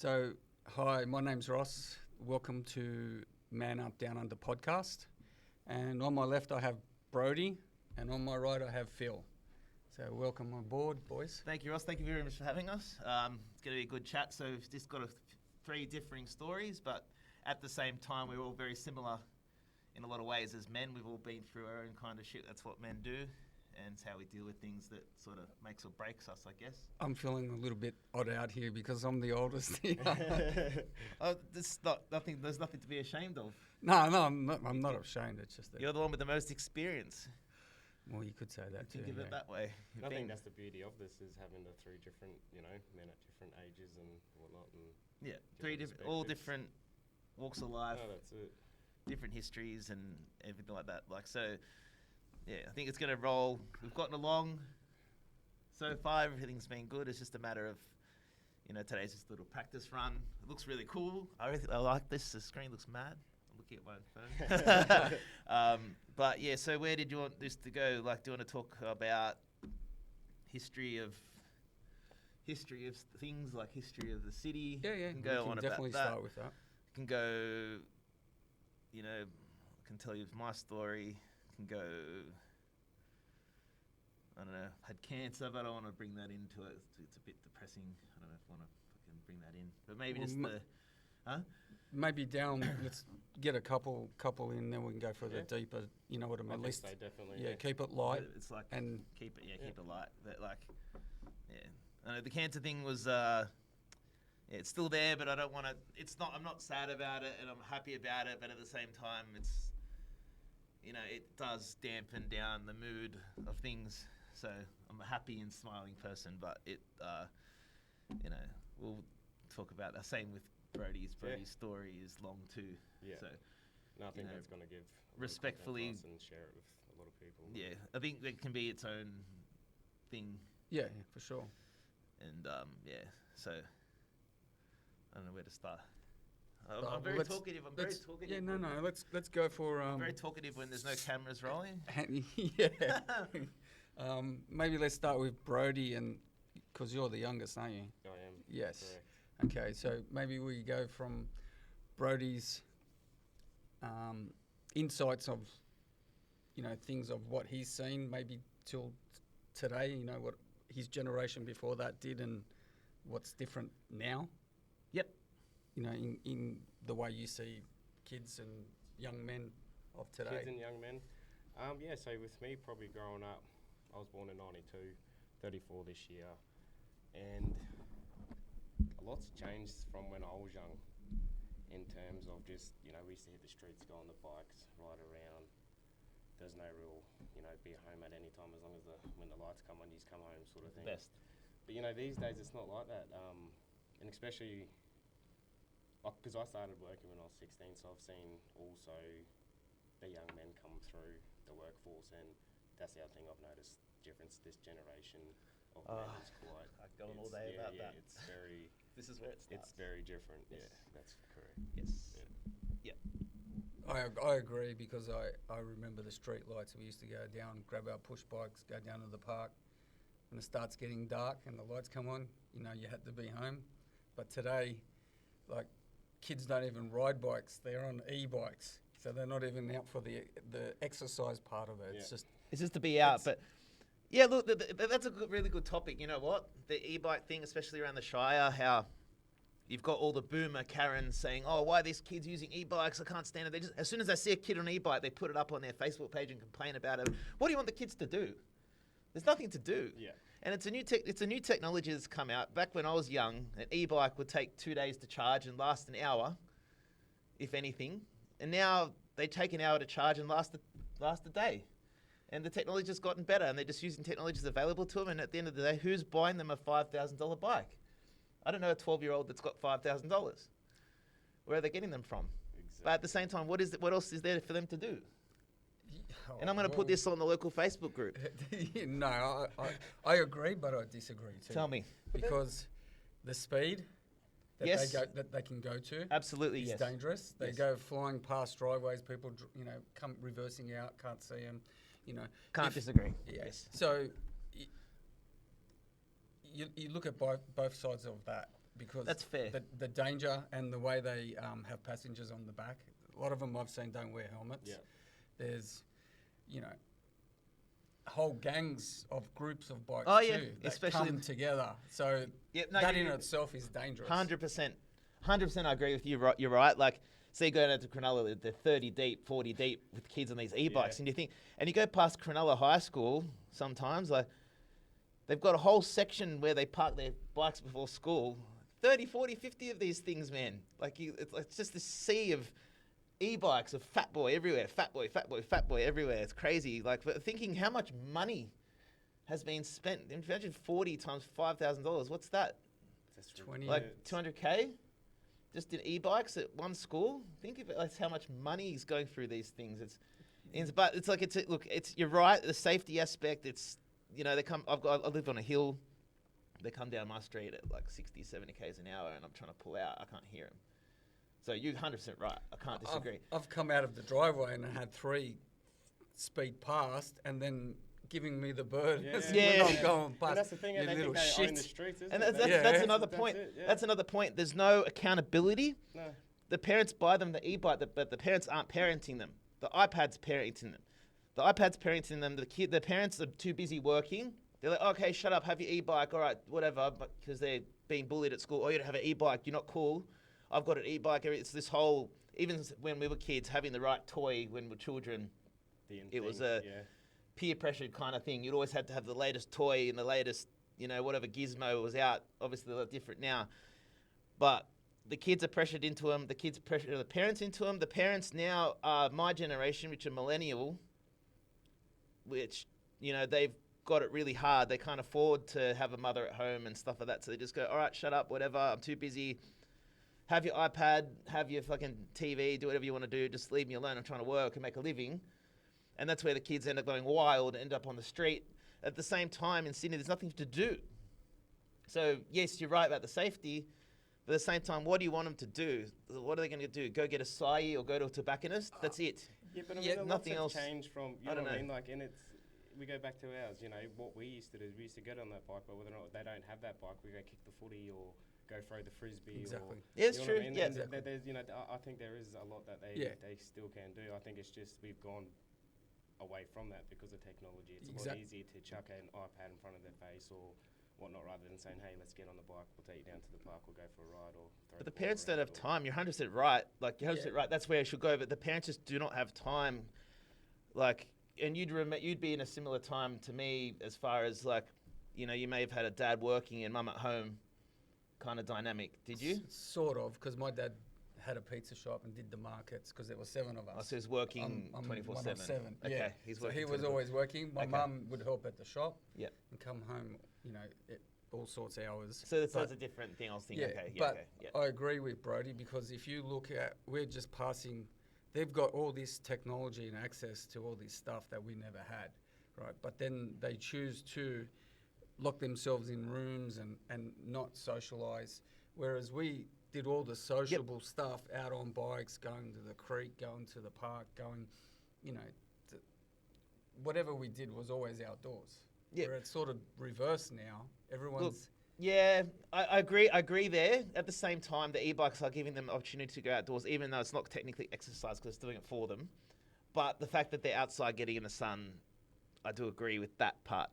So, hi, my name's Ross. Welcome to Man Up, Down Under podcast. And on my left, I have Brody, and on my right, I have Phil. So, welcome on board, boys. Thank you, Ross. Thank you very much for having us. It's going to be a good chat. So, we've just got three differing stories, but at the same time, we're all very similar in a lot of ways as men. We've all been through our own kind of shit. That's what men do. And it's how we deal with things that sort of makes or breaks us, I guess. I'm feeling a little bit odd out here because I'm the oldest here. There's nothing to be ashamed of. No, I'm not ashamed. It's just that. You're the one with the most experience. Well, you could say that too. Think of it that way. I think that's the beauty of this is having the three different, men at different ages and whatnot. And yeah, all different walks of life. No, that's it. Different histories and everything like that. Yeah, I think it's going to roll. We've gotten along so far. Everything's been good. It's just a matter of, today's just a little practice run. It looks really cool. I like this. The screen looks mad. I'm looking at my phone. But yeah, so where did you want this to go? Do you want to talk about history of things, like history of the city? Yeah. We can definitely start with that. Can go, I can tell you my story. Can go, I don't know, had cancer, but I don't want to bring that into it. It's a bit depressing. I don't know if I want to fucking bring that in. But maybe maybe down, let's get a couple in, then we can go for the deeper, you know what I mean? At least they definitely. Yeah, keep it light. It's like, and keep it light. But I know the cancer thing was, it's still there, but I don't want to, I'm not sad about it, and I'm happy about it, but at the same time, it does dampen down the mood of things. So I'm a happy and smiling person, but we'll talk about the same with Brody's story is long too. Yeah. So I think that's going to give respectfully and share it with a lot of people. Yeah, I think it can be its own thing. Yeah, for sure. And so I don't know where to start. I'm very talkative. Yeah, no. Let's go for. I'm very talkative when there's no cameras rolling. Yeah. Maybe let's start with Brody, and because you're the youngest, aren't you? I am. Yes. Correct. Okay, so maybe we go from Brody's insights of, things of what he's seen, maybe till today. What his generation before that did, and what's different now. Yep. In the way you see kids and young men of today. Kids and young men. So with me, probably growing up, I was born in 92, 34 this year, and a lot's changed from when I was young in terms of just, we used to hit the streets, go on the bikes, ride around. There's no real, be home at any time as long as when the lights come on, you just come home sort of thing. Best. But, these days it's not like that, and especially because I started working when I was 16, so I've seen also the young men come through the workforce, and that's the other thing I've noticed difference this generation of men is quite. I go on all day about that. It's very. This is where it starts. It's very different. Yes. Yeah, that's correct. Yes. Yeah. I agree, because I remember the street lights. We used to go down, grab our push bikes, go down to the park. When it starts getting dark and the lights come on, you had to be home. But today, kids don't even ride bikes; they're on e-bikes, so they're not even out for the exercise part of it. Yeah. It's just to be out. But yeah, look, that's a really good topic. You know what? The e-bike thing, especially around the Shire, how you've got all the boomer Karens saying, "Oh, why are these kids using e-bikes? I can't stand it." They just, as soon as they see a kid on an e-bike, they put it up on their Facebook page and complain about it. What do you want the kids to do? There's nothing to do. Yeah. And it's a new technology that's come out. Back when I was young, an e-bike would take 2 days to charge and last an hour, if anything. And now they take an hour to charge and last a day. And the technology's just gotten better, and they're just using technologies available to them. And at the end of the day, who's buying them a $5,000 bike? I don't know a 12-year-old that's got $5,000. Where are they getting them from? Exactly. But at the same time, what else is there for them to do? And I'm going to put this on the local Facebook group. No, I agree, but I disagree too. Tell me. Because the speed that they can go to, absolutely, is dangerous. They go flying past driveways. People, come reversing out, can't see them. Can't disagree. Yes. So you look at both sides of that. because That's fair. The danger and the way they have passengers on the back. A lot of them I've seen don't wear helmets. Yeah. There's, you know, whole gangs of groups of bikes Oh, yeah, too that especially come together. So Yep, no, that you- in itself is dangerous. 100%. 100% I agree with you. You're right. Like, say you go down to Cronulla, they're 30 deep, 40 deep with kids on these e-bikes. Yeah. And you think, and you go past Cronulla High School sometimes, like, they've got a whole section where they park their bikes before school. 30, 40, 50 of these things, man. Like, it's just this sea of e-bikes of fat boy everywhere. Fat boy, fat boy, fat boy everywhere. It's crazy. Like, but thinking how much money has been spent. Imagine 40 times $5,000. What's that? That's 20 Like 200K? Just in e-bikes at one school. Think of it as how much money is going through these things. But it's like you're right. The safety aspect. It's they come. I live on a hill. They come down my street at like 60, 70 k's an hour, and I'm trying to pull out. I can't hear them. So you're 100% right. I can't disagree. I've come out of the driveway and I had 3 speed past, and then giving me the bird. Yeah. as Yeah. when I'm going And past. that's the thing, you they little think they own the shit. streets, isn't And it? that's another That's point. it, yeah. That's another point. There's no accountability. No. The parents buy them the e-bike, but the parents aren't parenting them. The iPad's parenting them. The iPad's parenting them. The parents are too busy working. They're like, okay, shut up, have your e-bike, all right, whatever, because they're being bullied at school. Oh, you don't have an e-bike, you're not cool. I've got an e-bike. It's this whole, even when we were kids, having the right toy when we were children, it was a peer pressured kind of thing. You'd always had to have the latest toy and the latest, whatever gizmo was out. Obviously, a lot different now. But the kids are pressured into them. The kids pressure the parents into them. The parents now are my generation, which are millennial, which, they've got it really hard. They can't afford to have a mother at home and stuff like that. So they just go, all right, shut up, whatever. I'm too busy. Have your iPad, have your fucking TV, do whatever you want to do. Just leave me alone. I'm trying to work and make a living. And that's where the kids end up going wild, end up on the street. At the same time, in Sydney, there's nothing to do. So, yes, you're right about the safety. But at the same time, what do you want them to do? What are they going to do? Go get a acai or go to a tobacconist? That's it. Yeah, but I mean, Yeah, a lot's nothing have else. changed from, I don't what I know. mean? Like, and we go back to ours, what we used to do is we used to get on that bike, but whether or not they don't have that bike, we go kick the footy or go throw the frisbee. Exactly. Or, Yeah, it's you know true. what I mean? Yeah. And Exactly. there's, I think there is a lot that they still can do. I think it's just we've gone away from that because of technology. It's a lot easier to chuck an iPad in front of their face or whatnot rather than saying, hey, let's get on the bike, we'll take you down to the park, we'll go for a ride or throw But the ball parents don't around have or- time. You're 100% right. Like, you're 100% right. That's where it should go. But the parents just do not have time. Like, and you'd be in a similar time to me as far as, like, you may have had a dad working and mum at home kind of dynamic. Did you? Sort of, because my dad had a pizza shop and did the markets because there were 7 of us. Oh, so he's working I'm 24/7. one of 7. Okay, Yeah. he's So working. he was 24. always working. My Okay. mum would help at the shop. Yeah. And come home, at all sorts of hours. So that's But- a different thing. I was thinking. Yeah, Okay. Yeah. but Okay. Yeah. I agree with Brody because if you look at, we're just passing, they've got all this technology and access to all this stuff that we never had, right? But then they choose to lock themselves in rooms and not socialise, whereas we did all the sociable stuff out on bikes, going to the creek, going to the park, going, to whatever we did was always outdoors. Yeah. Where it's sort of reversed now. Everyone's... Yeah, I agree. I agree there. At the same time, the e-bikes are giving them opportunity to go outdoors, even though it's not technically exercise because it's doing it for them. But the fact that they're outside getting in the sun, I do agree with that part.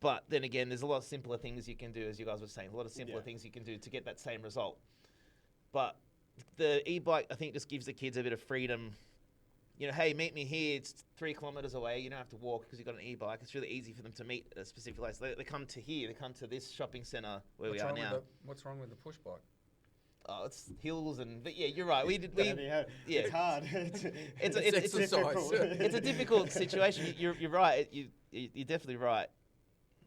But then again, there's a lot of simpler things you can do, as you guys were saying. A lot of simpler things you can do to get that same result. But the e-bike, I think, just gives the kids a bit of freedom. Hey, meet me here. It's 3 kilometers away. You don't have to walk because you've got an e-bike. It's really easy for them to meet at a specific place. They come to here. They come to this shopping centre where we are now. What's wrong with the push bike? Oh, it's hills but yeah, you're right. It's hard. It's exercise. difficult. it's a difficult situation. You're right. You're definitely right.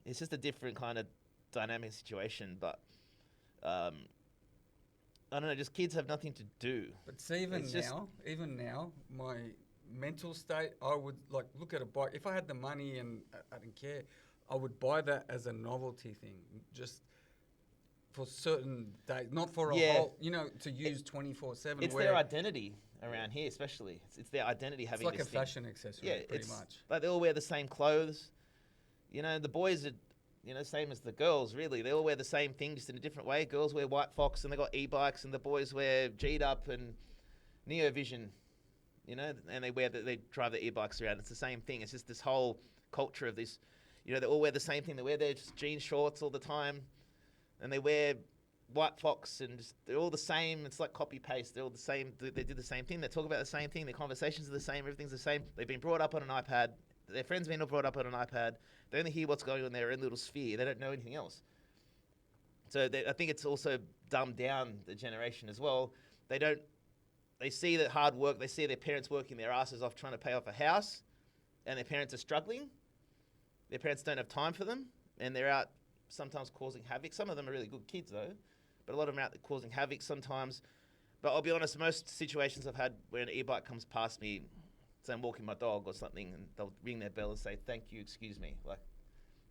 It's just a different kind of dynamic situation. But I don't know. Just kids have nothing to do. But see, even now, my mental state, I would look at a bike. If I had the money and I didn't care, I would buy that as a novelty thing, just for certain days, not for a whole, to use 24/7. It's their identity around here, especially. It's their identity It's having like a this thing. fashion accessory, Yeah, pretty much. Like they all wear the same clothes. The boys are, you know, same as the girls, really. They all wear the same thing, just in a different way. Girls wear White Fox and they got e-bikes, and the boys wear G'd Up and Neo Vision, you know, and they drive their e-bikes around. It's the same thing. It's just this whole culture of this, you know, they all wear the same thing. They wear their just jean shorts all the time, and they wear White Fox, and they're all the same. It's like copy paste. They're all the same. They do the same thing. They talk about the same thing. Their conversations are the same. Everything's the same. They've been brought up on an iPad. Their friends have been brought up on an iPad. They only hear what's going on in their own little sphere. They don't know anything else. So I think it's also dumbed down the generation as well. They see that hard work. They see their parents working their asses off trying to pay off a house, and their parents are struggling. Their parents don't have time for them, and they're out sometimes causing havoc. Some of them are really good kids though, but a lot of them are out there causing havoc sometimes. But I'll be honest, most situations I've had where an e-bike comes past me, say I'm walking my dog or something, and they'll ring their bell and say, "Thank you, excuse me." Like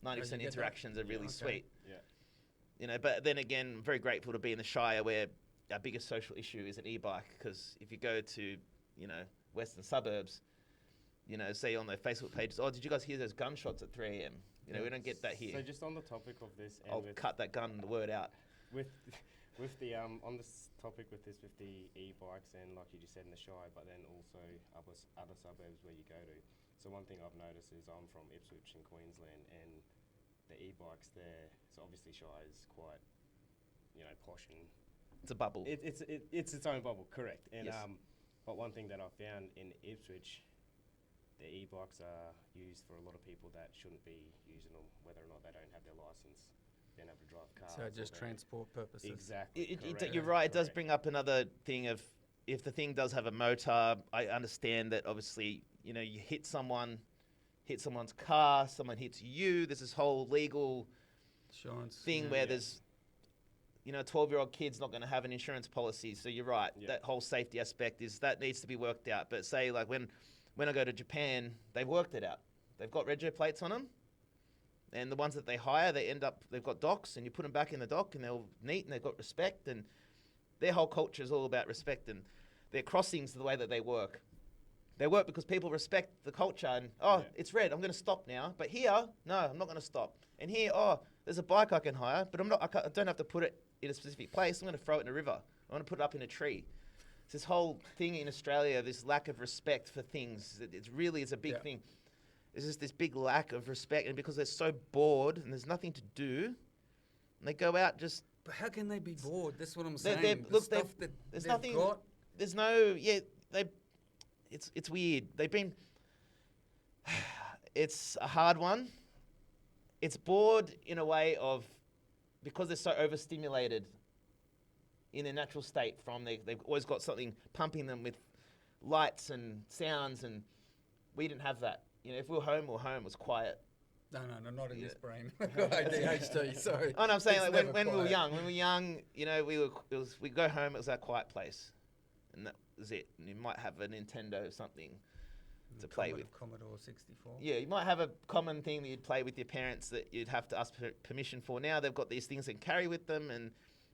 90% interactions are really sweet. Yeah. You know, but then again, I'm very grateful to be in the Shire where our biggest social issue is an e-bike, because if you go to, you know, western suburbs, you know, say on their Facebook pages, "Oh, did you guys hear those gunshots at 3 a.m.?" You know, we don't get that here. So just on the topic of this, and I'll cut that the word out. with the on this topic with the e-bikes, and like you just said in the Shire, but then also other suburbs where you go to. So one thing I've noticed is I'm from Ipswich in Queensland, and the e-bikes there. So obviously Shire is quite, you know, posh, and It's a bubble. it's its own bubble, correct? And Yes. but one thing that I found in Ipswich, the e-bikes are used for a lot of people that shouldn't be using them, whether or not they don't have their license, don't have to drive cars. So or just they- transport purposes. Exactly. correct, You're right. It does correct. bring up another thing of, if the thing does have a motor, I understand that obviously, you know, you hit someone's car, someone hits you. There's this whole legal Insurance. thing yeah. where Yeah. there's, you know, a 12-year-old kid's not going to have an insurance policy. So you're right. Yeah. That whole safety aspect that needs to be worked out. But say like when I go to Japan, they've worked it out. They've got rego plates on them. And the ones that they hire, they've got docks, and you put them back in the dock, and they're all neat, and they've got respect, and their whole culture is all about respect, and their crossings are the way that they work. They work because people respect the culture, and, it's red, I'm going to stop now. But here, no, I'm not going to stop. And here, there's a bike I can hire, but I don't have to put it in a specific place. I'm going to throw it in a river. I want to put it up in a tree. It's this whole thing in Australia, this lack of respect for things. It's a big thing. There's just this big lack of respect, and because they're so bored and there's nothing to do, and they go out just. But how can they be bored? That's what I'm They're- saying. look, the stuff they've- that there's they've nothing. got. There's no. Yeah, it's weird. They've been. It's a hard one. It's bored in a way of, because they're so overstimulated in their natural state they've always got something pumping them with lights and sounds, and we didn't have that. You know, if we were home, it was quiet. No, not in this Yeah. brain. I've got ADHD, so. Oh, no, I'm saying it's like never when we were quiet. young, you know, we'd go home, it was our quiet place, and that was it. And you might have a Nintendo or something to play with. Commodore 64. Yeah, you might have a common thing that you'd play with your parents that you'd have to ask permission for. Now they've got these things they can carry with them, and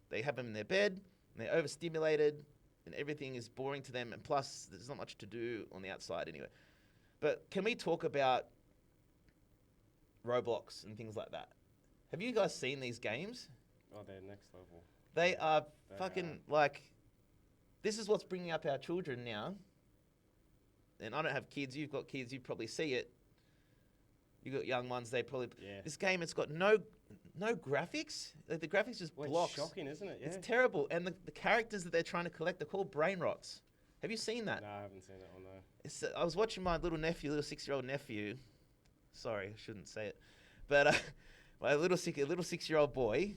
they have them in their bed, and they're overstimulated, and everything is boring to them, and plus there's not much to do on the outside anyway. But can we talk about Roblox and things like that? Have you guys seen these games? Oh, they're next level. They are They fucking like, this is what's bringing up our children now. And I don't have kids. You've got kids. You probably see it. You got young ones. They probably. Yeah. This game, it's got no graphics. Like, the graphics just Well, blocks. it's shocking, isn't it? Yeah. It's terrible. And the characters that they're trying to collect, they're called brain rots. Have you seen that? No, I haven't seen that one though. I was watching my little 6-year-old nephew. Sorry, I shouldn't say it. But my little 6-year-old boy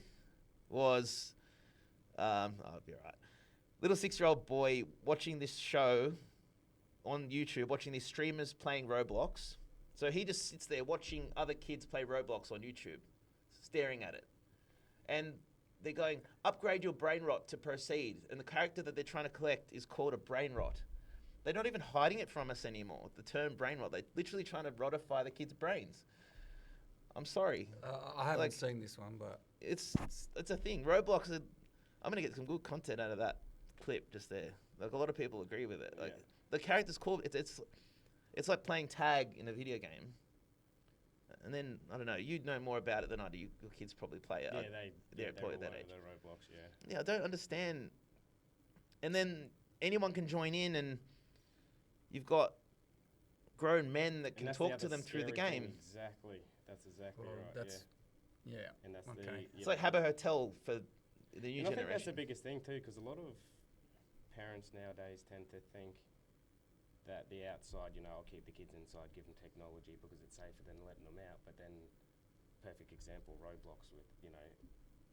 was. I'll be all right. Little 6-year-old boy watching this show on YouTube, watching these streamers playing Roblox. So he just sits there watching other kids play Roblox on YouTube, staring at it. And they're going, upgrade your brain rot to proceed. And the character that they're trying to collect is called a brain rot. They're not even hiding it from us anymore, the term brain rot. They're literally trying to rotify the kids' brains. I'm sorry. I haven't Like- seen this one, but It's a thing. Roblox, I'm going to get some good content out of that clip just there. Like, a lot of people agree with it. Like, Yeah. the character's called, it's like playing tag in a video game. And then, I don't know, you'd know more about it than I do. Your kids probably play it. They're employed all that over age. the Roblox, yeah. Yeah, I don't understand. And then anyone can join in, and you've got grown men that And can that's talk the to other them through the scary thing, game. Exactly. That's exactly Well, right. that's yeah. And that's okay. It's like Habbo Hotel for the new And I think that's generation. the biggest thing too, because a lot of parents nowadays tend to think that the outside, I'll keep the kids inside, give them technology because it's safer than letting them out. But then, perfect example, Roblox with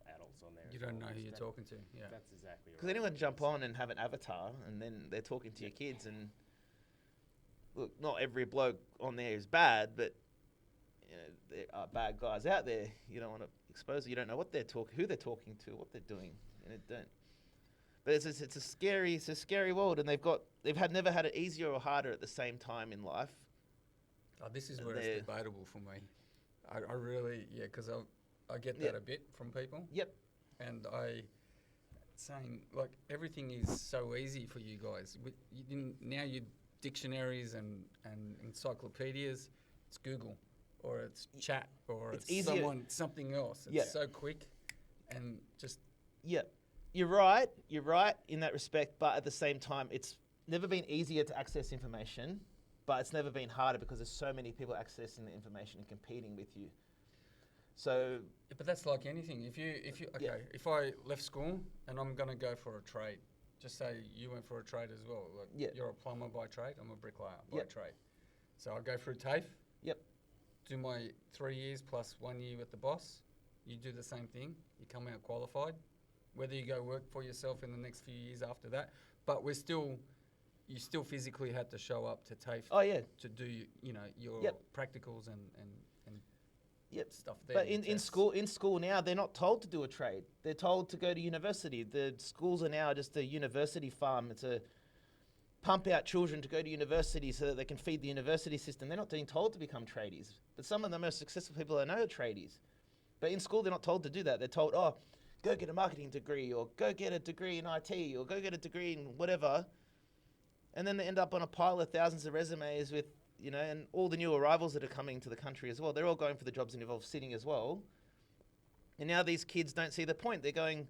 adults on there. You as don't well, know who which you're that- talking to. Yeah. That's exactly right. Because anyone can jump It's- on and have an avatar, and then they're talking to your Yeah. kids. And look, not every bloke on there is bad, but there are bad guys out there. You don't want to expose. You don't know what they're talking, who they're talking to, what they're doing, and it don't. But it's a scary world, and never had it easier or harder at the same time in life. Oh, this is And where it's they're- debatable for me. I really, because I get that Yeah. a bit from people. Yep. And saying, like, everything is so easy for you guys. Now you dictionaries and encyclopedias, it's Google or it's chat or It's it's easier- something else. It's Yeah. so quick and just Yeah, you're right. You're right in that respect, but at the same time, it's never been easier to access information, but it's never been harder because there's so many people accessing the information and competing with you. So Yeah, but that's like anything. If I left school and I'm gonna go for a trade, just say you went for a trade as well. Like Yeah. you're a plumber by trade, I'm a bricklayer by Yep. trade. So I go through TAFE. Yep. Do my 3 years plus 1 year with the boss. You do the same thing. You come out qualified. Whether you go work for yourself in the next few years after that, but you still physically had to show up to TAFE oh yeah, to do your Yep. practicals and yep. stuff there. But your in tests. school now, they're not told to do a trade. They're told to go to university. The schools are now just a university farm. It's a pump out children to go to university so that they can feed the university system. They're not being told to become tradies. But some of the most successful people I know are tradies. But in school, they're not told to do that. They're told, oh, go get a marketing degree, or go get a degree in IT, or go get a degree in whatever. And then they end up on a pile of thousands of resumes with, and all the new arrivals that are coming to the country as well. They're all going for the jobs that involve sitting as well. And now these kids don't see the point. They're going,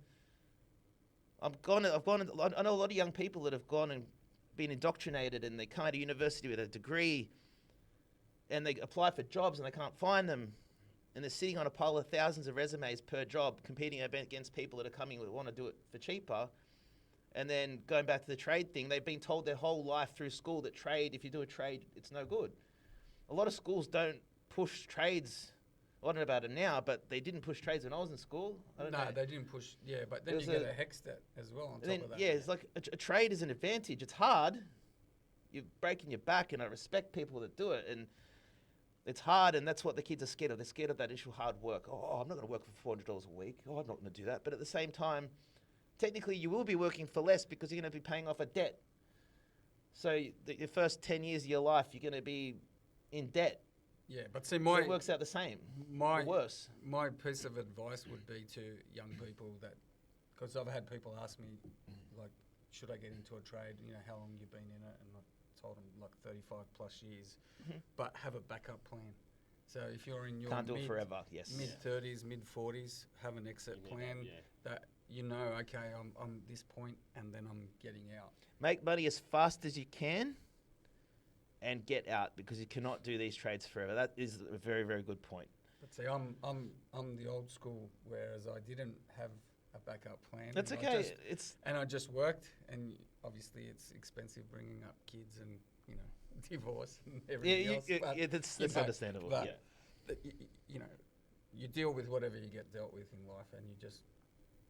I know a lot of young people that have gone and been indoctrinated, and they come out of university with a degree and they apply for jobs and they can't find them. And they're sitting on a pile of thousands of resumes per job, competing against people that are coming that want to do it for cheaper. And then going back to the trade thing, they've been told their whole life through school that if you do a trade, it's no good. A lot of schools don't push trades. I don't know about it now, but they didn't push trades when I was in school. I don't know. They didn't push. Yeah, but then There's you get a- a HEC stat as well on And top then, of that. yeah, it's like a trade is an advantage. It's hard. You're breaking your back, and I respect people that do it. And it's hard, and that's what the kids are scared of. They're scared of that initial hard work. Oh, I'm not going to work for $400 a week. Oh, I'm not going to do that. But at the same time, technically you will be working for less because you're going to be paying off a debt. So your first 10 years of your life, you're going to be in debt. Yeah, but see, So it works out the same, or worse. my piece of advice would be to young people because I've had people ask me, like, should I get into a trade? How long you've been in it? And I told them like 35 plus years, but have a backup plan. So if you're in your Can't do it forever, yes. mid 30s, mid 40s, have an exit You need plan that, that okay, I'm this point and then I'm getting out. Make money as fast as you can and get out, because you cannot do these trades forever. That is a very, very good point. But see, I'm the old school, whereas I didn't have a backup plan. That's and okay. I just worked, and obviously it's expensive bringing up kids and divorce and everything else. But, that's understandable. But Yeah. you deal with whatever you get dealt with in life, and you just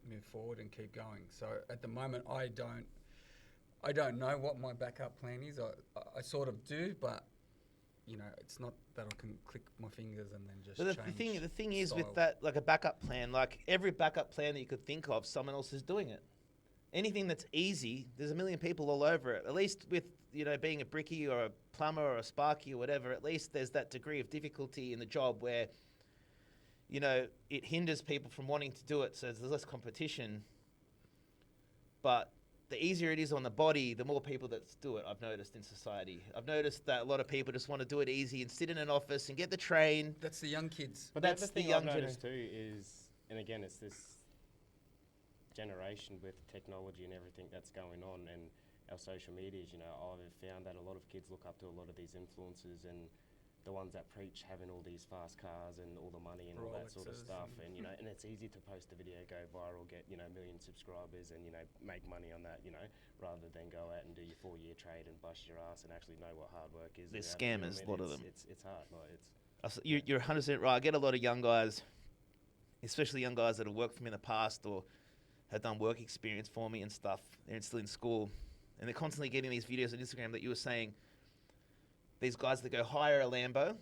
move forward and keep going. So at the moment, I don't know what my backup plan is. I sort of do, but it's not that I can click my fingers and then just But change. the thing is with style. that, like a backup plan, like every backup plan that you could think of, someone else is doing it. Anything that's easy, there's a million people all over it. At least with being a brickie or a plumber or a sparky or whatever, at least there's that degree of difficulty in the job where it hinders people from wanting to do it, so there's less competition. But the easier it is on the body, the more people that do it. I've noticed in society. I've noticed that a lot of people just want to do it easy and sit in an office and get the train. That's the young kids. But That's the the thing young I've noticed too is, and again, it's this generation with technology and everything that's going on, and our social medias. You know, I've found that a lot of kids look up to a lot of these influencers and the ones that preach having all these fast cars and all the money and all that sort of Rolexes stuff. and- And, you know, and it's easy to post a video, go viral, get, you know, 1 million subscribers and, you know, make money on that, you know, rather than go out and do your 4-year trade and bust your ass and actually know what hard work is. They're you know, you know what I scammers, mean? a lot of It's- them. It's hard. Like, it's You're 100% right. I get a lot of young guys, especially young guys that have worked for me in the past or have done work experience for me and stuff. They're still in school, and they're constantly getting these videos on Instagram that you were saying. These guys that go hire a Lambo,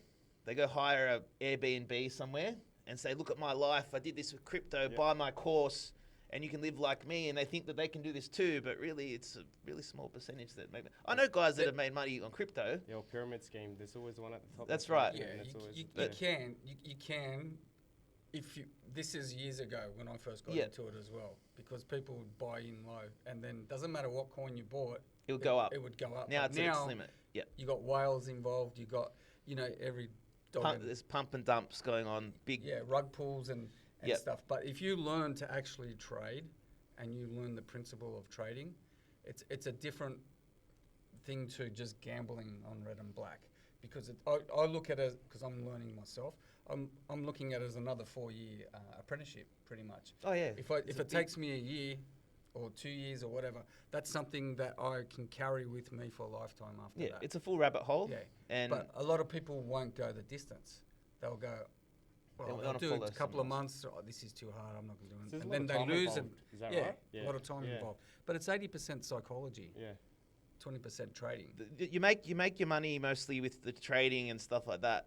they go hire a Airbnb somewhere and say, "Look at my life. I did this with crypto. Yeah. Buy my course, and you can live like me." And they think that they can do this too, but really, it's a really small percentage that make. I know guys that have made money on crypto. the old pyramid scheme. There's always one at the top. That's the right. pyramid, Yeah, and it's always you the- can. If you, this is years ago when I first got Yeah. into it as well, because people would buy in low, and then doesn't matter what coin you bought, It would go up. It would go up. Now But it's at its now limit. Yeah. you got whales involved. You got every dog. There's pump and dumps going on. Big. Yeah, rug pulls and Yep. stuff. But if you learn to actually trade and you learn the principle of trading, it's a different thing to just gambling on red and black. Because I look at it, because I'm learning myself, I'm looking at it as another 4-year apprenticeship, pretty much. Oh yeah. If it takes me a year or 2 years or whatever, that's something that I can carry with me for a lifetime after Yeah, that. it's a full rabbit hole. Yeah, And but a lot of people won't go the distance. They'll go, They well, wanna I'll do follow it a couple of someone months. Oh, this is too hard. I'm not going to do it. There's a And lot then of they time lose it. involved. Is that Yeah, right? a lot of time Yeah. involved. But it's 80% psychology, Yeah. 20% trading. you make your money mostly with the trading and stuff like that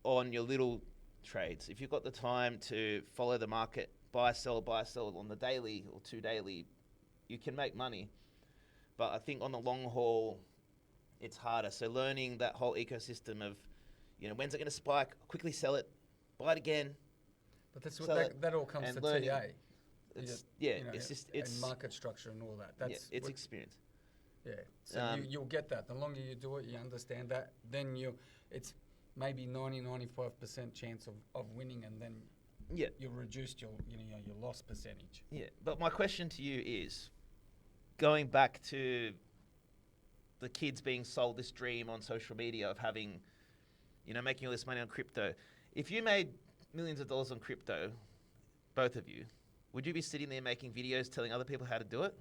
on your little trades. If you've got the time to follow the market, buy, sell on the daily or 2 daily, you can make money. But I think on the long haul, it's harder. So learning that whole ecosystem of, when's it going to spike? Quickly sell it, buy it again. But that's So that all comes and to learning. TA. It's And market structure and all that. That's it's what- experience. Yeah, so Um, you'll get that. The longer you do it, you understand that. Then it's maybe 95% chance of winning, and then Yeah. you'll reduce your loss percentage. Yeah, but my question to you is, going back to the kids being sold this dream on social media of having, making all this money on crypto. If you made millions of dollars on crypto, both of you, would you be sitting there making videos telling other people how to do it?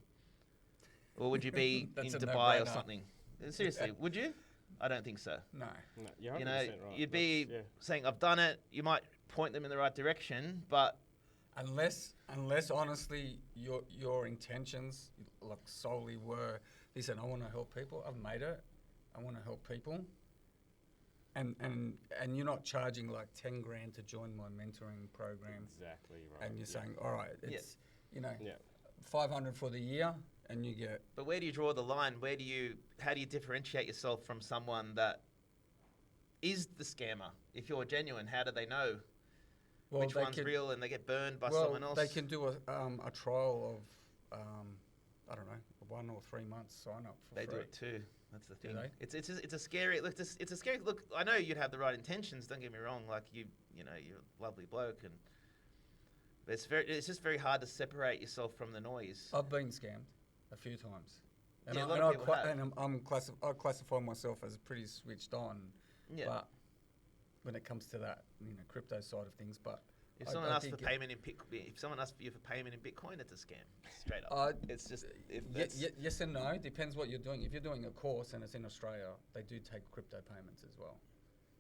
Or would you be in That's a Dubai or no-brainer. something? Seriously, would you? I don't think so. No. No, you're 100% You know, right. you'd be That's- saying, I've done it. You might point them in the right direction, but Unless honestly your intentions like solely were, listen, I want to help people. I've made it. I want to help people. And you're not charging like 10 grand to join my mentoring program, Exactly right. and you're yeah. saying, all right, it's Yeah. 500 for the year, and you get But where do you draw the line? How do you differentiate yourself from someone that is the scammer? If you're genuine, how do they know which they one's could- real and they get burned by well, someone else? they can do a trial of I don't know, 1 or 3 months sign up for They free. do it too. That's the Do thing. they? It's a scary look. It's a scary look. I know you'd have the right intentions. Don't get me wrong. Like you're a lovely bloke, and but it's just very hard to separate yourself from the noise. I've been scammed a few times, and Yeah, a I, lot and of I people qua- have. and I classify myself as pretty switched on. Yeah. But when it comes to that, crypto side of things, but If I- someone I asks for did get- payment in if someone asks you for payment in Bitcoin, it's a scam. Straight up. It's just yes and no. Depends what you're doing. If you're doing a course and it's in Australia, they do take crypto payments as well.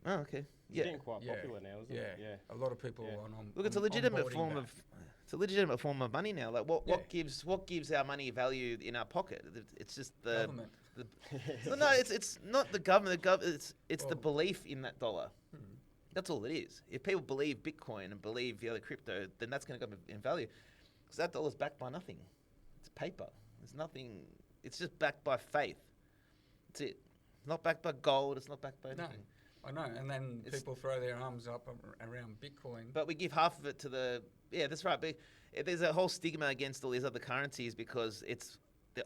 Oh, okay. It's Yeah. getting quite Yeah. popular now, isn't Yeah, it? Yeah. a lot of people Yeah. are on. Look, it's a on- legitimate onboarding form that. of it's a legitimate form of money now. Like what Yeah. gives our money value in our pocket? It's just the government. no, it's not the government. It's the Well- belief in that dollar. Hmm. That's all it is. If people believe Bitcoin and believe the other crypto, then that's going to go in value. Because that dollar's backed by nothing. It's paper. There's nothing. It's just backed by faith. That's it. It's not backed by gold. It's not backed by No, anything. I know. And then It's- people throw their arms up around Bitcoin. But we give half of it to the. Yeah, that's right. But there's a whole stigma against all these other currencies because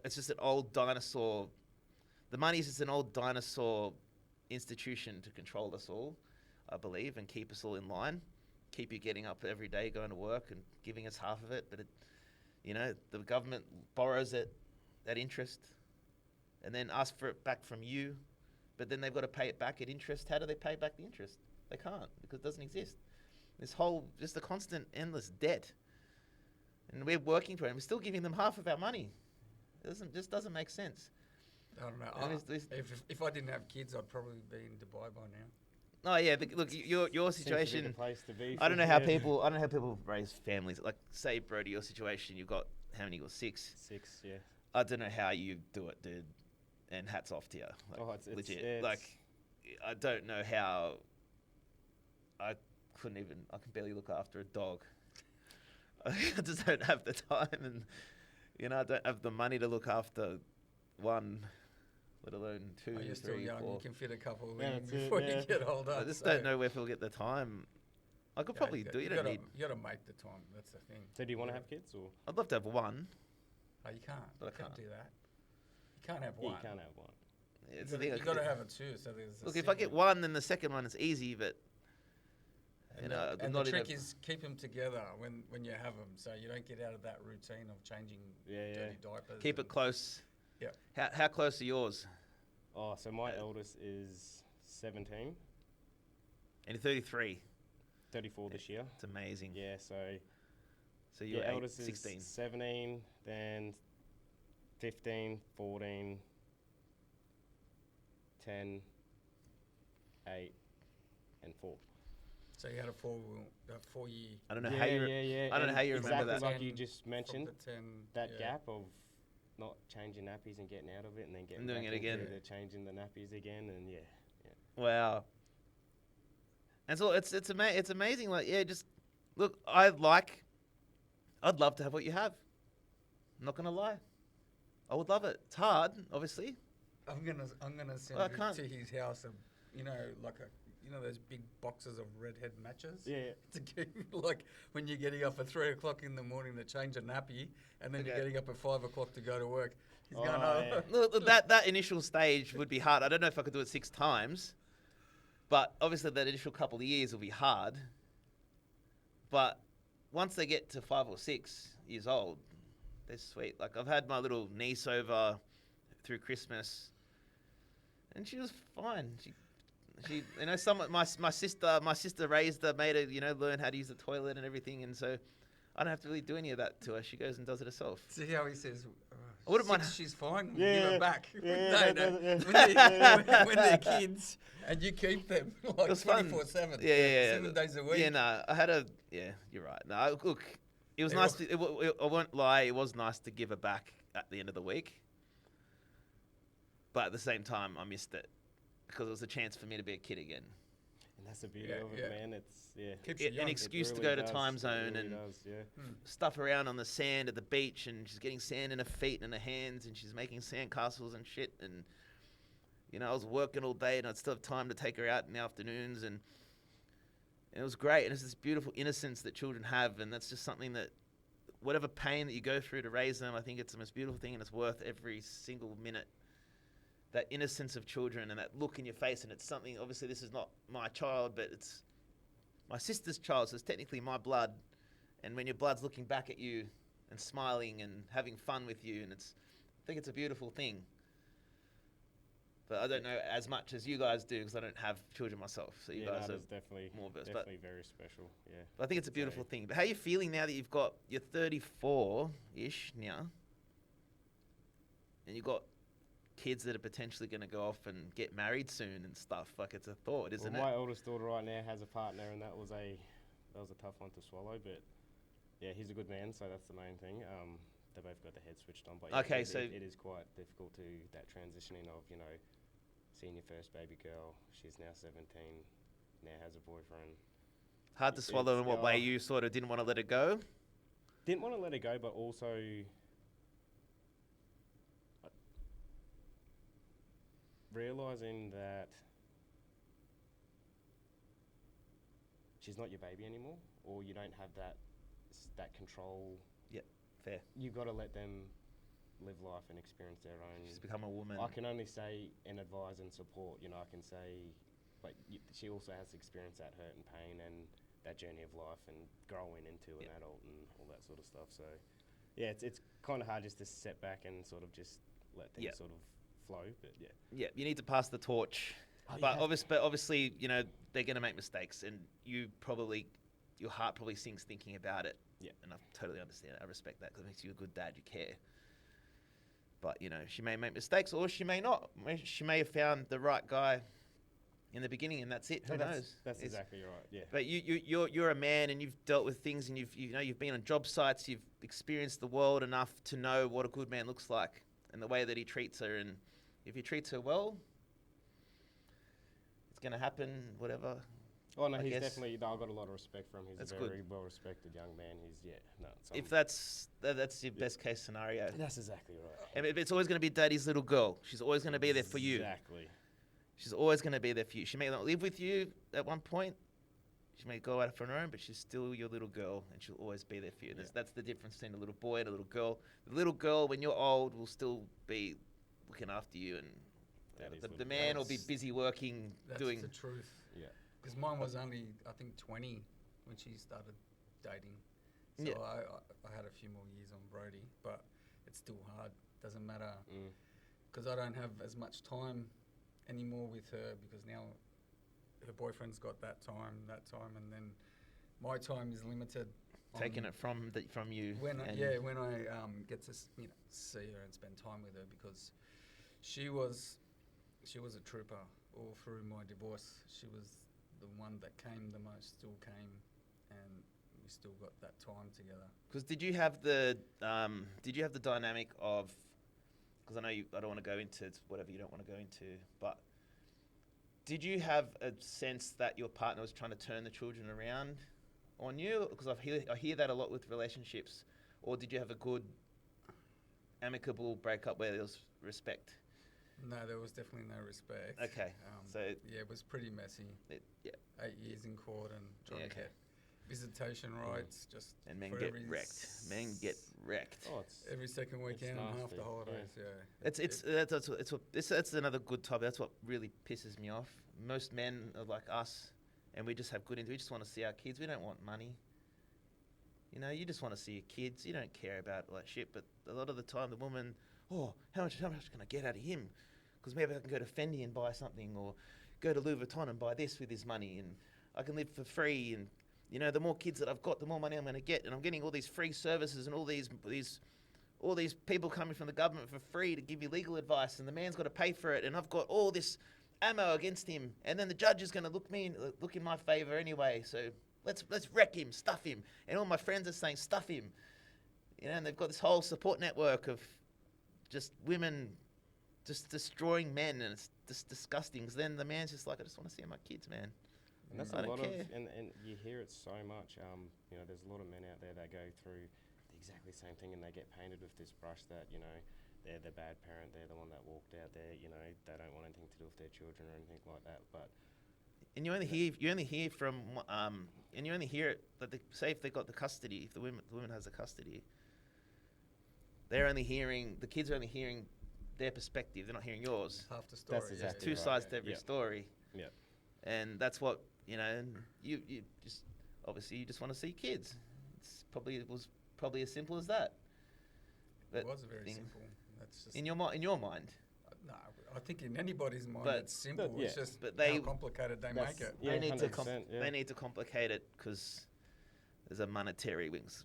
it's just an old dinosaur. The money is just an old dinosaur institution to control us all, I believe, and keep us all in line. Keep you getting up every day, going to work, and giving us half of it. But the government borrows it at interest, and then ask for it back from you. But then they've got to pay it back at interest. How do they pay back the interest? They can't, because it doesn't exist. This whole, just a constant, endless debt. And we're working for it, and we're still giving them half of our money. It just doesn't make sense. I don't know. If I didn't have kids, I'd probably be in Dubai by now. Oh yeah, but look, your Seems to be the situation. place to be I don't for- know how yeah. people. I don't know how people raise families. Like, say, Brody, your situation. You've got how many? You got 6. 6, yeah. I don't know how you do it, dude. And hats off to you. Like, Oh, it's legit. yeah, it's- Like, I don't know how. I couldn't even. I can barely look after a dog. I just don't have the time, and I don't have the money to look after one, let alone 2, Oh, you're still 3, young. 4. You can fit a couple Yeah, in that's it, before yeah. you get older. I just so, don't know if we'll get the time. I could probably do it. You don't need. You got to make the time. That's the thing. So do you want to have kids or? I'd love to have one. Oh, you can't. But I you can't can't. do that. You can't have Yeah, one. you can't have one. Yeah, it's the thing. You've got to have a 2. So there's. Look, if I get one, then the second one is easy. But And, I'm the not in trick a- is keep them together when you have them, so you don't get out of that routine of changing Yeah, dirty diapers. keep it and- close. Yeah. How close are yours? Oh, so my eldest is 17, And you're 33. 34 this year. It's amazing. Yeah, so So you're yeah, eldest 16. is 17, then 15, 14, 10, 8, and 4. So you had a 4-year. I don't know yeah, how you. yeah. I don't know and how you remember exactly that. like you 10 just from mentioned, the 10, that yeah. gap of not changing nappies and getting out of it, and then getting doing back it again. into the changing the nappies again, and yeah. Wow. And so it's amazing. Like, yeah, just look. I'd love to have what you have. I'm not gonna lie. I would love it. It's hard, obviously. I'm gonna send Well, I you can't- to his house. Those big boxes of redhead matches. Yeah. To keep, like when you're getting up at 3 o'clock in the morning to change a nappy, and then you're Okay. getting up at 5 o'clock to go to work. He's Oh, going, yeah. Look, that initial stage would be hard. I don't know if I could do it 6 times, but obviously that initial couple of years will be hard. But once they get to 5 or 6 years old, they're sweet. Like, I've had my little niece over through Christmas, and she was fine. She my sister raised her, made her, learn how to use the toilet and everything, and so I don't have to really do any of that to her. She goes and does it herself. See how he says, I wouldn't mind- she's fine, Yeah, give her back. yeah, No. yeah. When they're kids and you keep them like was fun. 24/7. Yeah. 7 days a week. Yeah, no, you're right. No, look, it was Yeah. nice. I won't lie, it was nice to give her back at the end of the week. But at the same time, I missed it because it was a chance for me to be a kid again. And that's the beauty Yeah, of it, yeah. man. It's Keeps you An young. excuse to really go to does. time It zone really and does, yeah. stuff around on the sand at the beach, and she's getting sand in her feet and her hands, and she's making sand castles and shit. And I was working all day, and I'd still have time to take her out in the afternoons, and it was great. And it's this beautiful innocence that children have, and that's just something that, whatever pain that you go through to raise them, I think it's the most beautiful thing, and it's worth every single minute. That innocence of children and that look in your face, and it's something. Obviously, this is not my child, but it's my sister's child, so it's technically my blood. And when your blood's looking back at you and smiling and having fun with you, and I think it's a beautiful thing. But I don't know as much as you guys do because I don't have children myself. So you guys are it's definitely more versed. definitely very special. Yeah. But I think it's a beautiful thing. But how are you feeling now that you're 34-ish now, and you've got kids that are potentially going to go off and get married soon and stuff? Like, it's a thought, isn't My it? oldest daughter right now has a partner, and that was a tough one to swallow. But yeah, he's a good man, so that's the main thing. They both got their heads switched on. But yeah, Okay, it so- it is quite difficult to that transitioning of seeing your first baby girl. She's now 17, now has a boyfriend. Hard to swallow in what way? You sort of didn't want to let it go? Didn't want to let her go, but also realizing that she's not your baby anymore, or you don't have that control. Fair. You got to let them live life and experience their own. She's become a woman. I can only say and advise and support. You know, I can say, but she also has to experience that hurt and pain and that journey of life and growing into an adult and all that sort of stuff. So, yeah, it's kind of hard just to sit back and sort of just let things sort of flow. But Yeah, you need to pass the torch. But obviously, you know, they're going to make mistakes, and your heart probably sinks thinking about it. Yeah. And I totally understand. I respect that because it makes you a good dad. You care. But, you know, she may make mistakes, or she may not. She may have found the right guy in the beginning, and that's it. Who knows? That's exactly right. Yeah. But you're a man, and you've dealt with things, and you've been on job sites. You've experienced the world enough to know what a good man looks like, and the way that he treats her. And if he treats her well, it's going to happen. Whatever. Oh no, I he's guess. definitely. I've got a lot of respect for him. He's That's a good. very well-respected young man. If that's your best case scenario, that's exactly right. and it's always going to be daddy's little girl. She's always going to be there for you. Exactly. She's always going to be there for you. She may not live with you at one point. She may go out on her own, but she's still your little girl, and she'll always be there for you. That's the difference between a little boy and a little girl. The little girl, when you're old, will still be looking after you, and the man will be busy working, doing. That's the truth. Yeah. Because mine was only, I think, 20 when she started dating. So I had a few more years on Brody, but it's still hard. Doesn't matter. Because I don't have as much time anymore with her, because now her boyfriend's got that time, and then my time is limited. Taking it from you. When I get to see her and spend time with her, because she was a trooper all through my divorce. She was the one that came the most, still came, and we still got that time together. Because did you have the dynamic of? Because I know I don't want to go into whatever you don't want to go into, but did you have a sense that your partner was trying to turn the children around on you? Because I hear that a lot with relationships. Or did you have a good, amicable breakup where there was respect? No, there was definitely no respect. Okay, so it was pretty messy. 8 years in court and trying to get visitation rights, just and men for get every wrecked. Men get wrecked. Oh, every second weekend and half the nasty. holidays. That's another good topic. That's what really pisses me off. Most men are like us, and we just have good we just want to see our kids. We don't want money. You know, you just want to see your kids. You don't care about all that shit. But a lot of the time, the woman, how much can I get out of him? Because maybe I can go to Fendi and buy something, or go to Louis Vuitton and buy this with his money, and I can live for free. And you know, the more kids that I've got, the more money I'm going to get, and I'm getting all these free services and all these people coming from the government for free to give you legal advice, and the man's got to pay for it, and I've got all this ammo against him, and then the judge is going to look in my favour anyway. So let's wreck him, stuff him, and all my friends are saying stuff him. You know, and they've got this whole support network of just women just destroying men, and it's just disgusting. Because then the man's just like, I just want to see my kids, man. And that's I a don't lot care. and you hear it so much. You know, there's a lot of men out there that go through the exactly same thing, and they get painted with this brush that, you know, they're the bad parent, they're the one that walked out there, you know, they don't want anything to do with their children or anything like that. But and you only hear it that say if they got the custody, if the woman has the custody, the kids are only hearing their perspective. They're not hearing yours. Half the story. That's There's exactly two right. sides to every story. Yeah. And that's what, you know, and you just obviously you just want to see kids. It was probably as simple as that. It was very simple. That's just in your mind. No, I think in anybody's mind But- it's simple. It's just how complicated they make it. Yeah, They need to 100%, they need to complicate it because there's a monetary wings.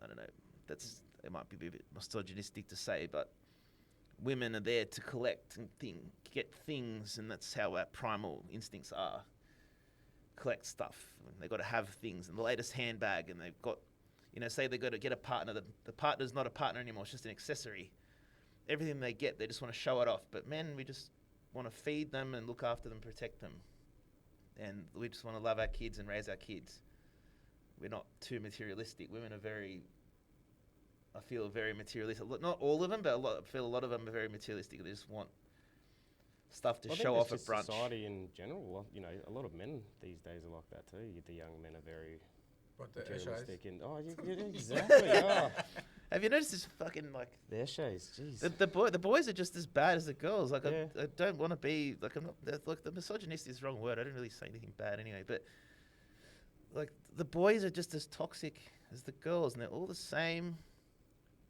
I don't know. It might be a bit misogynistic to say, but women are there to collect and get things, and that's how our primal instincts are. Collect stuff. They've got to have things, and the latest handbag, and they've got, you know, say they've got to get a partner. The partner's not a partner anymore. It's just an accessory. Everything they get, they just want to show it off. But men, we just want to feed them and look after them, protect them. And we just want to love our kids and raise our kids. We're not too materialistic. Women are I feel very materialistic. Not all of them, but I feel a lot of them are very materialistic. They just want stuff to show off at brunch. Society in general, you know, a lot of men these days are like that too. The young men are very But the materialistic. eshos. And exactly. Have you noticed this fucking like Their shows, jeez. the boys are just as bad as the girls. Like Yeah. I don't want to be like I'm not like the misogynist is the wrong word. I didn't really say anything bad anyway, but like the boys are just as toxic as the girls, and they're all the same.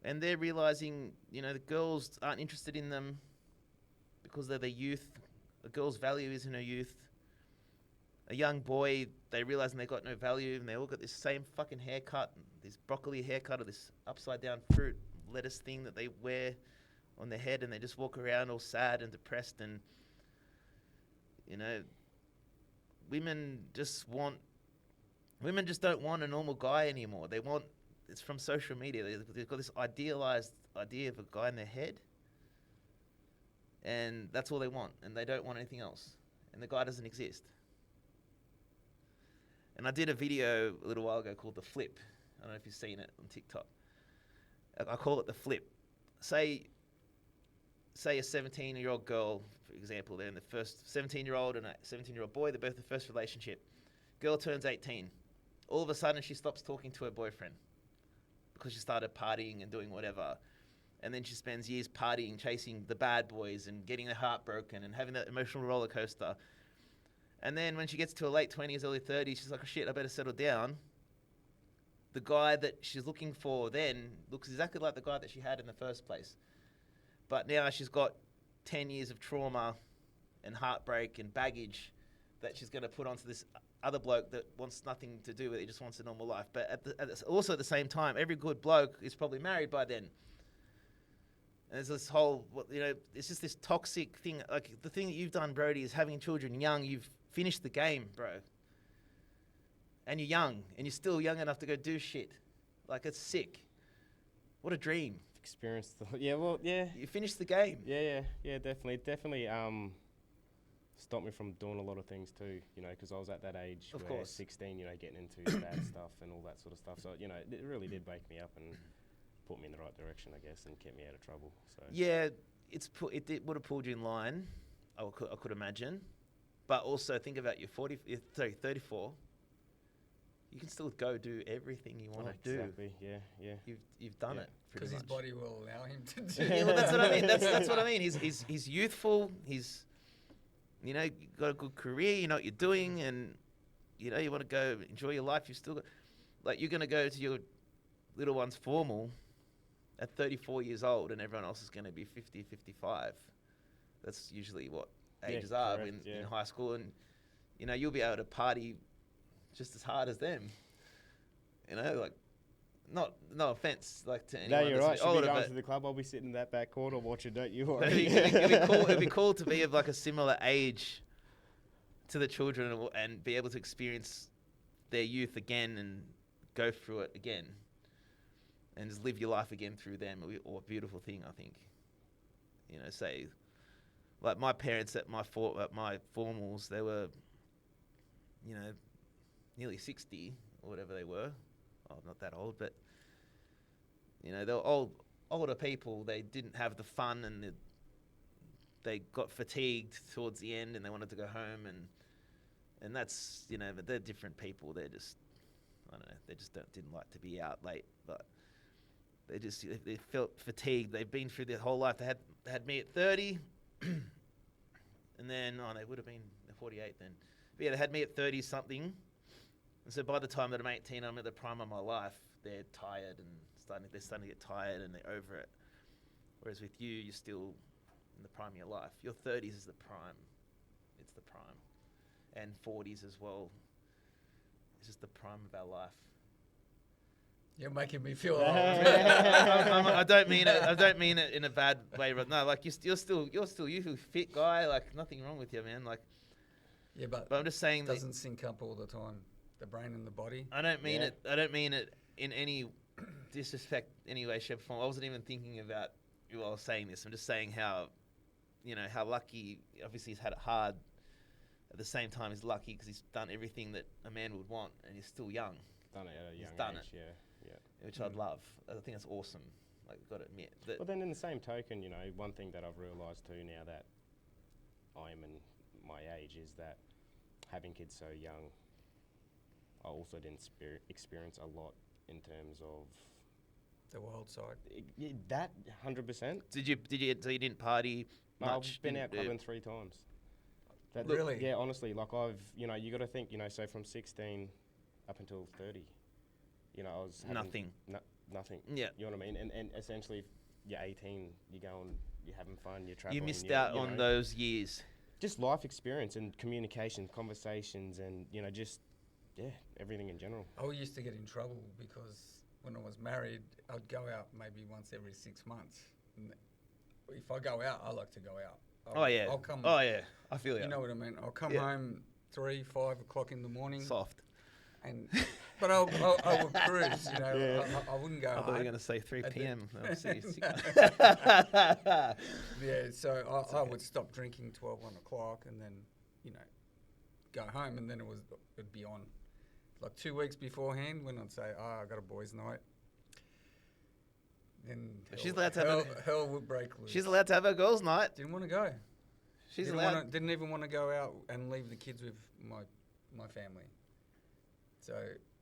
And they're realizing, you know, the girls aren't interested in them because they're the youth. A girl's value is in her youth. A young boy, they realizing they got no value, and they all got this same fucking haircut, this broccoli haircut, or this upside down fruit lettuce thing that they wear on their head, and they just walk around all sad and depressed. And you know, women just don't want a normal guy anymore. They want, it's from social media. They've got this idealized idea of a guy in their head, and that's all they want, and they don't want anything else. And the guy doesn't exist. And I did a video a little while ago called The Flip. I don't know if you've seen it on TikTok. I call it The Flip. Say a 17-year-old girl, for example, they're in the first 17-year-old and a 17-year-old boy, they're both the first relationship. Girl turns 18. All of a sudden, she stops talking to her boyfriend because she started partying and doing whatever. And then she spends years partying, chasing the bad boys and getting her heart broken and having that emotional roller coaster. And then when she gets to her late 20s, early 30s, she's like, oh shit, I better settle down. The guy that she's looking for then looks exactly like the guy that she had in the first place. But now she's got 10 years of trauma and heartbreak and baggage that she's going to put onto this other bloke that wants nothing to do with it. He just wants a normal life. But also at the same time, every good bloke is probably married by then. And there's this whole, you know, it's just this toxic thing. Like the thing that you've done, Brody, is having children young. You've finished the game, bro. And you're young, and you're still young enough to go do shit. Like, it's sick. What a dream. Experience yeah. You finished the game. Yeah, definitely. Stopped me from doing a lot of things too, you know, because I was at that age Of where course. 16, you know, getting into bad stuff and all that sort of stuff. So, you know, it really did wake me up and put me in the right direction, I guess, and kept me out of trouble. So Yeah, it would have pulled you in line, I could imagine. But also think about your 34. You can still go do everything you want to do. Exactly, yeah. You've done Yeah. it pretty Because his much. body will allow him to do Yeah, well, that's what I mean. That's what I mean. He's youthful. He's, you know, you got a good career. You know what you're doing, and you know you want to go enjoy your life. You've still got, like, you're gonna go to your little one's formal at 34 years old, and everyone else is going to be 50, 55. That's usually what ages are correct, in high school, and you know you'll be able to party just as hard as them. You know, like, no offense, like to anyone. No, you're that's a right. bit Should be older, going but to the club. I'll be sitting in that back corner watching, don't you but worry. it'd be cool to be of like a similar age to the children and be able to experience their youth again and go through it again and just live your life again through them. Or a beautiful thing, I think. You know, say, like my parents at my formals, they were, you know, nearly 60 or whatever they were. Oh, I'm not that old, but you know, they were older people. They didn't have the fun, and they got fatigued towards the end, and they wanted to go home, and that's, you know, but they're different people. They're just, I don't know, they just didn't like to be out late, but they felt fatigued. They've been through their whole life. They had me at 30, and then they would have been 48 then. But yeah, they had me at 30 something. And so by the time that I'm 18, I'm at the prime of my life. They're tired and they're starting to get tired, and they're over it. Whereas with you, you're still in the prime of your life. Your 30s is the prime. It's the prime. And 40s as well. It's just the prime of our life. You're making me feel old. I don't mean it. I don't mean it in a bad way. No, like you're still you fit guy. Like nothing wrong with you, man. Like, Yeah, but I'm just saying it doesn't sync up all the time. The brain and the body. I don't mean Yeah. it. I don't mean it in any disrespect, any way, shape, or form. I wasn't even thinking about you while I was saying this. I'm just saying how, you know, how lucky. Obviously, he's had it hard. At the same time, he's lucky because he's done everything that a man would want, and he's still young, Done it at a He's young done age, yeah. which I'd love. I think that's awesome. Like, got to admit that. But then in the same token, you know, one thing that I've realised too now that I'm in my age is that having kids so young, I also didn't experience a lot in terms of The wild side. That 100%. So you didn't party much? I've been out didn't- clubbing 3 times. Really? Yeah, honestly, like you got to think, so from 16 up until 30, I was having Nothing. Nothing. Yeah. You know what I mean? And essentially, you're 18, you're going, you're having fun, you're traveling. You missed out on those years. Just life experience and communication, conversations, and, just, everything in general. I used to get in trouble because when I was married, I'd go out maybe once every 6 months. And if I go out, I like to go out. I'll come. Oh yeah, I feel You know what I mean? I'll come Yeah. home 3, 5 o'clock in the morning. Soft. But I would cruise, Yeah. I wouldn't go I thought you were hard. going to say 3 At the- p.m. Oh, seriously. Yeah, so I would stop drinking 12, 1 o'clock and then, go home, and then it'd be on. Like 2 weeks beforehand when I'd say, I got a boys' night. Then She's allowed to have hell would break loose. She's allowed to have her girls' night. Didn't want to go. She's didn't allowed. didn't even want to go out and leave the kids with my family. So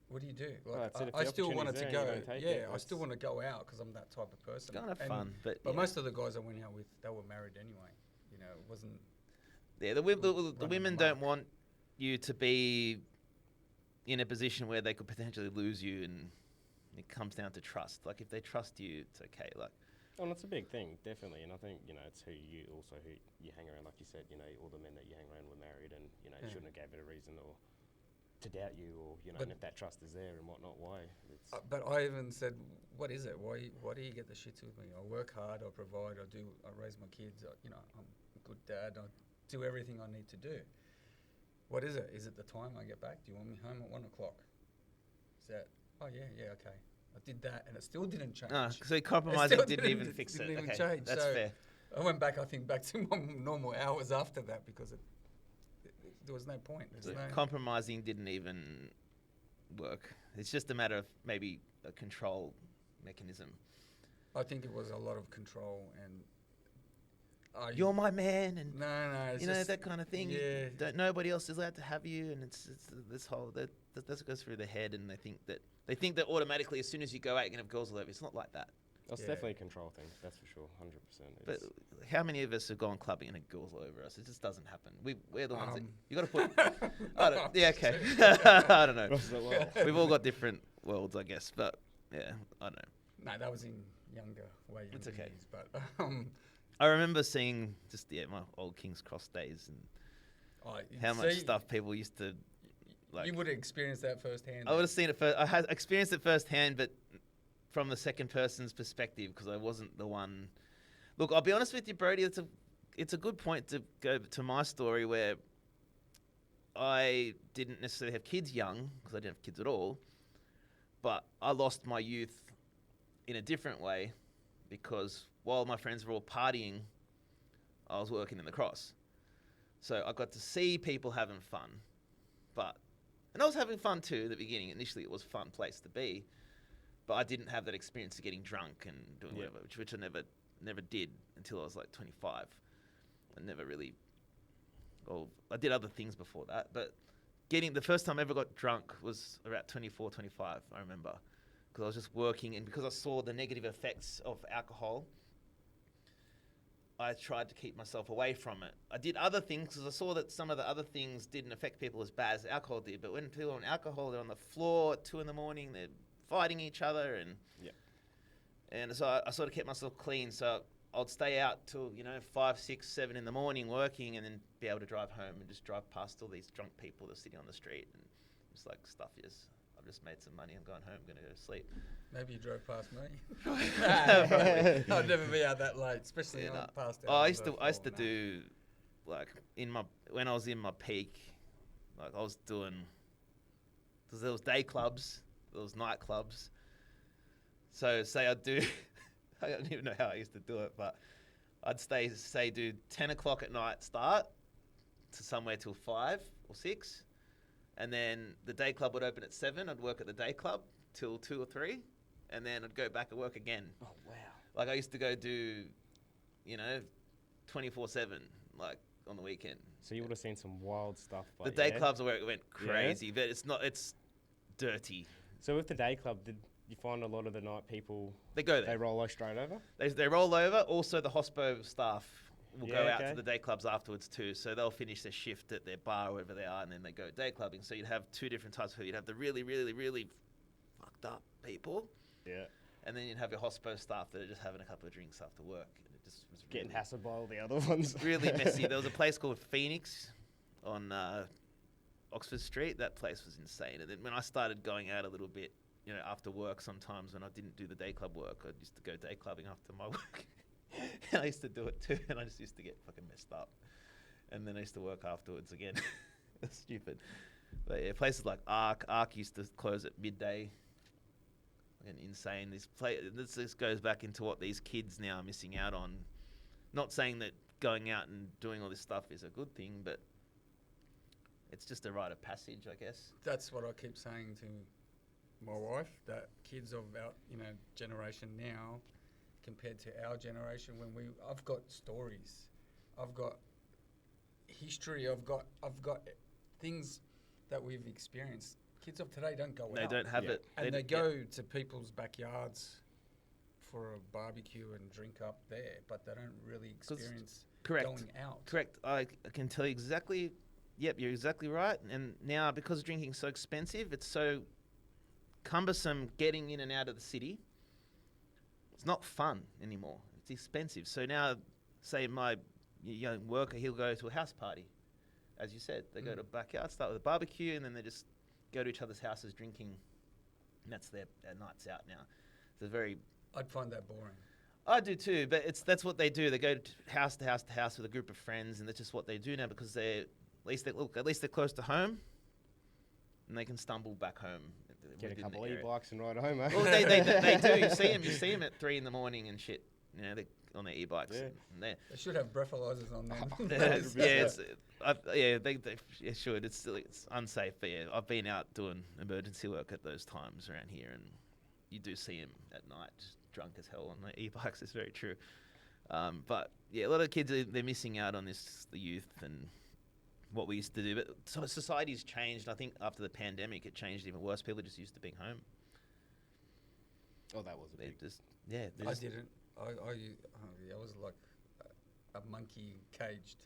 what do you do? Like, that's it, if I the still wanted to opportunity's go. there, you don't take Yeah, it. I still want to go out because I'm that type of person. Go and have And- fun, but But yeah. most of the guys I went out with, they were married anyway. It wasn't. Yeah, the running women amok. don't want you to be in a position where they could potentially lose you, and it comes down to trust. Like if they trust you, it's okay. Like Oh, and it's a big thing, definitely. And I think, it's who you hang around. Like you said, all the men that you hang around were married, and, you shouldn't have gave it a reason or to doubt you, or, and if that trust is there and whatnot, why? It's But I even said, what is it? Why do you get the shits with me? I work hard, I provide, I raise my kids, I'm a good dad, I do everything I need to do. What is it? Is it the time I get back? Do you want me home at 1 o'clock? Is that, oh yeah, okay. I did that and it still didn't change. so compromising still didn't even fix didn't it. even Okay, change. that's So fair. I went back, I think, back to my normal hours after that because there was no point. So compromising didn't even work. It's just a matter of maybe a control mechanism. I think it was a lot of control and You're my man, and no, it's you know just, that kind of thing. Yeah. Nobody else is allowed to have you, and it's this whole that goes through their head, and they think that automatically as soon as you go out, you're gonna have girls all over. It's not like that. It's Yeah. definitely a control thing, that's for sure, 100%. But how many of us have gone clubbing and had girls all over us? It just doesn't happen. We're the ones that you got to put. Yeah, okay. I don't know. We've all got different worlds, I guess, but yeah, I don't know. No, that was in way younger It's okay. years, but I remember seeing my old King's Cross days and how much stuff people used to like. You would have experienced that firsthand. I would have seen it first. I had experienced it firsthand, but from the second person's perspective, because I wasn't the one. Look, I'll be honest with you, Brody. It's a good point to go to my story where I didn't necessarily have kids young, because I didn't have kids at all, but I lost my youth in a different way, because while my friends were all partying, I was working in the cross. So I got to see people having fun, and I was having fun too at the beginning. Initially, it was a fun place to be, but I didn't have that experience of getting drunk and doing whatever, which I never did until I was like 25. I never really, I did other things before that, but the first time I ever got drunk was about 24, 25, I remember, because I was just working, and because I saw the negative effects of alcohol, I tried to keep myself away from it. I did other things because I saw that some of the other things didn't affect people as bad as alcohol did. But when people are on alcohol, they're on the floor at 2 a.m, they're fighting each other, and so I sort of kept myself clean. So I'd stay out till 5, 6, 7 in the morning working, and then be able to drive home and just drive past all these drunk people that are sitting on the street and just like, stuff yes, I've just made some money. I'm going home. I'm going to go to sleep. Maybe you drove past me. I'd never be out that late, especially past. I used to do like when I was in my peak, like I was doing. Because there was day clubs, there was night clubs. So say I'd do, I don't even know how I used to do it, but I'd do 10 o'clock at night start to somewhere till 5 or 6. And then the day club would open at 7. I'd work at the day club till 2 or 3. And then I'd go back and work again. Oh, wow. Like I used to go do, 24/7, like on the weekend. So you would have seen some wild stuff. The day clubs are where it went crazy, but it's dirty. So with the day club, you find a lot of the night people, They go they there. roll straight over. They roll over. Also, the hospo staff will go Yeah, out to okay. the day clubs afterwards too. So they'll finish their shift at their bar, wherever they are, and then they go day clubbing. So you'd have two different types of people. You'd have the really, really, really fucked up people, Yeah. and then you'd have your hospo staff that are just having a couple of drinks after work. And it just was Getting really, hassled by all the other ones. really messy. There was a place called Phoenix on Oxford Street. That place was insane. And then when I started going out a little bit, after work sometimes when I didn't do the day club work, I used to go day clubbing after my work. And I used to do it too, and I just used to get fucking messed up. And then I used to work afterwards again. It's stupid. But yeah, places like Arc used to close at midday. And insane. This goes back into what these kids now are missing out on. Not saying that going out and doing all this stuff is a good thing, but it's just a rite of passage, I guess. That's what I keep saying to my wife, that kids of our generation now compared to our generation, I've got stories, I've got history, I've got things that we've experienced. Kids of today don't go out. They don't have it. And they go to people's backyards for a barbecue and drink up there, but they don't really experience Correct. going out. Correct. I can tell you exactly. Yep, you're exactly right. And now, because drinking's so expensive, it's so cumbersome getting in and out of the city. It's not fun anymore. It's expensive. So now, say my young worker, he'll go to a house party. As you said, they go to a backyard, start with a barbecue, and then they just go to each other's houses drinking. And that's their nights out now. It's a very... I'd find that boring. I do too, but that's what they do. They go house to house to house with a group of friends, and that's just what they do now because at least they're close to home, and they can stumble back home. Get a within couple the of area. e-bikes and ride home, eh? Well, they do. You see them at 3 a.m. and shit. They're on their e-bikes. Yeah. And they're, They should have breathalyzers on them. they should. It's unsafe, but yeah, I've been out doing emergency work at those times around here, and you do see them at night, just drunk as hell on their e-bikes. It's very true. But yeah, a lot of kids they're missing out on this, the youth and what we used to do. But so society's changed. I think after the pandemic, it changed even worse. People just used to being home. Oh, that was a They big... just yeah. I didn't. I was like a monkey caged.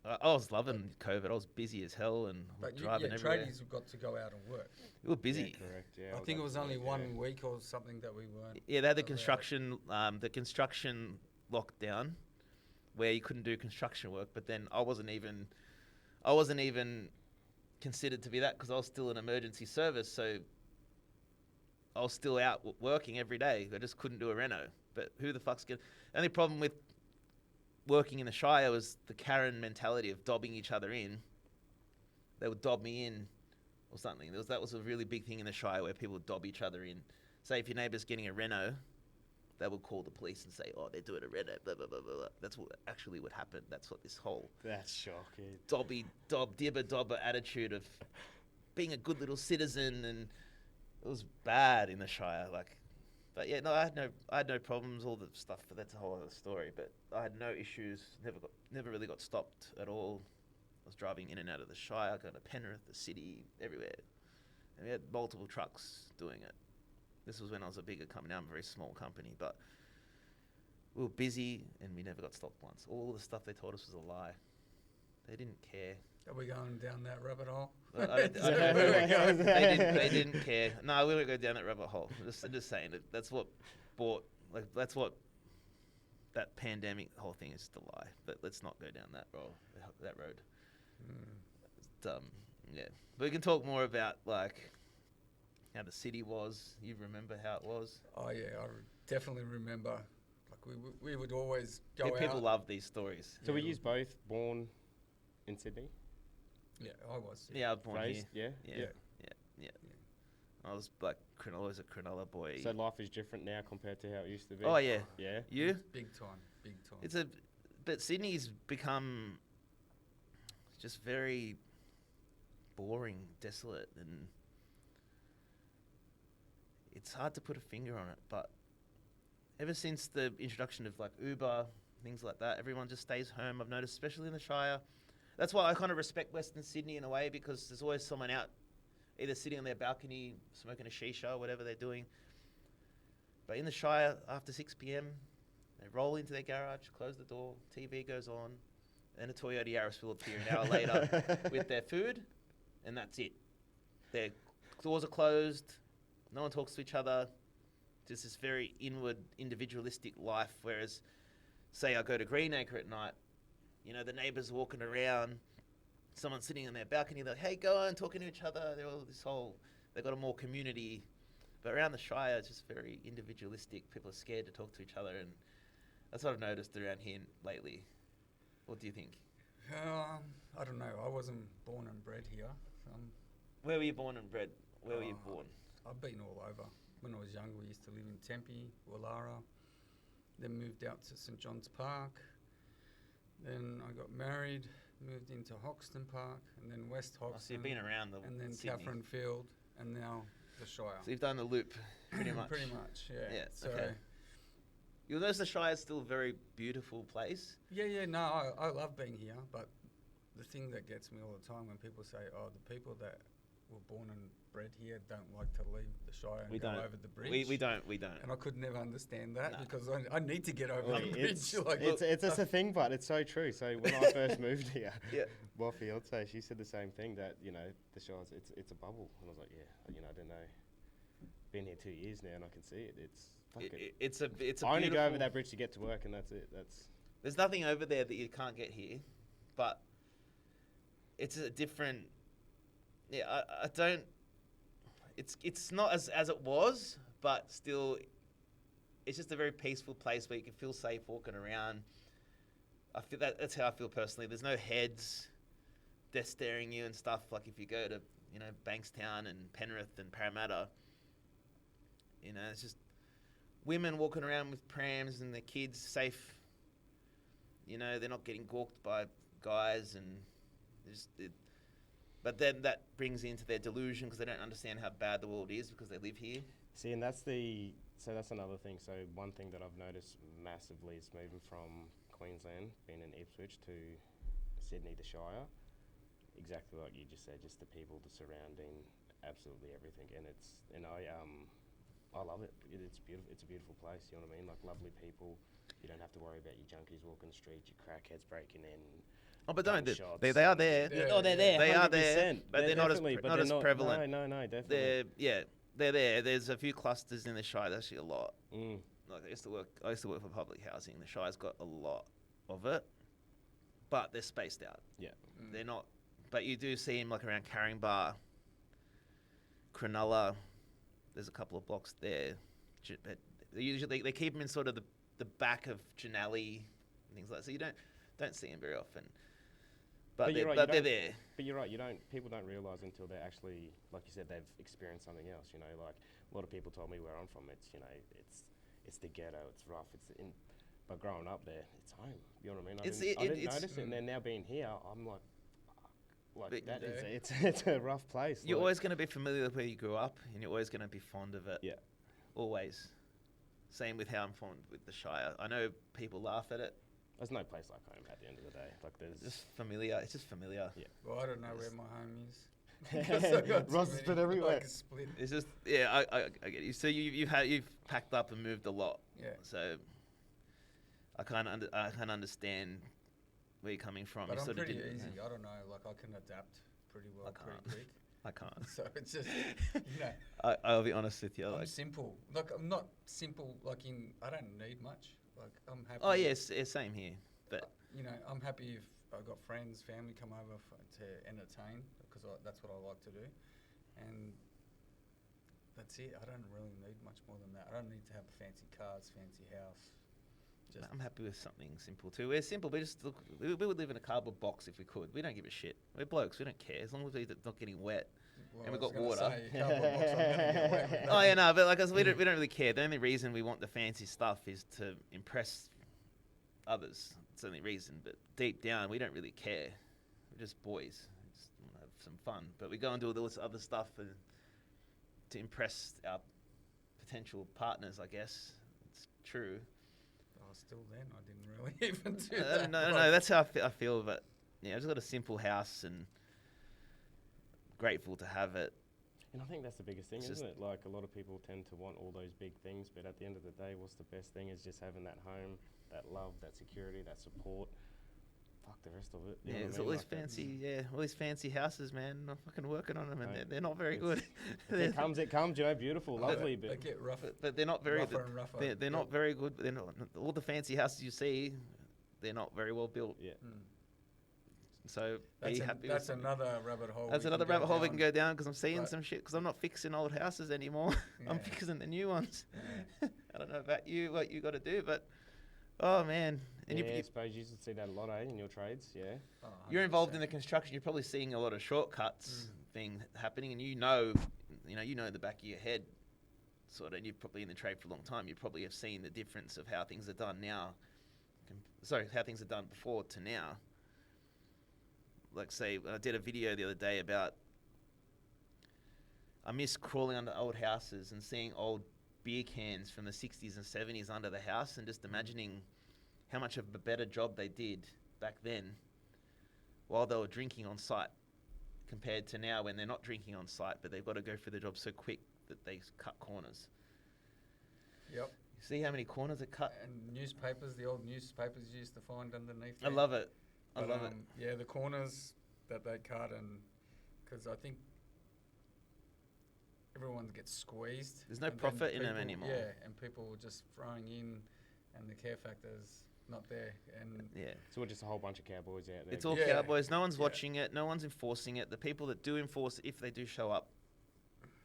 I was loving COVID. I was busy as hell and But driving everywhere. tradies got to go out and work. We were busy. Yeah, correct. Yeah, I think it was only 1 week or something that we weren't. Yeah, they had the allowed. construction lockdown, where you couldn't do construction work. But then I wasn't even considered to be that because I was still an emergency service, so I was still out working every day. I just couldn't do a reno. But who the fuck's gonna? The only problem with working in the Shire was the Karen mentality of dobbing each other in. They would dob me in or something. That was a really big thing in the Shire where people would dob each other in. Say if your neighbour's getting a reno, they would call the police and say, oh, they're doing a reno, blah, blah, blah, blah, blah. That's what actually would happen. That's what this whole That's shocking. dibber attitude of being a good little citizen, and it was bad in the Shire. But yeah, no, I had no problems. All the stuff, but that's a whole other story. But I had no issues. Never really got stopped at all. I was driving in and out of the Shire, going to Penrith, the city, everywhere, and we had multiple trucks doing it. This was when I was a bigger company. Now I'm a very small company, but we were busy and we never got stopped once. All the stuff they told us was a lie. They didn't care. Are we going down that rabbit hole? They didn't care. No, we won't go down that rabbit hole. I'm just saying that's what that pandemic whole thing is just a lie. But let's not go down that road. It's dumb. Yeah, but we can talk more about how the city was. You remember how it was? Oh yeah, I definitely remember. Like we would always go out. People love these stories. So were you both born in Sydney? Yeah, I was. Yeah, I was born Raised? here. Yeah? Yeah. I was always a Cronulla boy. So life is different now compared to how it used to be? Oh yeah. Yeah? You? Big time. But Sydney's become just very boring, desolate, and it's hard to put a finger on it. But ever since the introduction of Uber, things like that, everyone just stays home. I've noticed, especially in the Shire. That's why I kind of respect Western Sydney in a way, because there's always someone out, either sitting on their balcony, smoking a shisha or whatever they're doing, But in the Shire, after 6 p.m, they roll into their garage, close the door, TV goes on, and a Toyota Yaris will appear an hour later with their food, and that's it. Their doors are closed, no one talks to each other, just this very inward, individualistic life. Whereas, say I go to Greenacre at night, you know, the neighbours are walking around, someone's sitting on their balcony, they're like, hey, go on, talking to each other, they're all this whole, they've got a more community. But around the Shire, it's just very individualistic. People are scared to talk to each other, and that's what I've noticed around here lately. What do you think? I don't know. I wasn't born and bred here. Where were you born and bred? Where were you born? I've been all over. When I was younger, we used to live in Tempe, Wallara. Then moved out to St John's Park. Then I got married, moved into Hoxton Park, and then West Hoxton. So you've been around the and then Sydney. Catherine Field, and now the Shire. So you've done the loop, pretty much. Pretty much, yeah. Yeah, So, okay. You'll notice the Shire is still a very beautiful place. yeah, no, I love being here, but the thing that gets me all the time when people say, oh, the people that were born and bred here don't like to leave the Shire and go over the bridge. We don't. And I could never understand that No. because I need to get over Well, the bridge. it's just a thing, but it's so true. So when I first moved here, Yeah. my fiance, she said the same thing, that, you know, the Shire's, it's a bubble. And I was like, yeah, you know, I don't know. Been here 2 years now, and I can see it. It's a I only go over beautiful- that bridge to get to work, and that's it. There's nothing over there that you can't get here, but it's a different. Yeah, I don't. It's not as it was, but still, it's just a very peaceful place where you can feel safe walking around. I feel that's how I feel personally. There's no heads, they're staring you and stuff. Like if you go to Bankstown and Penrith and Parramatta, it's just women walking around with prams and their kids safe. They're not getting gawked by guys, and but then that brings into their delusion because they don't understand how bad the world is because they live here. See, and that's another thing. So one thing that I've noticed massively is moving from Queensland, being in Ipswich, to Sydney, the Shire. Exactly like you just said, just the people, the surrounding, absolutely everything, and I love it. It's beautiful. It's a beautiful place. You know what I mean? Like lovely people. You don't have to worry about your junkies walking the street, your crackheads breaking in. Oh, but don't gunshots. they are there. Yeah. Oh, they're there. They are 100%. there, but they're not as definitely, but not they're as prevalent. No, definitely. They're there. There's a few clusters in the Shire. There's actually a lot. Mm. Like I used to work for public housing. The Shire's got a lot of it, but they're spaced out. Yeah. They're not. But you do see them like around Caringbah, Cronulla. There's a couple of blocks there. But they keep them in sort of the back of Janelli and things like that. So you don't see them very often. But they're there. But you're right. People don't realise until they're actually, like you said, they've experienced something else. Like a lot of people told me where I'm from. It's the ghetto. It's rough. But growing up there, it's home. You know what I mean? I didn't notice it, and then now being here, I'm like it's a rough place. You're always going to be familiar with where you grew up, and you're always going to be fond of it. Yeah. Always. Same with how I'm fond with the Shire. I know people laugh at it. There's no place like home at the end of the day. Like there's just familiar. It's just familiar. Yeah. Well, I don't know where my home is. Because I got Ross too has many, been everywhere. like, split. It's just I get you. So you've packed up and moved a lot. Yeah. So I kind of understand where you're coming from. But You I'm sort of pretty didn't- easy. I don't know. Like I can adapt pretty well, pretty quick. I can't. So it's just, I'll be honest with you. I'm Like, simple. Like I'm not simple. Like I don't need much. Like I'm happy. oh yes, same here. But I'm happy if I've got friends, family come over to entertain because that's what I like to do, and that's it. I don't really need much more than that. I don't need to have fancy cars, fancy house. Just I'm happy with something simple too. We're simple. We would live in a cardboard box if we could. We don't give a shit. We're blokes. We don't care as long as we're not getting wet. well, and we've I was got gonna water. say, cardboard box, I'm gonna get wet with Oh that. yeah, no, but like we don't really care. The only reason we want the fancy stuff is to impress others. It's the only reason. But deep down, we don't really care. We're just boys. We just want to have some fun. But we go and do all this other stuff to impress our potential partners. I guess it's true. Still then, I didn't really even do that. No, that's how I feel. But yeah, I've just got a simple house and grateful to have it. And I think that's the biggest thing, It's isn't just- it? Like, a lot of people tend to want all those big things, but at the end of the day, what's the best thing is just having that home, that love, that security, that support. Fuck the rest of it. You know Yeah, what it's I mean? all these Like, that's- fancy, all these fancy houses, man. I'm fucking working on them, and Mate, they're not very it's- good. If it comes, it comes. You know, beautiful, Oh, lovely, they but get rough, but they're not very. rougher and rougher. They're not very good. They're not all the fancy houses you see. They're not very well built. yeah. Mm. So That's, be an- happy. that's with another rabbit hole. That's we another can rabbit hole we can down. go down because I'm seeing But- some shit because I'm not fixing old houses anymore. I'm Yeah. fixing the new ones. Yeah. I don't know about you, what you got to do, but oh man, and Yeah, you, I suppose you should see that a lot, in your trades, yeah. Oh, you're involved in the 100%. construction. You're probably seeing a lot of shortcuts thing happening, and you know the back of your head, sort of. And you're probably in the trade for a long time. You probably have seen the difference of how things are done now. How things are done before to now. Like, say, I did a video the other day about I miss crawling under old houses and seeing old beer cans from the 60s and 70s under the house and just imagining how much of a better job they did back then while they were drinking on site compared to now when they're not drinking on site, but they've got to go through the job so quick that they cut corners. Yep. You see how many corners it cut? And newspapers, the old newspapers you used to find underneath. I there. love it. I But, love it. Yeah, the corners that they cut, and because I think everyone gets squeezed. There's no and then profit in 'em people- anymore. Yeah, and people were just throwing in, and the care factor's not there. And Yeah. So we're just a whole bunch of cowboys out there. It's all Yeah. cowboys. No one's Yeah. watching it. No one's enforcing it. The people that do enforce it, if they do show up,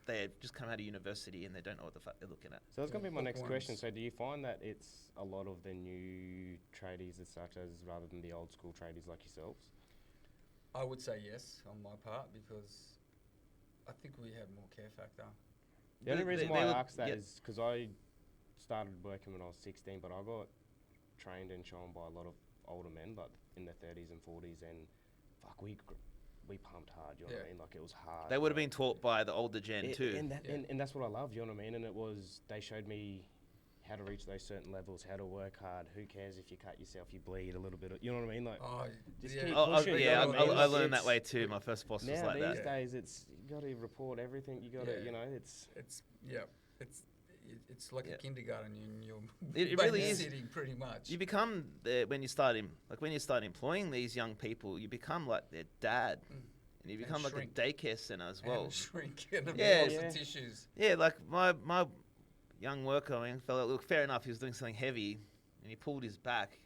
they just come out of university and they don't know what the fuck they're looking at. So that's going to be my Hook next question. ones. So do you find that it's a lot of the new tradies as such as rather than the old school tradies like yourselves? I would say yes on my part because I think we have more care factor. The only They- reason they why I would- asked that yeah. is because I started working when I was 16, but I got trained and shown by a lot of older men, like in their 30s and 40s, and fuck, we pumped hard, you know what I Yeah. mean? Like, it was hard. They would have like- been taught by the older gen too. And that's what I love, you know what I mean? And it was, they showed me how to reach those certain levels, how to work hard. Who cares if you cut yourself, you bleed a little bit, you know what I mean? Like, Oh, Just yeah. keep Oh, pushing, you know what I mean? I learned that It's- way too. My first boss was now like these that. days, it's, you got to report everything, you got to, Yeah. you know, it's... It's it's like Yeah. a kindergarten. You're It really is. babysitting pretty much. You become when you start employing these young people, you become like their dad, and you And become like shrink. a daycare center as well. And shrink and Yeah. yeah. Yeah. tissues. Yeah, like my young worker, fella, look, fair enough, he was doing something heavy, and he pulled his back.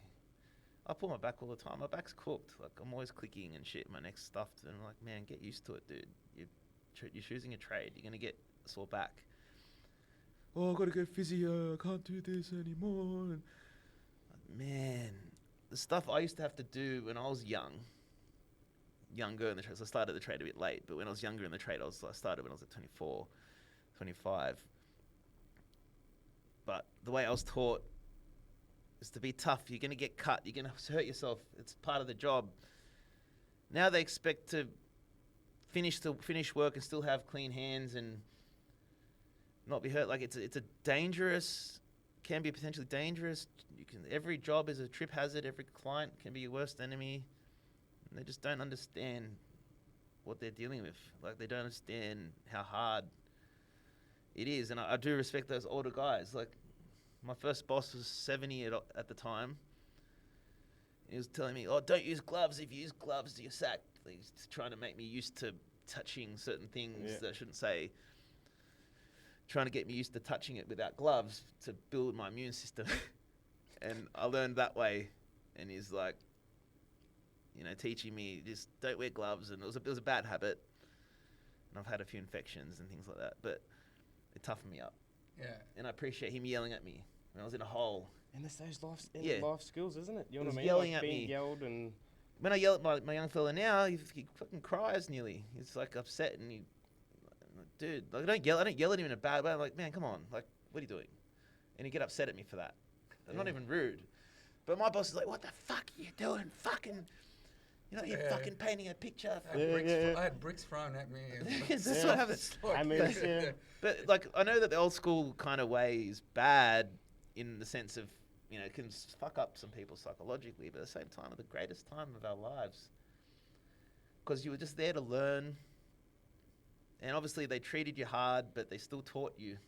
I pull my back all the time. My back's cooked. Like, I'm always clicking and shit. My neck's stuffed, and I'm like, man, get used to it, dude. You're choosing a trade. You're gonna get a sore back. Oh, I gotta go physio. I can't do this anymore. And man, the stuff I used to have to do when I was younger in the trade. So I started the trade a bit late, but when I was younger in the trade, I started when I was at 24, 25. But the way I was taught is to be tough. You're gonna get cut. You're gonna hurt yourself. It's part of the job. Now they expect to finish work and still have clean hands and not be hurt. Like, it's a dangerous, can be potentially dangerous. Every job is a trip hazard. Every client can be your worst enemy. And they just don't understand what they're dealing with. Like, they don't understand how hard it is. And I do respect those older guys. Like, my first boss was 70 at the time. He was telling me, oh, don't use gloves. If you use gloves, you're sacked. He's trying to make me used to touching certain things that I shouldn't say. Trying to get me used to touching it without gloves to build my immune system. And I learned that way. And he's like, teaching me, just don't wear gloves. And it was a bad habit. And I've had a few infections and things like that. But it toughened me up. Yeah. And I appreciate him yelling at me when I was in a hole. And it's those Yeah. life skills, isn't it? You know He what I was mean? yelling Like at being me. yelled and... When I yell at my young fella now, he fucking cries nearly. He's like upset and I'm like, dude, like, I don't yell at him in a bad way. I'm like, man, come on, like, what are you doing? And he get upset at me for that. I'm not Yeah. even rude. But my boss is like, what the fuck are you doing? Fucking, you're Yeah. fucking painting a picture. I had bricks thrown at me. That's Yeah. what happens. Like- Hammers, yeah. But like, I know that the old school kind of way is bad in the sense of, it can fuck up some people psychologically, but at the same time, at the greatest time of our lives. Because you were just there to learn And obviously they treated you hard, but they still taught you.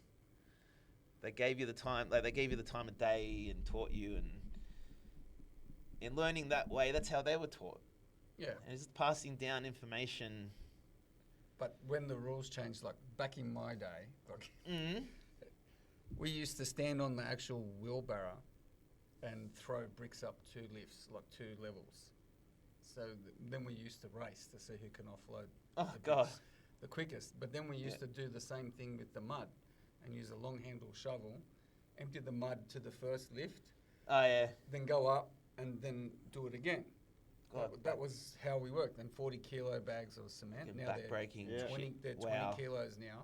They gave you the time, like they gave you the time of day and taught you, and in learning that way, that's how they were taught. Yeah. And it's just passing down information. But when the rules changed, like back in my day, like we used to stand on the actual wheelbarrow and throw bricks up 2 lifts, like 2 levels. So then we used to race to see who can offload the bricks the quickest. But then we used to do the same thing with the mud and use a long handle shovel, empty the mud to the first lift, Oh yeah. then go up and then do it again. God, That was how we worked. Then 40 kilo bags of cement. fucking Now back-breaking Yeah. 20, shit. they're 20 kilos now.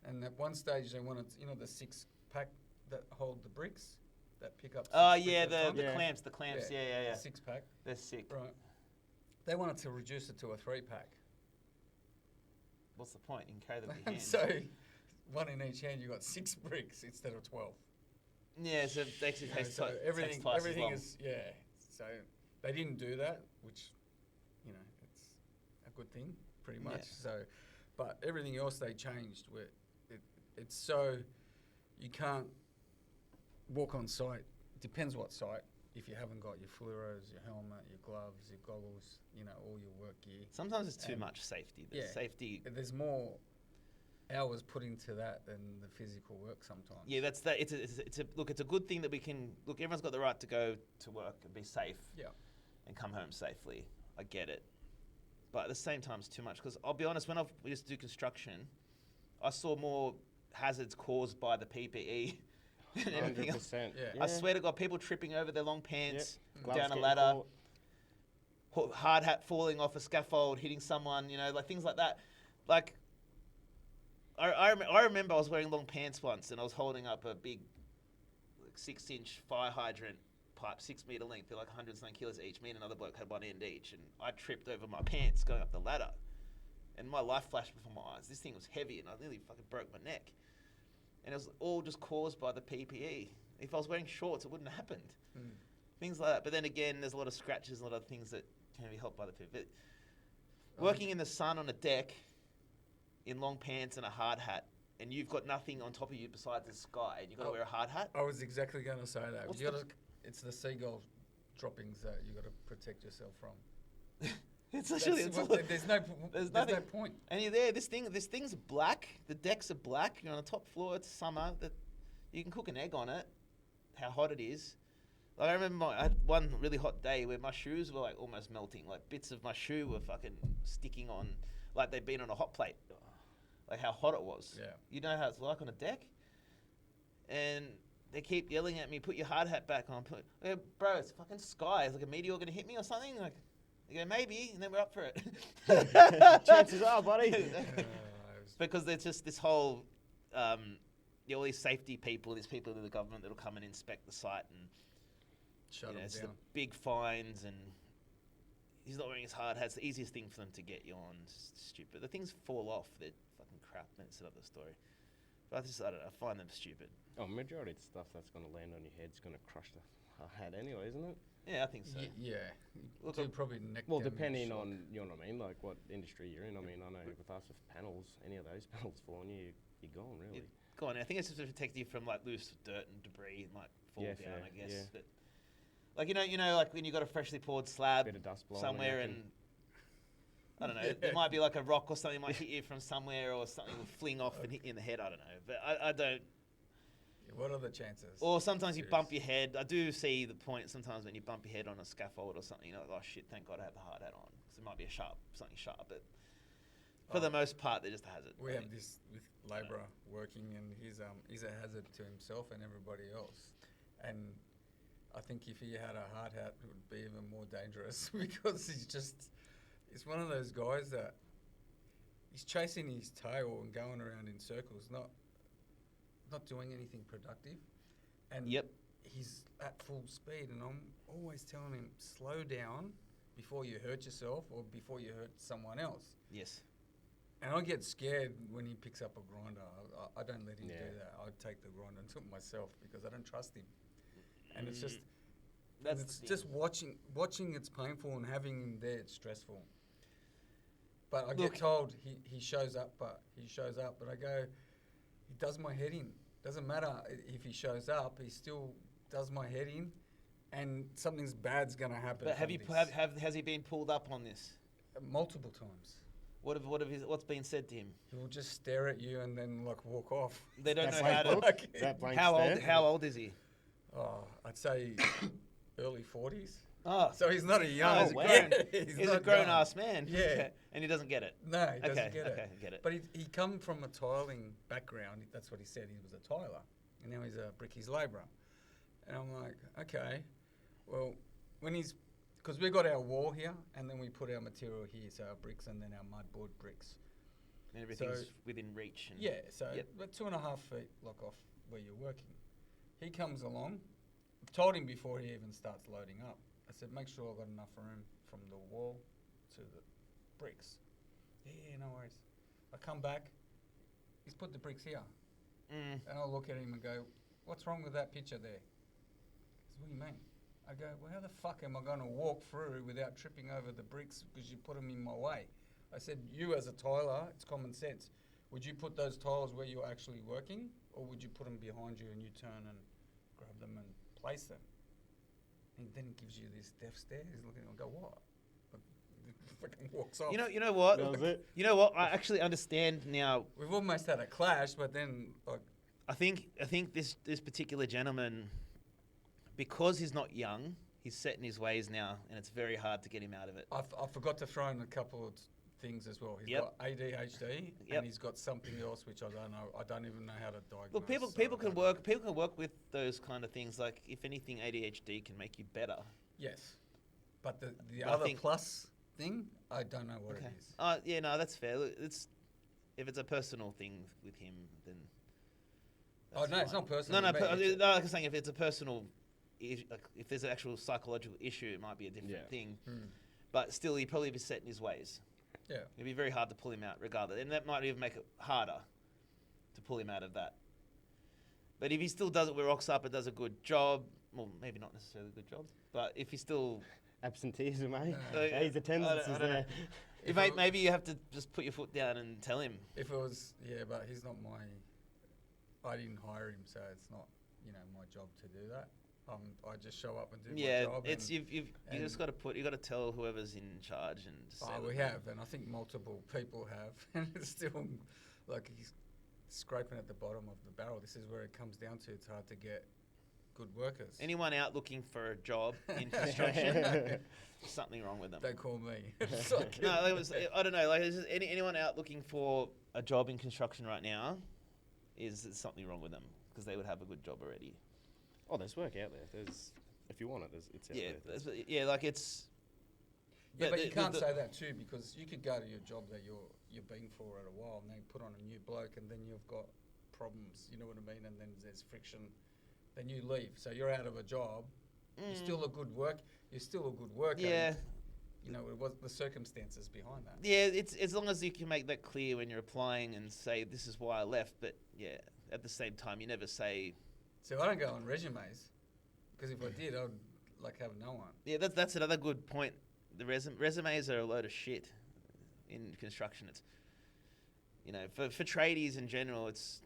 And at one stage they wanted, the 6-pack that hold the bricks, that pick up. Oh 6 bricks yeah, at a time. the Yeah. clamps. Yeah. 6-pack. They're sick. Right. They wanted to reduce it to a 3-pack. What's the point? You can carry them with your And hands. so, one in each hand, you got 6 bricks instead of 12. Yeah, so it actually You know, takes, so takes everything twice as long. is So they didn't do that, which it's a good thing, pretty much. Yeah. So, but everything else they changed. Where it's so you can't walk on site. Depends what site. If you haven't got your fluoros, your helmet, your gloves, your goggles, all your work gear. Sometimes it's too And- much safety. There's safety. There's more hours put into that than the physical work sometimes. Yeah, that's that. It's a good thing that we can look. Everyone's got the right to go to work and be safe. Yeah. And come home safely. I get it, but at the same time, it's too much. Because I'll be honest, when we used to do construction, I saw more hazards caused by the PPE than anything else. 100%. Yeah. I swear to God, people tripping over their long pants Gloves down a getting ladder, caught. hard hat falling off a scaffold, hitting someone. Like things like that. Like I remember I was wearing long pants once, and I was holding up a big 6-inch fire hydrant pipe, 6 meter length. They're like 100-something kilos each. Me and another bloke had one end each, and I tripped over my pants going up the ladder, and my life flashed before my eyes. This thing was heavy, and I nearly fucking broke my neck. And it was all just caused by the PPE. If I was wearing shorts, it wouldn't have happened. Things like that. But then again, there's a lot of scratches, a lot of things that can be helped by the PPE. But working in the sun on a deck, in long pants and a hard hat, and you've got nothing on top of you besides the sky, and you've got to wear a hard hat. I was exactly going to say that. What's It's the seagull droppings that you got to protect yourself from. It's literally There's no nothing. point. And you're there. This thing's black. The decks are black. You're on the top floor. It's summer. That you can cook an egg on it. How hot it is. Like I remember I had one really hot day where my shoes were like almost melting. Like bits of my shoe were fucking sticking on, like they'd been on a hot plate. Like how hot it was. Yeah. You know how it's like on a deck. And they keep yelling at me, "Put your hard hat back on." I go, bro, it's fucking sky. Is like a meteor gonna hit me or something? Like, they go, maybe, and then we're up for it. Chances are, buddy. Because there's just this whole, all these safety people, these people in the government that'll come and inspect the site, and Shut them it's the down. big fines, and he's not wearing his hard hat. It's the easiest thing for them to get you on. It's stupid. The things fall off. They're fucking crap. That's another story. But I don't know. I find them stupid. Oh, majority of the stuff that's going to land on your head's going to crush the hat anyway, isn't it? Yeah, I think so. Yeah. Look, Do probably neck Well, damage, depending shock. on, you know what I mean, like what industry you're in. I mean, I know with us with panels, any of those panels fall on you, you're gone, really. Go on. I think it's just to protect you from like loose dirt and debris and like fall Yeah, down. fair, I guess. yeah. But like like when you got a freshly poured slab Bit of dust blowing somewhere, and and I don't know, there might be like a rock or something might hit you from somewhere, or something will fling off and hit you in the head. I don't know, but I don't. Yeah, what are the chances? Or sometimes you Serious. bump your head. I do see the point sometimes when you bump your head on a scaffold or something. You're like, oh shit, thank God I had the hard hat on, because it might be something sharp. But for the most part, they're just a hazard. We I have think. this with labourer working, and he's a hazard to himself and everybody else. And I think if he had a hard hat, it would be even more dangerous because he's one of those guys that he's chasing his tail and going around in circles, not doing anything productive. And Yep. he's at full speed, and I'm always telling him, slow down before you hurt yourself or before you hurt someone else. Yes. And I get scared when he picks up a grinder. I don't let him Yeah. do that. I take the grinder and do it myself because I don't trust him. And it's just That's it's the just thing. watching it's painful, and having him there it's stressful. But I Look- get told he shows up, but I go, he does my head in. Doesn't matter if he shows up, he still does my head in, and something's bad's gonna happen. But from this. has he been pulled up on this? Multiple times? What's been said to him? He will just stare at you and then like walk off. They don't That know how blank to. look, that blank How old? stare. How old is he? Oh, I'd say early 40s. Oh, So he's not a young. Oh, he's wow. he's he's a not grown young. ass man. Yeah. Okay. And he doesn't get it. No, he doesn't Okay, get it. okay, I get it. But he come from a tiling background. That's what he said. He was a tiler, and now he's a brickies labourer. And I'm like, okay, well, when he's because we got our wall here, and then we put our material here, so our bricks and then our mudboard bricks. And everything's So- within reach. And Yeah, so Yep. about 2.5 feet lock off where you're working. He comes along. I've told him before he even starts loading up. I said, make sure I've got enough room from the wall to the bricks. Yeah, no worries. I come back. He's put the bricks here. Mm. And I'll look at him and go, what's wrong with that picture there? He says, what do you mean? I go, well, how the fuck am I going to walk through without tripping over the bricks because you put them in my way? I said, you as a tiler, it's common sense. Would you put those tiles where you're actually working, or would you put them behind you and you turn and grab them and place them? And then he gives you this death stare. He's looking and I go, what? Fucking walks off. You know what? That was it. You know what? I actually understand now. We've almost had a clash, but then like, I think this particular gentleman, because he's not young, he's set in his ways now, and it's very hard to get him out of it. I forgot to throw in a couple of things as well. He's Yep. got ADHD Yep. and he's got something else which I don't know. I don't even know how to diagnose. Look, people so I can don't work. know. People can work with those kind of things. Like, if anything, ADHD can make you better. Yes, but the But I other think- plus thing, I don't know what it is. Yeah, no, that's fair. Look, if it's a personal thing with him, then. Oh that's no, it's fine. not personal. No, with me, it's- no. Like I'm saying, if it's a personal, like if there's an actual psychological issue, it might be a different Yeah. thing. Hmm. But still, he'd probably be set in his ways. Yeah. It'd be very hard to pull him out, regardless, and that might even make it harder to pull him out of that. But if he still does it, where rocks up and does a good job, well, maybe not necessarily a good job, but if he still, Absenteeism, eh? Uh, His attendance I is don't know. there. If if it- maybe you have to just put your foot down and tell him. If it was, yeah, but he's not my. I didn't hire him, so it's not, my job to do that. I just show up and do Yeah, my job. it's and, you and- just got to tell whoever's in charge and just say, we "Look, have, and I think multiple people have, and it's still like he's scraping at the bottom of the barrel. This is where it comes down to. It's hard to get good workers. anyone out looking for a job in construction, something wrong with them." Don't call me. It's like- No, I don't know. Like, is anyone out looking for a job in construction right now? Is something wrong with them because they would have a good job already? Oh, there's work out there. There's, if you want it, it's out Yeah, there. yeah, like it's. Yeah, but you can't the- say that too, because you could go to your job that you've been for at a while, and then put on a new bloke, and then you've got problems. You know what I mean? And then there's friction. Then you leave, so you're out of a job. You're still a good work. You're still a good worker. Yeah. It was the circumstances behind that. Yeah, it's as long as you can make that clear when you're applying and say this is why I left. But yeah, at the same time, you never say. So I don't go on resumes, because if I did, I'd have no one. Yeah, that's another good point. The resumes are a load of shit in construction. It's for tradies in general, it's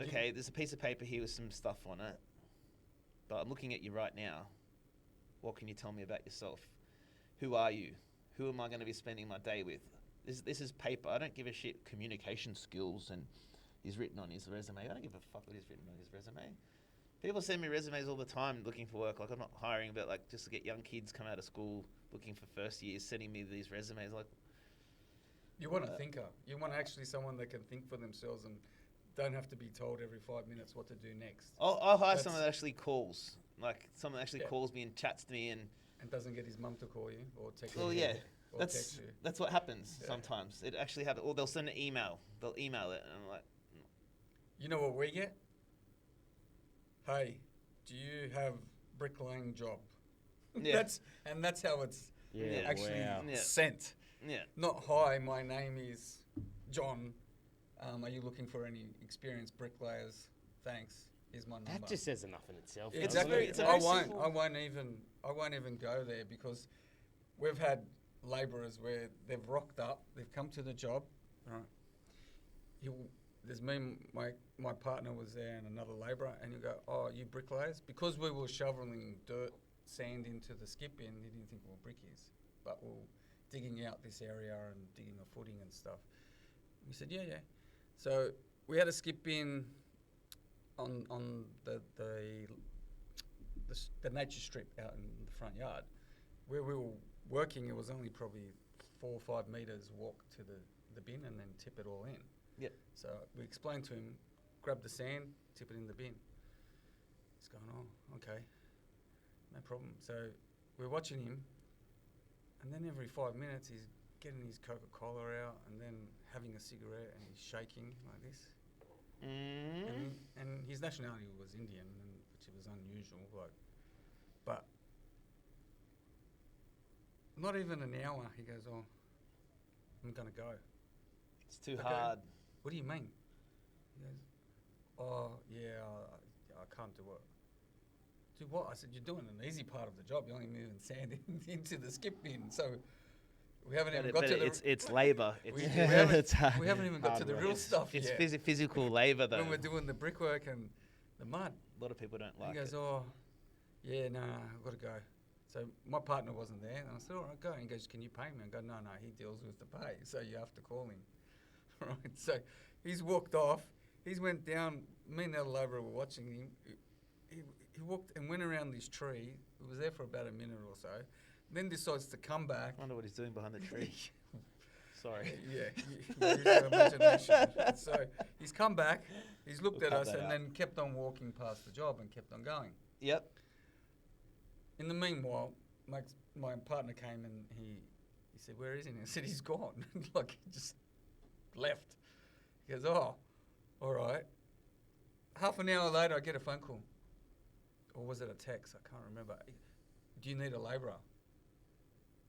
okay. There's a piece of paper here with some stuff on it, but I'm looking at you right now. What can you tell me about yourself? Who are you? Who am I going to be spending my day with? This is paper. I don't give a shit. Communication skills and he's written on his resume. I don't give a fuck what he's written on his resume. People send me resumes all the time looking for work. Like, I'm not hiring, but like just to get young kids come out of school looking for first years, sending me these resumes. Like, You want a thinker. You want actually someone that can think for themselves and don't have to be told every 5 minutes what to do next. I'll hire That's- someone that actually calls. Like someone that actually Yeah. calls me and chats to me and. And doesn't get his mum to call you or text Well, you. yeah, Or that's text you. that's what happens Yeah. sometimes. It actually happens. Or they'll send an email. They'll email it, and I'm like, You know what we get? Hey, do you have bricklaying job? Yeah. that's how it's Yeah, actually wow. Yeah. sent. yeah, Not, hi, my name is John. Are you looking for any experienced bricklayers? Thanks. Here's my number. That just says enough in itself. It's doesn't very- it? it's a I very won't. simple- I won't even go there because we've had labourers where they've rocked up, they've come to the job, right? There's me, my partner was there and another labourer, and you go, oh, you bricklayers? Because we were shoveling dirt, sand into the skip bin, he didn't think we were brickies, but we were digging out this area and digging a footing and stuff. We said, yeah. So we had a skip bin on the nature strip out in the front yard. Where we were working, it was only probably 4 or 5 metres walk to the bin and then tip it all in. Yep. So we explained to him, grab the sand, tip it in the bin. He's going, oh, okay, no problem. So we're watching him, and then every 5 minutes he's getting his Coca-Cola out and then having a cigarette, and he's shaking like this. And his nationality was Indian, which was unusual. But not even an hour, he goes, oh, I'm going to go. It's too hard. What do you mean? He goes, oh, yeah, I can't do it. Do what? I said, you're doing an easy part of the job. You're only moving sand into the skip bin. So we haven't even got to the... It's labour. We It's haven't even got to the real stuff It's yet. physical labour, though. When we're doing the brickwork and the mud. A lot of people don't like He goes, it. oh, yeah, no, I've got to go. So my partner wasn't there. And I said, all right, go. And he goes, can you pay me? I go, no, he deals with the pay. So you have to call him. Right. So he's walked off. He's went down. Me and the other labourer were watching him. He walked and went around this tree. He was there for about a minute or so. Then decides to come back. I wonder what he's doing behind the tree. Sorry. Yeah, use your imagination. So he's come back. He's looked We'll at cut us that and out. then kept on walking past the job and kept on going. Yep. In the meanwhile, my partner came and he said, where is he? And I said, he's gone. Like, he just left. He goes, oh, all right. Half an hour later, I get a phone call. Or was it a text? I can't remember. Do you need a labourer?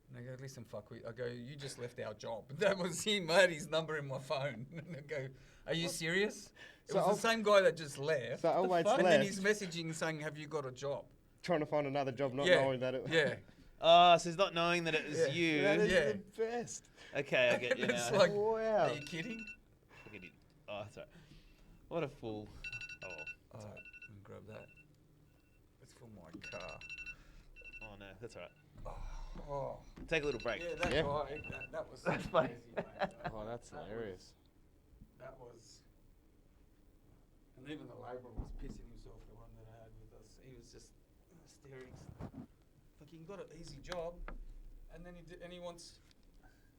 And I go, listen, fuckwit. I go, you just left our job. That was him. I had his number in my phone. And I go, are you serious? It So was the same guy that just left. So Always and left, then he's messaging saying, have you got a job? trying to find another job, not Yeah, knowing that it Yeah. So he's not knowing that it was Yeah. you. That is Yeah. the best. Okay, I get you It's now. like, Wow. are you kidding? Look at it. Oh, sorry. What a fool. Oh, All right, let me grab that. It's for my car. oh no, that's all right. Oh, Take a little break. yeah, that's Yeah. right. That was That's funny. crazy, mate. Oh, that's That hilarious. That was, and even the labourer was pissing himself. The one that I had with us, he was just staring. Like, you got an easy job, and then he wants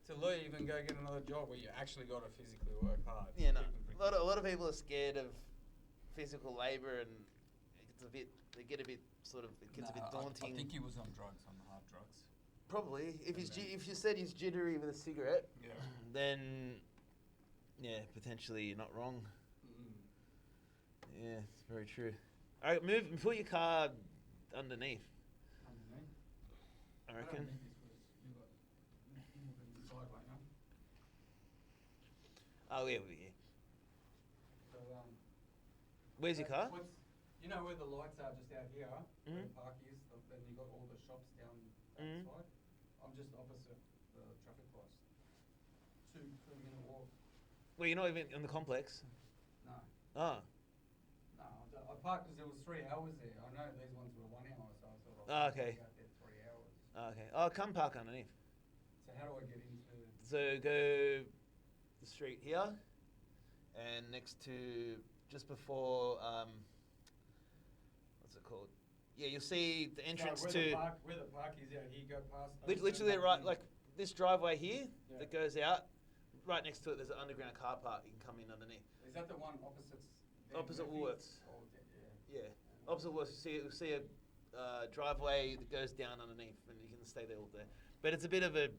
to leave and go get another job where you actually got to physically work hard. Yeah, no. Keep it A lot of people are scared of physical labour, and they get a bit sort of, it gets a bit daunting. I think he was on drugs, on hard drugs. Probably. If And if you said he's jittery with a cigarette, Yeah. then yeah, potentially you're not wrong. Yeah, it's very true. All right, put your car underneath. Underneath. I I don't reckon. think this was, you got inside right now. Oh yeah, So, Where's your car? You know where the lights are just out here, where Mhm. the park is, then you got all the shops down that Mhm. side. I'm just opposite the traffic lights. 2-3 minute walk. Well, you're not even on the complex. No, Oh. I parked because there was 3 hours there. I know these ones were 1 hour, so I thought Ah, I'd okay. be out there 3 hours. Okay. Oh, come park underneath. So how do I get into? So go the street here, and next to just before what's it called? Yeah, you'll see the entrance where to the park is out here. Go past. literally right, like this driveway here Yeah. that goes out. Right next to it, there's an underground car park. You can come in underneath. Is that the one opposite? Opposite Woolworths. Oh, yeah. Yeah, opposite was you'll see a driveway that goes down underneath, and you can stay there all day. But it's a bit of a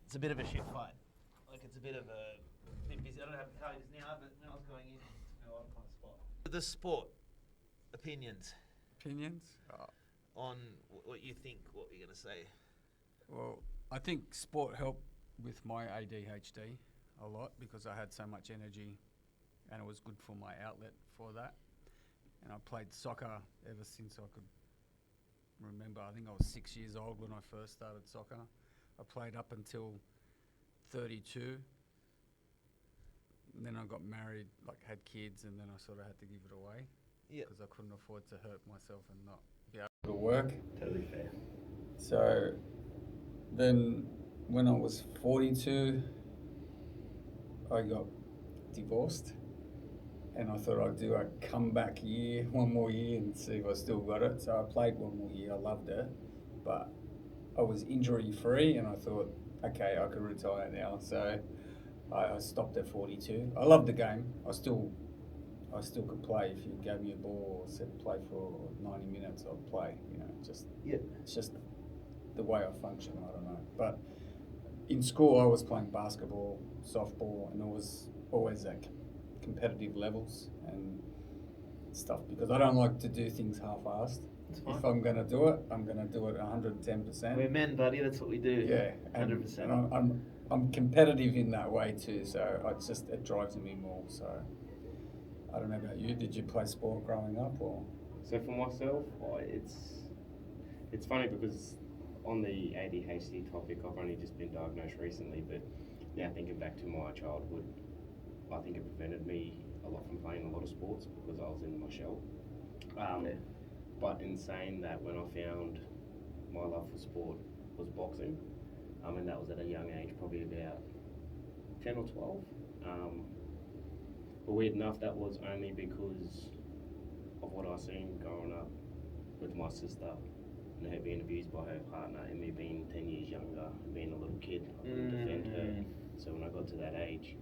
it's a bit of a shit fight. Like it's a bit busy. I don't have the car just now, but when I was going in, I kind of spot. The sport opinions Opinions? on what you think, what you're gonna say. Well, I think sport helped with my ADHD a lot because I had so much energy and it was good for my outlet for that. And I played soccer ever since I could remember. I think I was 6 years old when I first started soccer. I played up until 32. And then I got married, like had kids, and then I sort of had to give it away. Yeah. Because I couldn't afford to hurt myself and not be able to work. Totally fair. So then when I was 42, I got divorced. And I thought I'd do a comeback year, one more year, and see if I still got it. So I played one more year. I loved it. But I was injury free, and I thought, okay, I could retire now. So I stopped at 42. I love the game. I still could play. If you gave me a ball or said play for 90 minutes, I'd play. You know, it's just the way I function. I don't know. But in school, I was playing basketball, softball, and it was always at competitive levels and stuff, because I don't like to do things half-assed. If I'm going to do it, I'm going to do it 110%. We're men, buddy. That's what we do. Yeah, 100%. And I'm competitive in that way too, so it drives me more. So I don't know about you. Did you play sport growing up, or? So for myself, it's funny because on the ADHD topic, I've only just been diagnosed recently, but now thinking back to my childhood, I think it prevented me a lot from playing a lot of sports because I was in my shell. But in saying that, when I found my love for sport was boxing, and that was at a young age, probably about 10 or 12. But weird enough, that was only because of what I seen growing up with my sister and her being abused by her partner, and me being 10 years younger, being a little kid. I couldn't defend her. So when I got to that age,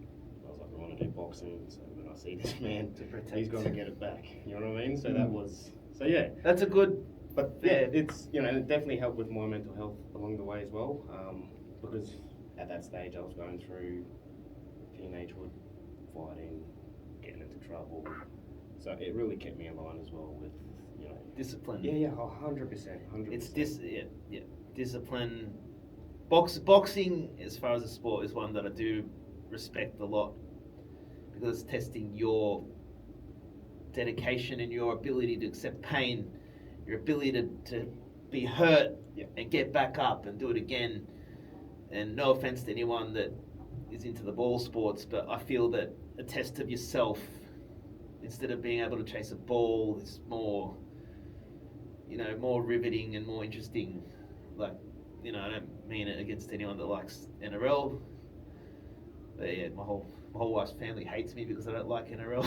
I was like, I want to do boxing. So when I see this man, he's going to get it back. You know what I mean? So that was, so yeah. That's a good. But yeah, it's, you know, it definitely helped with my mental health along the way as well. Because at that stage I was going through teenagehood, fighting, getting into trouble. So it really kept me in line as well with, you know, Discipline. Yeah, 100%. It's discipline. Boxing, as far as a sport, is one that I do respect a lot, because it's testing your dedication and your ability to accept pain, your ability to be hurt and get back up and do it again. And no offense to anyone that is into the ball sports, but I feel that a test of yourself, instead of being able to chase a ball, is more, you know, more riveting and more interesting. Like, you know, I don't mean it against anyone that likes NRL. But yeah, my whole wife's family hates me because I don't like NRL.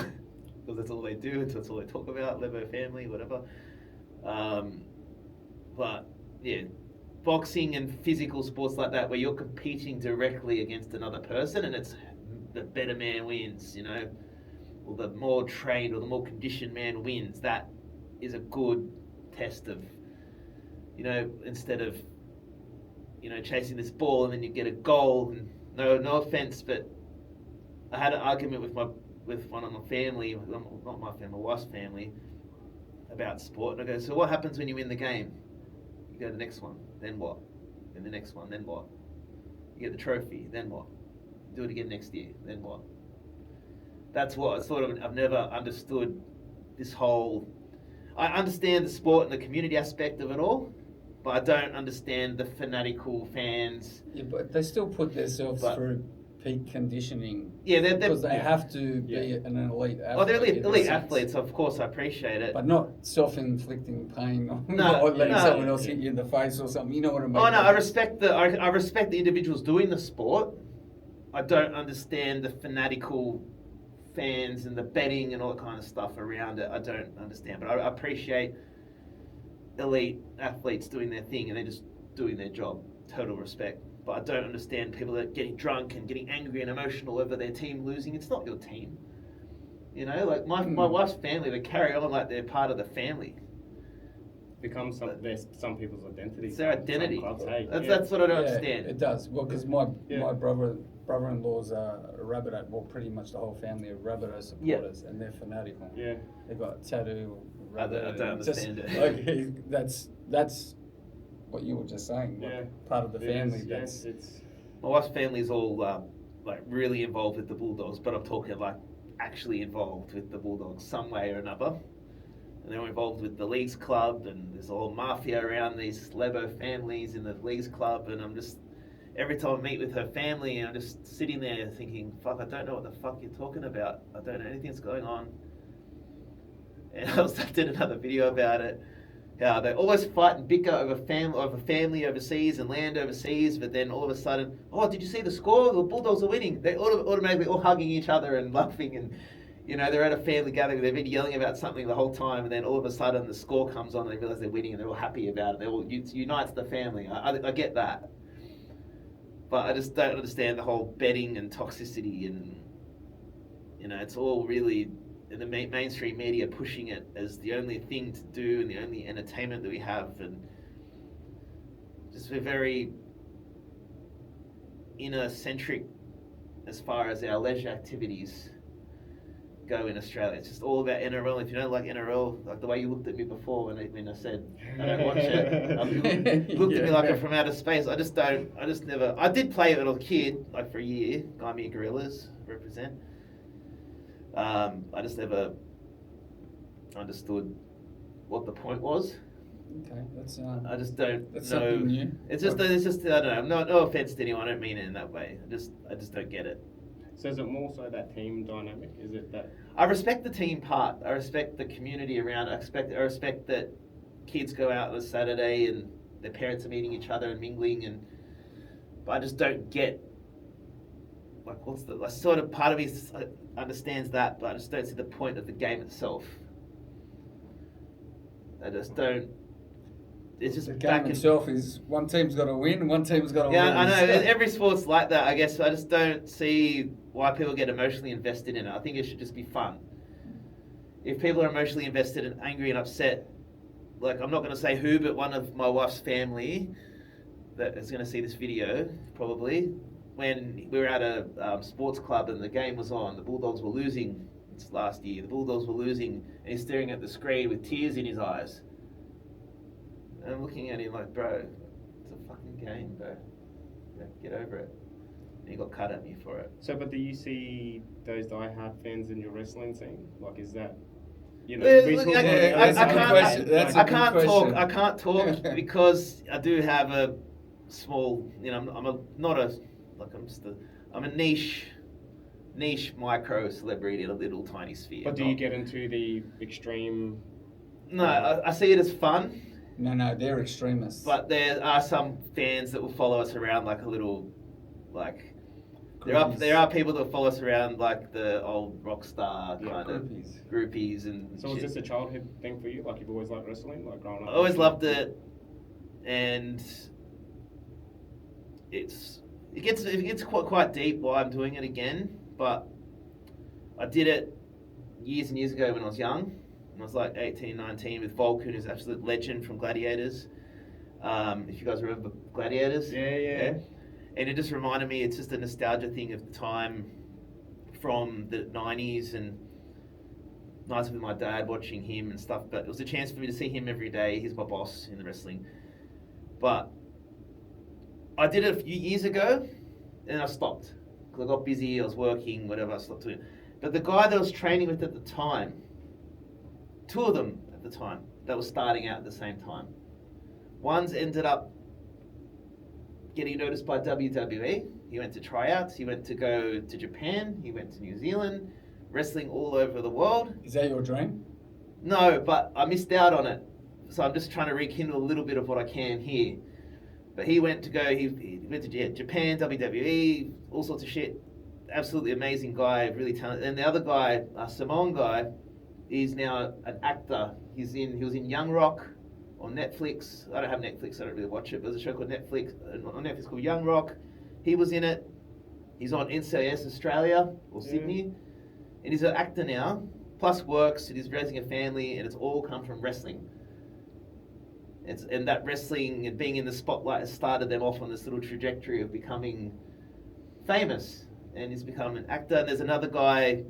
Because that's all they do, that's all they talk about, Lebo family, whatever. But yeah, boxing and physical sports like that, where you're competing directly against another person, and it's the better man wins, you know, or the more trained or the more conditioned man wins. That is a good test of, you know, instead of, you know, chasing this ball and then you get a goal. And no offense, but I had an argument with one of my family, not my family, my wife's family, about sport. And I go, so what happens when you win the game? You go to the next one, then what? Then the next one, then what? You get the trophy, then what? Do it again next year, then what? That's what I've never understood this whole. I understand the sport and the community aspect of it all, but I don't understand the fanatical fans. Yeah, but they still put themselves through peak conditioning. Yeah, because they have to be an elite athlete. Oh, they're elite athletes, of course, I appreciate it. But not self-inflicting pain or letting someone else hit you in the face or something. You know what I mean? Oh no, I respect the individuals doing the sport. I don't understand the fanatical fans and the betting and all that kind of stuff around it. I don't understand, but I appreciate elite athletes doing their thing and they're just doing their job. Total respect. But I don't understand people that are getting drunk and getting angry and emotional over their team losing. It's not your team. You know, like my wife's family, they carry on like they're part of the family. Becomes some people's identity. It's their identity. Clubs, hey, that's what I don't understand. It does. Well, because my brother-in-law's a Rabbitoh. Well, pretty much the whole family are Rabbitoh supporters, and they're fanatical. Yeah. They've got a tattoo. I don't understand it. Like, that's what you were just saying. Like, part of the family. My wife's family is all like really involved with the Bulldogs, but I'm talking like actually involved with the Bulldogs some way or another. and they're involved with the Leagues Club, and there's a whole mafia around these Lebo families in the Leagues Club, and I'm just, every time I meet with her family, I'm just sitting there thinking, fuck, I don't know what the fuck you're talking about. I don't know anything that's going on. And I did another video about it, how they always fight and bicker over family overseas and land overseas, but then all of a sudden, oh, did you see the score? The Bulldogs are winning. They're automatically all hugging each other and laughing, and you know, they're at a family gathering, they've been yelling about something the whole time, and then all of a sudden the score comes on and they realise they're winning and they're all happy about it. They all unites the family. I get that. But I just don't understand the whole betting and toxicity, and you know, it's all really in the mainstream media pushing it as the only thing to do and the only entertainment that we have, and just we're very inner-centric as far as our leisure activities go in Australia. It's just all about NRL. If you don't like NRL, like the way you looked at me before when I said I don't watch it, you looked at me like I'm from outer space. I just never. I did play it when I was a kid, like for a year. Gymea Gorillas represent. I just never understood what the point was. Okay, that's I just don't that's know. something new. It's just I don't know. No offense to anyone. I don't mean it in that way. I just don't get it. So is it more so that team dynamic? Is it that? I respect the team part. I respect the community around. I respect that kids go out on a Saturday and their parents are meeting each other and mingling, but I just don't get like what's the sort of part of me understands that, but I just don't see the point of the game itself. I just don't. It's just The game itself is one team's got to win, one team's got to lose. Yeah, I know. Every sport's like that. I guess I just don't see why people get emotionally invested in it. I think it should just be fun. If people are emotionally invested and angry and upset, like I'm not going to say who, but one of my wife's family that is going to see this video probably, when we were at a sports club and the game was on, the Bulldogs were losing. It's last year. The Bulldogs were losing, and he's staring at the screen with tears in his eyes. And I'm looking at him like, bro, it's a fucking game, bro. Get over it. And he got cut at me for it. So, but do you see those die-hard fans in your wrestling scene? Like, is that, you know, Well, we look, talk I about can't I can't talk because I do have a small, you know, I'm a niche micro celebrity in a little tiny sphere. But do you get into the extreme? No, I see it as fun. No, they're extremists. But there are some fans that will follow us around like a little, like, there are people that follow us around like the old rock star kind of groupies and So shit. was this a childhood thing for you? Like you've always liked wrestling, like growing up? I always loved it, and it gets quite deep why I'm doing it again. But I did it years and years ago when I was young. I was like 18, 19 with Vulcan, who's an absolute legend from Gladiators. If you guys remember Gladiators. Yeah. And it just reminded me, it's just a nostalgia thing of the time from the 90s and nights with my dad watching him and stuff. But it was a chance for me to see him every day. He's my boss in the wrestling. But I did it a few years ago and I stopped. Because I got busy, I was working, whatever, I stopped doing it. But the guy that I was training with at the time, two of them at the time that were starting out at the same time. One's ended up getting noticed by WWE. He went to tryouts. He went to go to Japan. He went to New Zealand, wrestling all over the world. Is that your dream? No, but I missed out on it. So I'm just trying to rekindle a little bit of what I can here. But he went to Japan, WWE, all sorts of shit. Absolutely amazing guy, really talented. And the other guy, Samoan guy, is now an actor. He was in Young Rock on Netflix. I don't have Netflix, I don't really watch it, but there's a show called on Netflix called Young Rock. He was in it. He's on NCIS Australia or Sydney. And he's an actor now, plus works, and he's raising a family, and it's all come from wrestling. And that wrestling and being in the spotlight has started them off on this little trajectory of becoming famous. And he's become an actor. And there's another guy,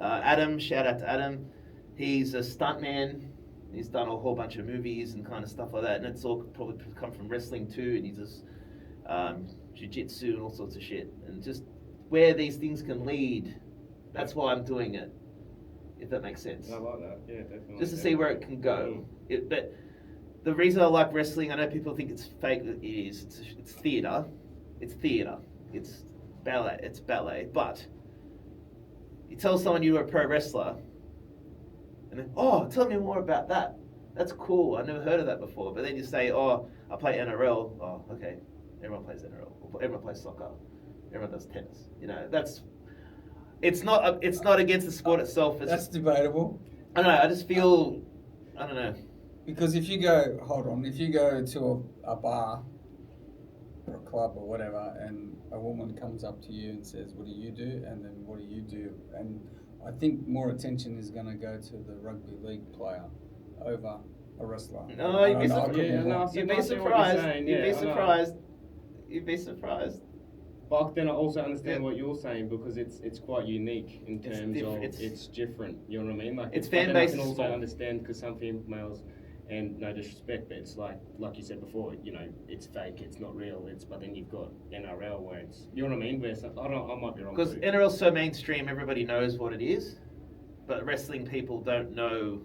Adam, shout out to Adam. He's a stuntman. He's done a whole bunch of movies and kind of stuff like that. And it's all probably come from wrestling too. And he does jiu-jitsu and all sorts of shit. And just where these things can lead, that's why I'm doing it. if that makes sense. I like that. Yeah, definitely. Just to see where it can go. But the reason I like wrestling, I know people think it's fake. It is. It's theatre. It's theatre. It's ballet. It's ballet. But you tell someone you were a pro wrestler, and then, oh, tell me more about that. That's cool. I never heard of that before. But then you say, oh, I play NRL. Oh, okay. Everyone plays NRL. Everyone plays soccer. Everyone does tennis. You know, it's not against the sport itself. That's debatable. I don't know. I just feel, I don't know. Because if you go to a bar or a club or whatever, and a woman comes up to you and says, "What do you do?" and then "What do you do?" and I think more attention is going to go to the rugby league player over a wrestler. No, you'd be surprised. You'd be surprised. But then I also understand what you're saying, because it's quite unique in terms of it's different. You know what I mean? Like it's fan based. I can also understand, because some females, and no disrespect, but it's like you said before, you know, it's fake, it's not real. But then you've got NRL where it's, you know what I mean? Where I might be wrong. Because NRL's so mainstream, everybody knows what it is, but wrestling people don't know.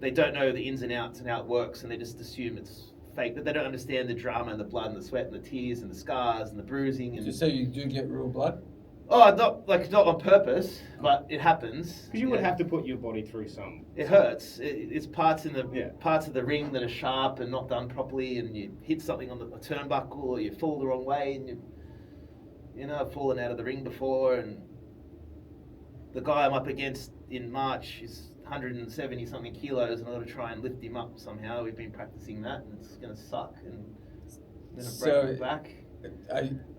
They don't know the ins and outs and how it works, and they just assume it's fake, but they don't understand the drama and the blood and the sweat and the tears and the scars and the bruising. And just so you do get real blood? Oh, not on purpose, but it happens. Because you would have to put your body through some. It hurts. It's parts of the ring that are sharp and not done properly, and you hit something on a turnbuckle, or you fall the wrong way, and I've fallen out of the ring before, and the guy I'm up against in March is 170 something kilos, and I've got to try and lift him up somehow. We've been practicing that, and it's going to suck, and then I break my back.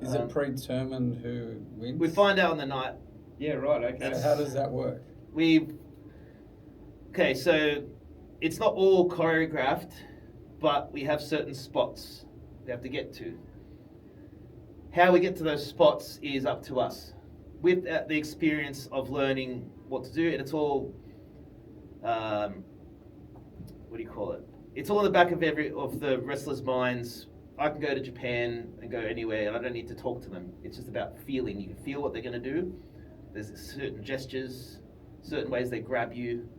Is it predetermined who wins? We find out on the night. Yeah, right. Okay. So how does that work? So it's not all choreographed, but we have certain spots we have to get to. How we get to those spots is up to us, with the experience of learning what to do, and it's all. What do you call it? It's all in the back of the wrestlers' minds. I can go to Japan and go anywhere, and I don't need to talk to them. It's just about feeling. You can feel what they're going to do. There's certain gestures, certain ways they grab you.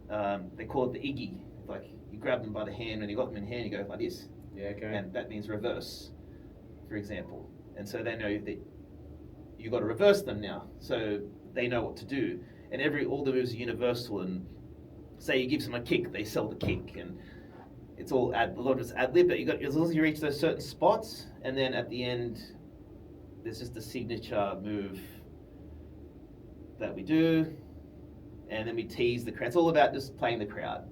They call it the iggy. Like, you grab them by the hand, and you got them in hand, you go like this. Yeah, okay. And that means reverse, for example. And so they know that you've got to reverse them now. So they know what to do. And all the moves are universal. And say you give someone a kick, they sell the kick. And it's all a lot of it's ad lib, but as long as you reach those certain spots, and then at the end, there's just a signature move that we do, and then we tease the crowd. It's all about just playing the crowd.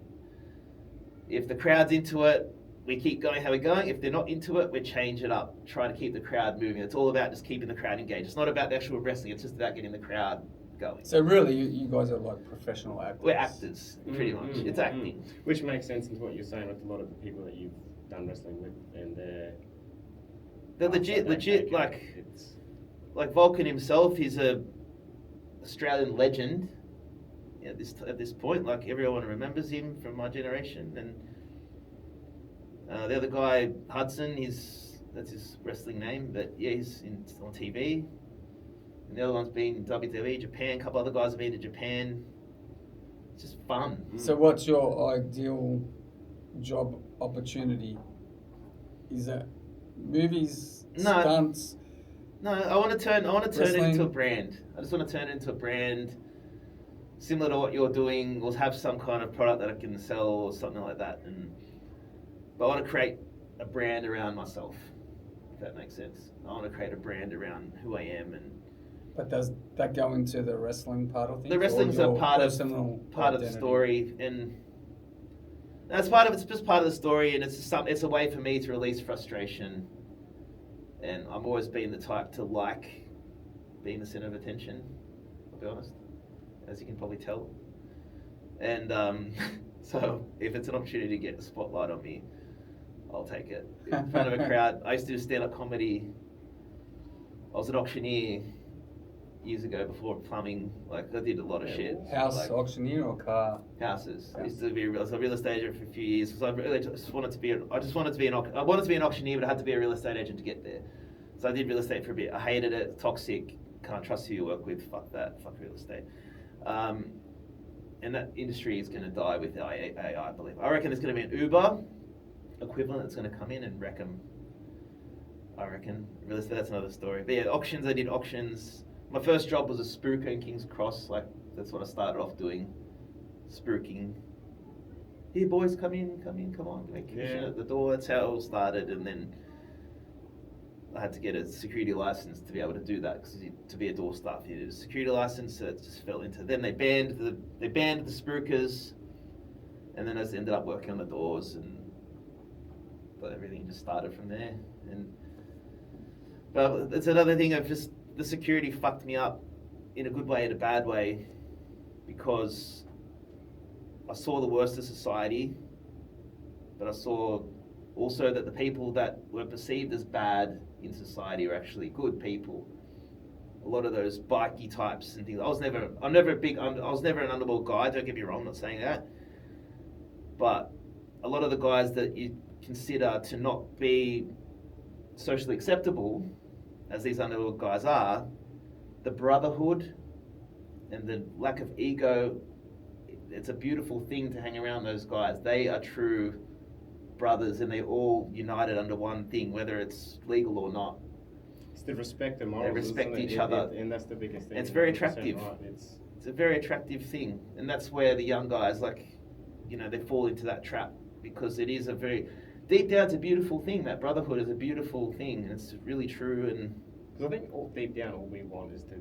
If the crowd's into it, we keep going how we're going. If they're not into it, we change it up, try to keep the crowd moving. It's all about just keeping the crowd engaged. It's not about the actual wrestling, it's just about getting the crowd going. So really, you guys are like professional actors. We're actors, pretty much. It's acting. Which makes sense into what you're saying with a lot of the people that you've done wrestling with, and they're legit. Like Vulcan himself, he's a Australian legend. At this point, like everyone remembers him from my generation, and the other guy Hudson, that's his wrestling name, but yeah, he's on TV. And the other one's been in WWE, Japan. A couple other guys have been to Japan. It's just fun. So what's your ideal job opportunity? Is that movies, stunts? No, I want to turn it into a brand. I just want to turn it into a brand similar to what you're doing, or have some kind of product that I can sell or something like that. But I want to create a brand around myself, if that makes sense. I want to create a brand around who I am. But does that go into the wrestling part of things? The wrestling's a part of the story, and that's part of it's just part of the story, and it's a way for me to release frustration. And I've always been the type to like being the center of attention. I'll be honest, as you can probably tell. And so if it's an opportunity to get a spotlight on me, I'll take it in front of a crowd. I used to do stand-up comedy. I was an auctioneer years ago before plumbing. Like, I did a lot of shit. House auctioneer or car? Houses. I used to be I was a real estate agent for a few years. So I really just wanted to be an auctioneer, but I had to be a real estate agent to get there. So I did real estate for a bit. I hated it. Toxic. can't trust who you work with. Fuck that. Fuck real estate. And that industry is going to die with AI, I believe. I reckon there's going to be an Uber equivalent that's going to come in and wreck them. I reckon. Real estate, that's another story. But yeah, auctions, I did auctions. My first job was a spruiker in King's Cross. Like, that's what I started off doing. Spruiking. Here, boys, come on. Make commission at the door. That's how it all started. And then I had to get a security license to be able to do that, because to be a door staff, you need a security license. So it just fell into. Then they banned the spruikers, and then I just ended up working on the doors, and but everything just started from there. But it's another thing of just the security fucked me up in a good way and a bad way, because I saw the worst of society, but I saw also that the people that were perceived as bad in society are actually good people. A lot of those bikey types and things. I was never an underworld guy, don't get me wrong, I'm not saying that. But a lot of the guys that you consider to not be socially acceptable, as these underworld guys are, the brotherhood and the lack of ego, it's a beautiful thing to hang around those guys. They are true brothers, and they all united under one thing, whether it's legal or not. It's the respect and morals. They respect each other. And that's the biggest thing. It's very 100% attractive. Right. It's a very attractive thing. And that's where the young guys, they fall into that trap, because it is a very, deep down, it's a beautiful thing. That brotherhood is a beautiful thing. It's really true. And because I think deep down, all we want is to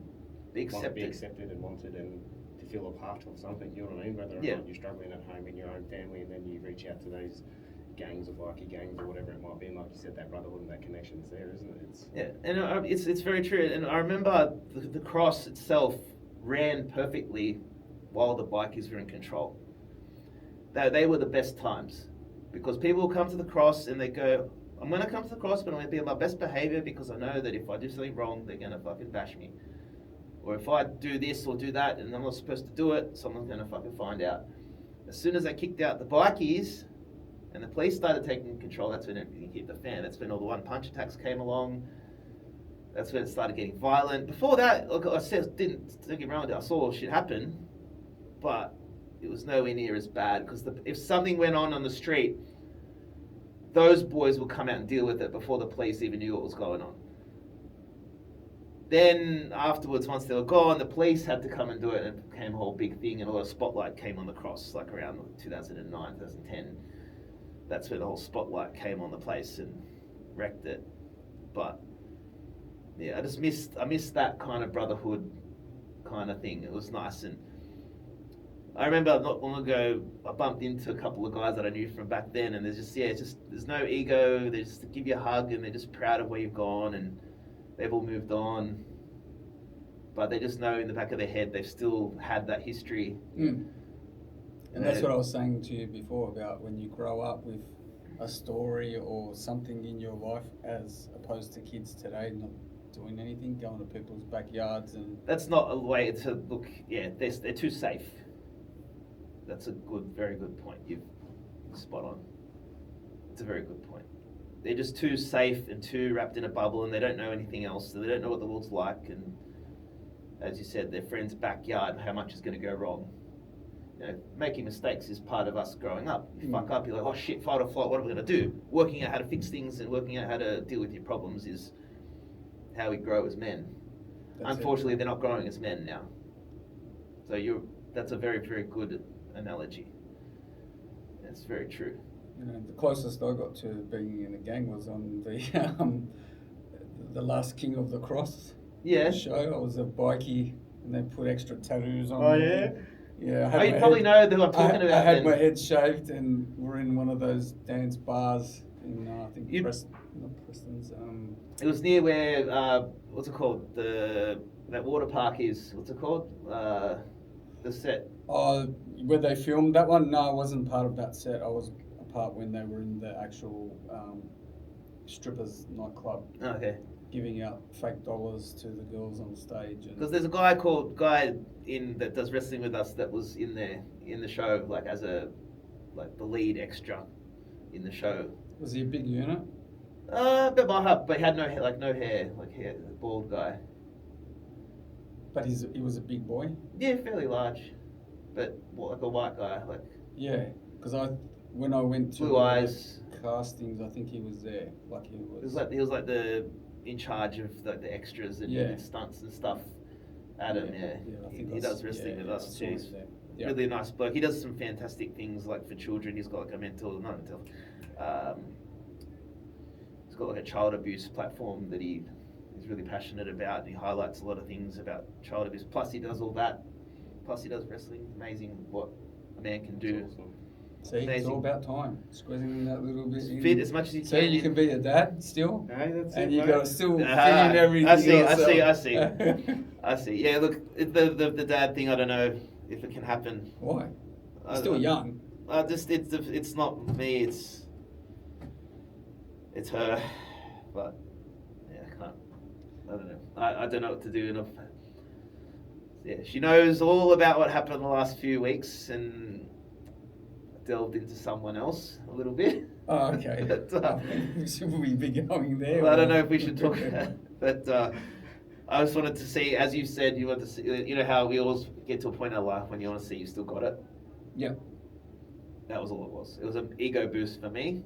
be accepted. And wanted, and to feel a part of something. You know what I mean? Whether or not you're struggling at home in your own family, and then you reach out to those gangs or bikie gangs or whatever it might be, and like you said, that brotherhood and that connection's there, isn't it? It's very true. And I remember the cross itself ran perfectly while the bikies were in control. They were the best times, because people will come to the cross and they go, I'm going to come to the cross, but I'm going to be on my best behavior, because I know that if I do something wrong, they're going to fucking bash me. Or if I do this or do that and I'm not supposed to do it, someone's going to fucking find out. As soon as they kicked out the bikies and the police started taking control, that's when everything hit the fan. That's when all the one-punch attacks came along. That's when it started getting violent. Before that, look, I said, don't get me wrong, I saw shit happen, but it was nowhere near as bad, because if something went on the street, those boys would come out and deal with it before the police even knew what was going on. Then afterwards, once they were gone, the police had to come and do it, and it became a whole big thing, and a lot of spotlight came on the cross, like around 2009, 2010. That's where the whole spotlight came on the place and wrecked it. But yeah, I missed that kind of brotherhood kind of thing. It was nice. And I remember not long ago, I bumped into a couple of guys that I knew from back then, and there's no ego. They just give you a hug, and they're just proud of where you've gone, and they've all moved on. But they just know in the back of their head they've still had that history. Mm. And that's what I was saying to you before about when you grow up with a story or something in your life, as opposed to kids today not doing anything, going to people's backyards and... That's not a way to look. Yeah, they're too safe. That's a very good point. You've spot on. It's a very good point. They're just too safe and too wrapped in a bubble, and they don't know anything else. So they don't know what the world's like. And as you said, their friend's backyard, how much is going to go wrong. You know, making mistakes is part of us growing up. You fuck up, you're like, oh shit, fight or flight, what are we going to do? Working out how to fix things and working out how to deal with your problems is how we grow as men. Unfortunately, they're not growing as men now. So that's a very, very good analogy. It's very true. You know, the closest I got to being in a gang was on the Last King of the Cross show. I was a bikie, and they put extra tattoos on. Oh, me. yeah? Yeah. You probably know who I'm talking about. I had my head shaved, and we're in one of those dance bars in, I think, Preston's. It was near where, what's it called? That water park is, what's it called? The set. Oh, where they filmed that one? No, I wasn't part of that set. I was a part when they were in the actual strippers nightclub. Okay. Giving out fake dollars to the girls on stage. Because there's a guy that does wrestling with us that was in the show, like as the lead extra in the show. Was he a big unit? A bit my height, but he had no hair, like a bald guy. But he was a big boy. Yeah, fairly large, but like a white guy, like Yeah, because when I went to blue eyes. castings, I think he was there. Like he was. He was like the in charge of the extras and Yeah. did stunts and stuff. Adam, yeah, I think he I does s- wrestling yeah, with yeah, us I saw too. him He's there. Yeah. really nice bloke. He does some fantastic things like for children. He's got like a he's got like a child abuse platform that he's really passionate about. And he highlights a lot of things about child abuse. Plus he does all that. Plus he does wrestling. Amazing what a man can do. That's awesome. See, it's Amazing. all about time. Squeezing that little bit in. Fit as much as you So can. you can be a dad still, Hey, that's and it, you mate. got to still fit Ah, in everything. I see. yourself. I see. Yeah, look, the dad thing. I don't know if it can happen. Why? I- You're still I- young. it's not me. It's her. But yeah, I can't. I don't know. I don't know what to do. And yeah, she knows all about what happened the last few weeks and delved into someone else a little bit. Oh, okay. But, Should we be going there? I don't or- know if we should talk about it, but I just wanted to see, as you said, you want to see, you know how we always get to a point in our life when you want to see you still got it. Yep. That was all it was. It was an ego boost for me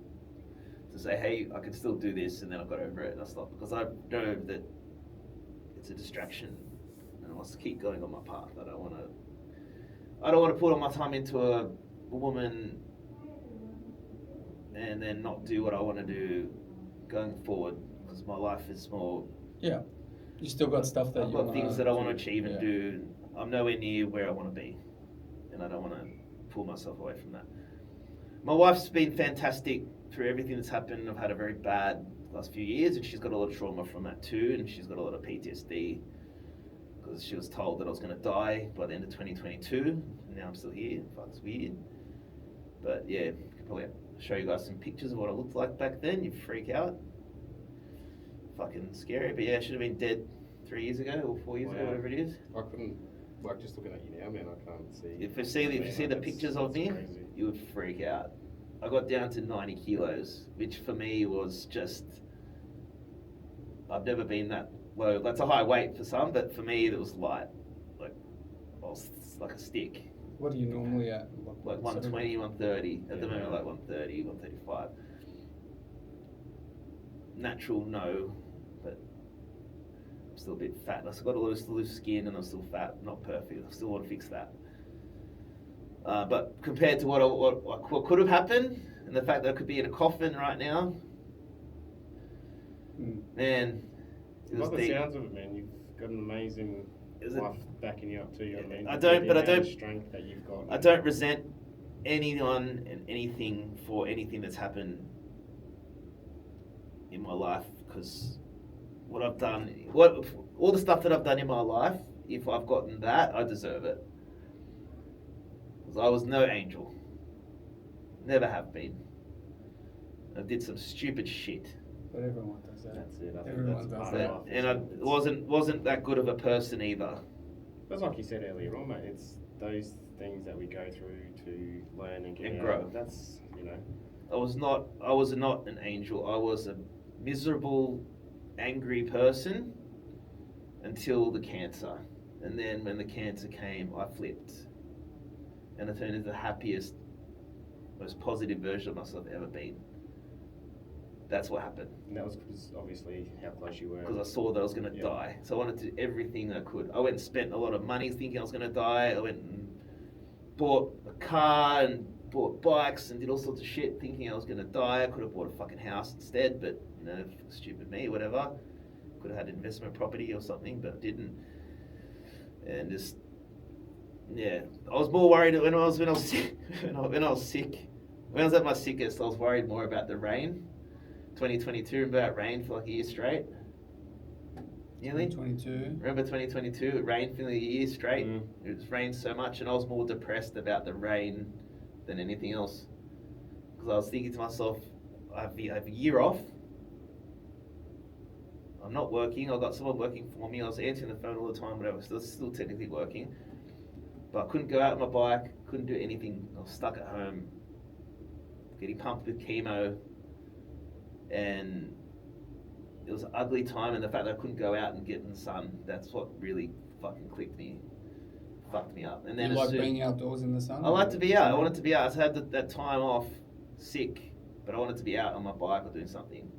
to say, hey, I can still do this, and then I got over it and I stopped because I know that it's a distraction, and I want to keep going on my path. I don't want to put all my time into a woman and then not do what I want to do going forward because my life is more. Yeah. You still got stuff that I've you got wanna things that I want to do. achieve and Yeah. do. I'm nowhere near where I want to be, and I don't want to pull myself away from that. My wife's been fantastic through everything that's happened. I've had a very bad last few years, and she's got a lot of trauma from that too, and she's got a lot of PTSD because she was told that I was going to die by the end of 2022, and now I'm still here. Fuck, it's weird. But yeah, I could probably show you guys some pictures of what I looked like back then. You'd freak out. Fucking scary, but yeah, I should have been dead 3 years ago or 4 years ago, Wow. whatever it is. I couldn't, like, just looking at you now, man, I can't see. If you see the pictures of me, Crazy. you would freak out. I got down to 90 kilos, which for me was just, I've never been that low. That's a high weight for some, but for me it was light. Like, I was like a stick. What are you normally at? Like 120, 130. At the Yeah. moment, like 130, 135. Natural, no, but I'm still a bit fat. I've got a loose skin and I'm still fat. Not perfect. I still want to fix that. But compared to what could have happened, and the fact that I could be in a coffin right now, man, it was By the deep. sounds of it, man, you've got an amazing Is it- life backing you up too. You know what I mean? I don't- The but I amount of don't- strength that you've got. I don't resent anyone and anything for anything that's happened in my life because what I've done, all the stuff that I've done in my life, if I've gotten that, I deserve it. 'Cause I was no angel, never have been. I did some stupid shit, But everyone does that. That's it. I think Everyone that's does part that. of life. and I wasn't that good of a person either. That's like you said earlier on, mate. It's those things that we go through to learn and get And out. grow. That's, you know. I was not an angel. I was a miserable, angry person until the cancer. And then when the cancer came, I flipped. And I turned into the happiest, most positive version of myself I've ever been. That's what happened. And that was because obviously how close you were. Because I saw that I was going to Yeah. die. So I wanted to do everything I could. I went and spent a lot of money thinking I was going to die. I went and bought a car and bought bikes and did all sorts of shit thinking I was going to die. I could have bought a fucking house instead, but, you know, stupid me, whatever. Could have had investment property or something, but didn't. And just, yeah. I was more worried when I was sick. When I was at my sickest, I was worried more about the rain. 2022, about rain for like a year straight. Nearly. 22. Remember 2022? It rained for nearly a year straight. Mm. It was rained so much, and I was more depressed about the rain than anything else. Because I was thinking to myself, I have a year off. I'm not working. I've got someone working for me. I was answering the phone all the time, whatever. Still technically working. But I couldn't go out on my bike. Couldn't do anything. I was stuck at home, getting pumped with chemo. And it was an ugly time, and the fact that I couldn't go out and get in the sun, that's what really fucking fucked me up. And then You like as soon- being outdoors in the sun? I like to be out. I wanted to be out. I had that time off, sick, but I wanted to be out on my bike or doing something.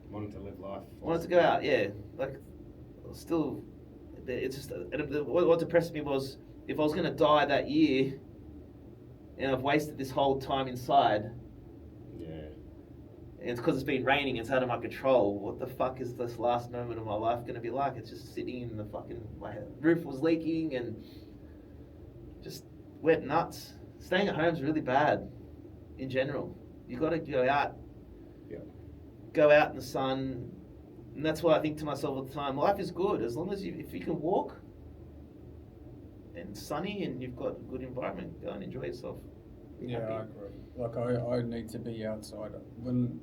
Wanting to live life. I wanted to go out, yeah. Like, still, it's just. And what depressed me was if I was going to die that year, and I've wasted this whole time inside. Yeah. And it's because it's been raining, it's out of my control. What the fuck is this last moment of my life going to be like? It's just sitting in the fucking. My roof was leaking and just went nuts. Staying at home is really bad in general. You got to go out. Yeah. Go out in the sun. And that's why I think to myself all the time, life is good as long as if you can walk and it's sunny and you've got a good environment, go and enjoy yourself. Yeah, Happy. I agree. Like I need to be outside. When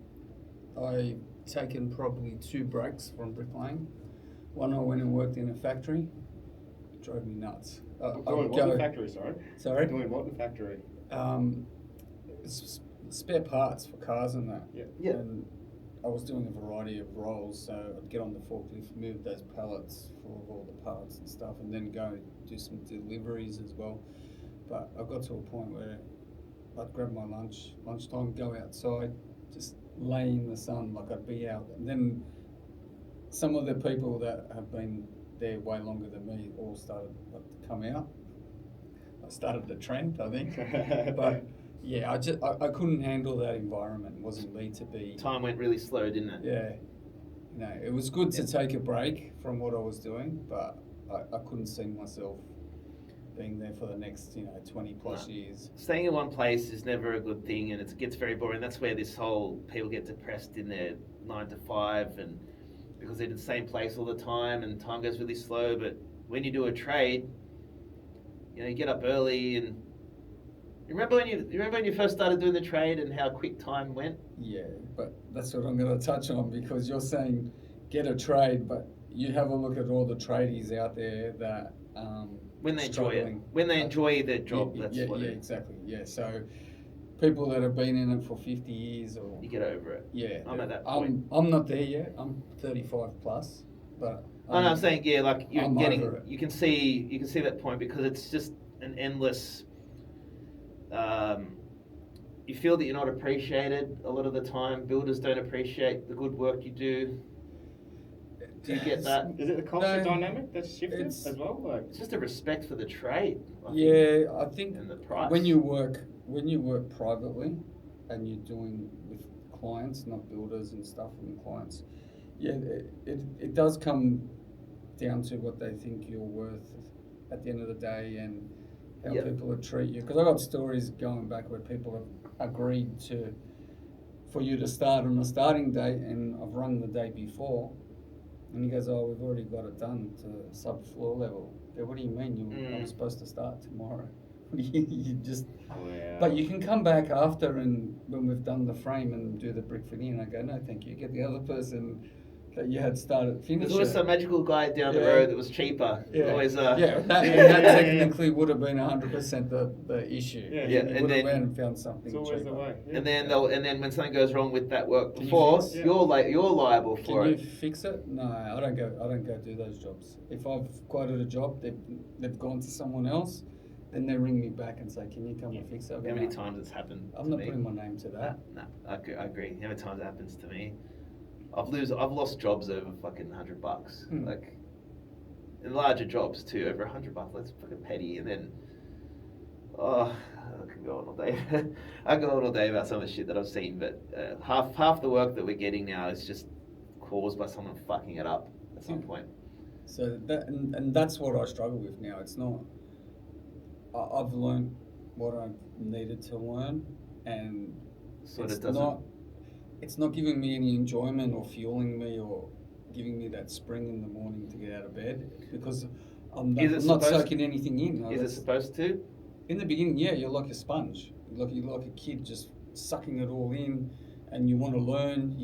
I taken probably 2 breaks from bricklaying, one I went and worked in a factory. It drove me nuts. Doing what in the factory, sorry? Sorry? Doing what in the factory? Spare parts for cars and that. Yeah. Yeah. And I was doing a variety of roles, so I'd get on the forklift, move those pallets full of all the parts and stuff, and then go do some deliveries as well. But I got to a point where I'd grab my lunchtime, go outside, just lay in the sun, like I'd be out. And then some of the people that have been there way longer than me all started like, to come out. I started the trend, I think. But yeah, I couldn't handle that environment. It wasn't me to be. Time went really slow, didn't it? Yeah. No, it was good to take a break from what I was doing, but I couldn't see myself being there for the next, 20 plus years. Staying in one place is never a good thing, and it gets very boring. That's where this whole people get depressed in their 9 to 5, and because they're in the same place all the time, and time goes really slow. But when you do a trade, you get up early, and you remember when you first started doing the trade and how quick time went. Yeah, but that's what I'm going to touch on, because you're saying get a trade, but you have a look at all the tradies out there that When they enjoy it, struggling. when they enjoy their job, that's yeah, what yeah, it is. exactly. Yeah, so people that have been in it for 50 years or You get over it. yeah, I'm at that point. I'm not there yet. I'm 35 plus, but No, I'm saying like you're I'm getting. over it. You can see that point because it's just an endless. You feel that you're not appreciated a lot of the time. Builders don't appreciate the good work you do. Do you get that? Is it the culture No, dynamic that's shifted it's- as well? Like, It's just a respect for the trade. I think, yeah, I think and the price. when you work privately and you're doing with clients, not builders and stuff, and clients, yeah, it does come down to what they think you're worth at the end of the day and how Yep. people would treat you. Because I got stories going back where people have agreed for you to start on a starting date, and I've run the day before, and he goes, "Oh, we've already got it done to sub-floor level." Okay, what do you mean? I'm supposed to start tomorrow? You just. wow. But you can come back after, and when we've done the frame and do the brick fitting, and I go, "No, thank you. Get the other person that you had started finish There's always it." some magical guy down the Yeah. road that was cheaper. Yeah, Always, yeah, that, Yeah, and that yeah, yeah. technically would have been 100% the issue. Yeah. Yeah, You and would have then- went and found something It's always cheaper. the way. Yeah. And then when something goes wrong with that work Can you before, fix? Yeah. you're liable for Can you it. fix it? No, I don't go do those jobs. If I've quoted a job, they've gone to someone else, then they ring me back and say, "Can you come and fix it?" I go, How many "No, times it's happened I'm to not me? putting my name to that. No, I agree. How many times it happens to me? I've lost jobs over fucking $100. Hmm. Like, in larger jobs too, over $100. That's fucking petty. And then, I can go on all day. I can go on all day about some of the shit that I've seen. But half the work that we're getting now is just caused by someone fucking it up at some point. So that and that's what I struggle with now. It's not. I've learned what I've needed to learn, and So it's it doesn't. not. It's not giving me any enjoyment or fueling me or giving me that spring in the morning to get out of bed, because I'm Is it not supposed- soaking anything in. Is it supposed to? In the beginning, yeah, you're like a sponge. You're like a kid just sucking it all in, and you want to learn.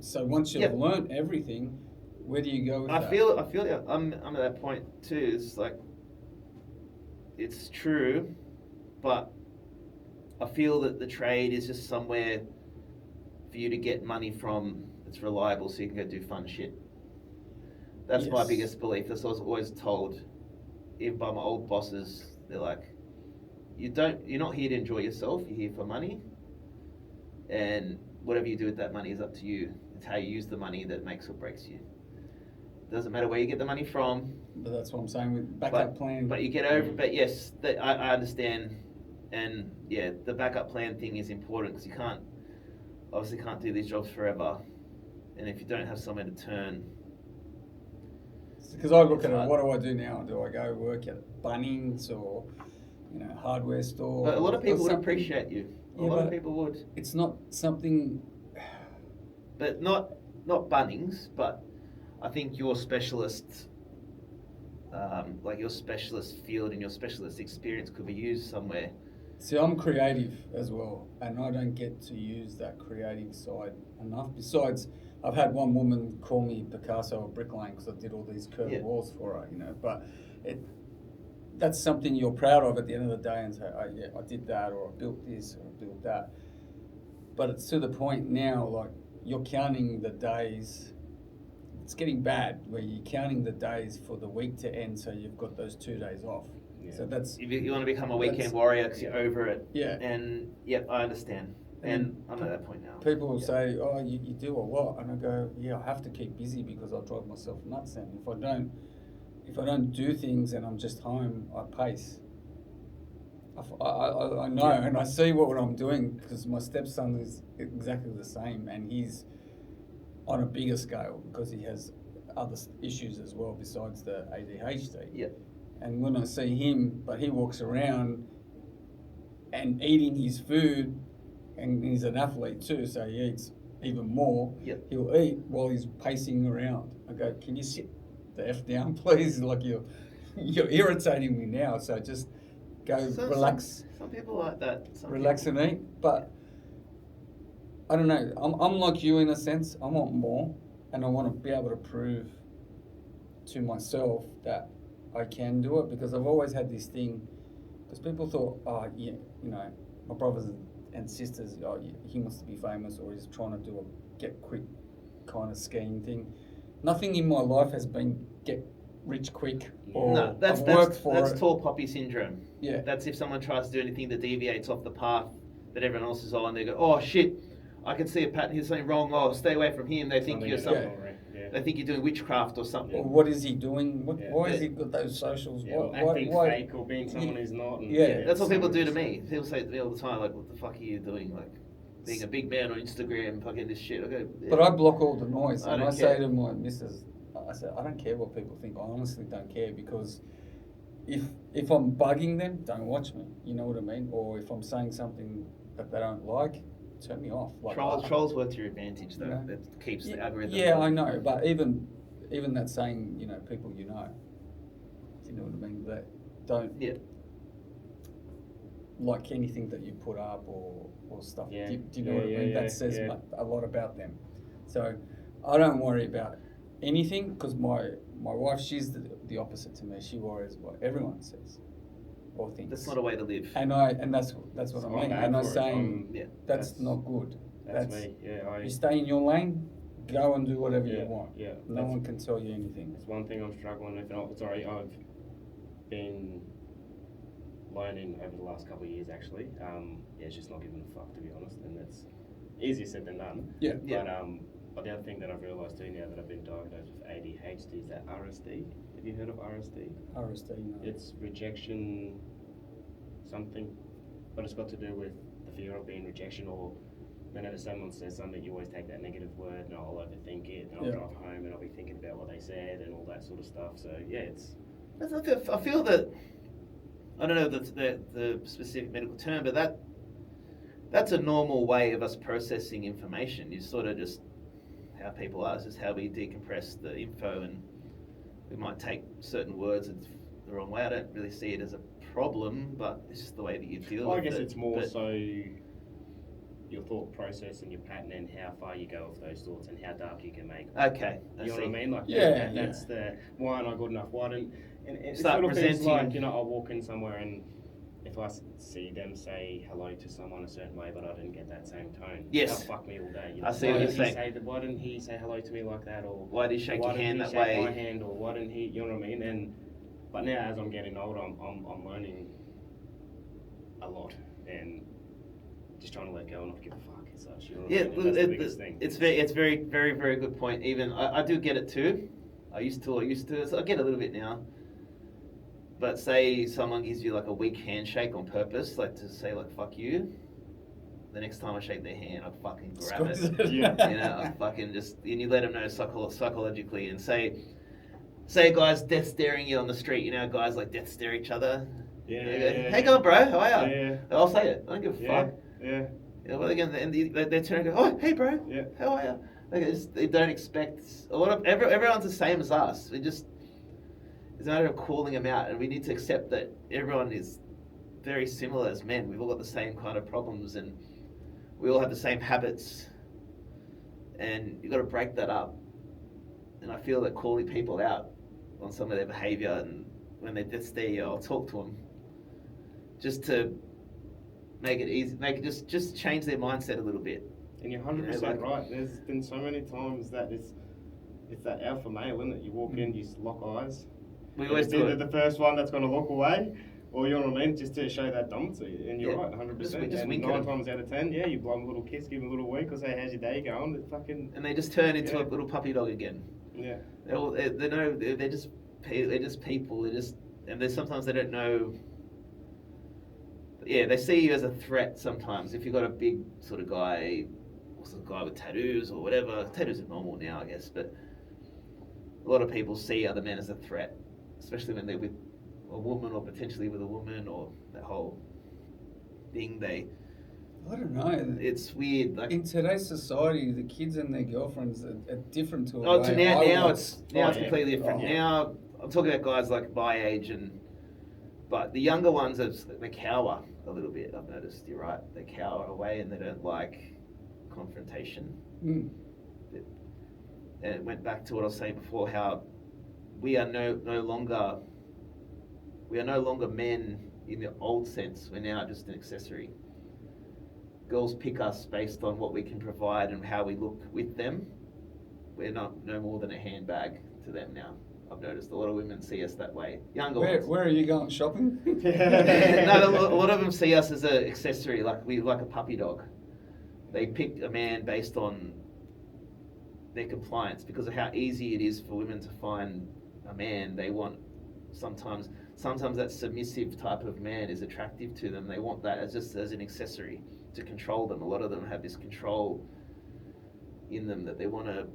So once you've Yep. learned everything, where do you go with I that? feel yeah, I'm at that point too. It's like, it's true, but I feel that the trade is just somewhere for you to get money from it's reliable, so you can go do fun shit. That's my Yes. biggest belief. That's what I was always told, even by my old bosses. They're like, you're not here to enjoy yourself. You're here for money, and whatever you do with that money is up to you. It's how you use the money that makes or breaks you. Doesn't matter where you get the money from. But that's what I'm saying with backup plan. But you get over. But yes, I understand, and yeah, the backup plan thing is important because you obviously can't do these jobs forever, and if you don't have somewhere to turn. Because I look It's at it, hard. what do I do now? Do I go work at Bunnings or, hardware store? But a lot of people would something? appreciate you. A Yeah, lot of but people would. It's not something. But not Bunnings, but I think your specialist, like your specialist field and your specialist experience could be used somewhere. See, I'm creative as well, and I don't get to use that creative side enough. Besides, I've had one woman call me Picasso of Brick Lane because I did all these curved Yeah. walls for her, But that's something you're proud of at the end of the day, and say, oh yeah, I did that, or I built this, or I built that. But it's to the point now, like you're counting the days. It's getting bad where you're counting the days for the week to end, so you've got those 2 days off. Yeah. So that's You want to become a weekend That's- warrior because you're over it. yeah. And yep, I understand. And I'm at that point now. People will Yeah. say, "Oh, you do a lot," and I go, "Yeah, I have to keep busy because I'll drive myself nuts." And if I don't do things and I'm just home, I pace. I know, Yeah. and I see what I'm doing because my stepson is exactly the same, and he's on a bigger scale because he has other issues as well besides the ADHD. Yeah. And when I see him, but he walks around and eating his food, and he's an athlete too, so he eats even more. Yep. He'll eat while he's pacing around. I go, "Can you sit the F down, please? Like you're irritating me now. So just go relax, Some people like that. relax and eat." But I don't know. I'm like you in a sense. I want more, and I want to be able to prove to myself that I can do it, because I've always had this thing. Because people thought, oh yeah, my brothers and sisters, oh, he wants to be famous, or he's trying to do a get quick kind of scheme thing. Nothing in my life has been get rich quick, or No, I've worked for that's it. tall poppy syndrome. Yeah. That's if someone tries to do anything that deviates off the path that everyone else is on. They go, "Oh shit, I can see a pattern. Here's something wrong. Oh, stay away from him." They think Something you're in some. that story, yeah. They think you're doing witchcraft or something. Or what is he doing? Yeah. Why has he got those socials? Yeah, or acting fake or being someone who's not. And Yeah. That's what people do to so- me. People say to me all the time, like, "What the fuck are you doing? Like, being a big man on Instagram, fucking this shit." I go, yeah. But I block all the noise, I and don't I care. say to my missus, I say, I don't care what people think. I honestly don't care, because if I'm bugging them, don't watch me. You know what I mean? Or if I'm saying something that they don't like, turn me off. Like, Trolls work to your advantage though. Yeah. That keeps the Yeah, algorithm. yeah, going. I know, but even that saying, people you know. Do you know what I mean? That don't Yeah. like anything that you put up or stuff. Yeah. Do you know Yeah, what I yeah, mean? yeah, That says yeah. a lot about them. So I don't worry about anything, because my wife, she's the opposite to me. She worries what everyone says or thinks. That's not a way to live. And that's what So I I'm mean. bad And I'm for it. saying Yeah. that's not good. That's me. Yeah, You stay in your lane, go and do whatever yeah, you want. Yeah, No that's- one can tell you anything. It's one thing I'm struggling with. And I've been learning over the last couple of years actually. It's just not giving a fuck, to be honest, and that's easier said than done. Yeah. Yeah. But the other thing that I've realised too now that I've been diagnosed with ADHD is that RSD. Have you heard of RSD? RSD, It's rejection something, but it's got to do with the fear of being rejection, or whenever someone says something, you always take that negative word and I'll overthink it, and I'll Yeah. drive home and I'll be thinking about what they said and all that sort of stuff. So yeah, it's That's like I feel that, I don't know the specific medical term, but that's a normal way of us processing information. You sort of just how people are. It's just how we decompress the info, and we might take certain words the wrong way. I don't really see it as a problem, but it's just the way that you deal Well, with I it. guess it's more But- so your thought process and your pattern and how far you go with those thoughts and how dark you can make them. Okay, I You know see. what I mean? Like Yeah, that's the why aren't I good enough? Why don't and it Start sort of feels presenting- like, I'll walk in somewhere and if I see them say hello to someone a certain way, but I didn't get that same tone, Yes. that'll fuck me all day. You I know? see what you're saying. Why didn't he say hello to me like that, or Why did he shake your hand that why didn't he way? shake my hand, or why didn't he? You know what I mean? But now as I'm getting older, I'm learning a lot and just trying to let go and not give a fuck as such. You know what Yeah, I mean? And that's the biggest thing. it's very, very, very good point. Even I do get it too. I used to. So I get a little bit now. But say someone gives you like a weak handshake on purpose, like to say like "fuck you." The next time I shake their hand, I fucking grab it. Yeah. You know, I fucking just and you let them know psychologically and say a guy's death staring you on the street. You know, guys like death stare each other. Yeah. They go, "Hey, going, bro? How are you?" Yeah. I'll say it. I don't give a fuck. Yeah. You know, but again, they turn and go, "Oh, hey, bro. Yeah. How are you?" They don't expect a lot of everyone's the same as us. It's a matter of calling them out, and we need to accept that everyone is very similar as men. We've all got the same kind of problems, and we all have the same habits, and you've got to break that up. And I feel that calling people out on some of their behaviour, and when they just stare, I'll talk to them, just to make it easy, just change their mindset a little bit. And you're 100% right. There's been so many times that it's that alpha male, isn't it? You walk in, you lock eyes. We always it's do either it. the first one that's going to look away, or you know what I mean, just to show that dominance. And you're right, 100%. Just and wink 9 at 'em. times out of 10, yeah, you blow them a little kiss, give them a little wink, or say, "How's your day going?" It's fucking And they just turn into a little puppy dog again. yeah. They're just people. And sometimes they don't know. Yeah, they see you as a threat sometimes. If you've got a big sort of guy, or some guy with tattoos or whatever, tattoos are normal now, I guess. But a lot of people see other men as a threat, especially when they're with a woman or potentially with a woman or that whole thing. I don't know. It's weird. Like In today's society, the kids and their girlfriends are different to a oh, way to I now was. it's completely different. Yeah. Now I'm talking about guys like my age but the younger ones they cower a little bit. I've noticed. You're right. They cower away and they don't like confrontation. Mm. And it went back to what I was saying before, how we are no longer men in the old sense. We're now just an accessory. Girls pick us based on what we can provide and how we look with them. We're no more than a handbag to them now. I've noticed a lot of women see us that way. Younger ones. Where are you going shopping? No, a lot of them see us as an accessory, like a puppy dog. They pick a man based on their compliance because of how easy it is for women to find a man. They want sometimes that submissive type of man is attractive to them. They want that as an accessory to control them. A lot of them have this control in them that they want to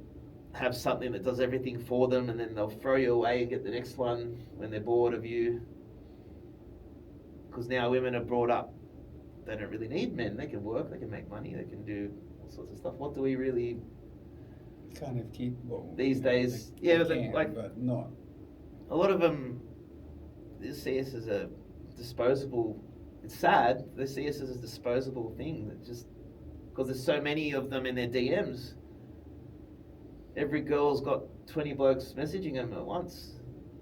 have something that does everything for them, and then they'll throw you away and get the next one when they're bored of you. Because now women are brought up, they don't really need men. They can work, they can make money, they can do all sorts of stuff. What do we really Kind of keep these days? They But can, like but not. a lot of them, they see us as a disposable. It's sad. They see us as a disposable thing. That just because there's so many of them in their DMs. Every girl's got 20 blokes messaging them at once.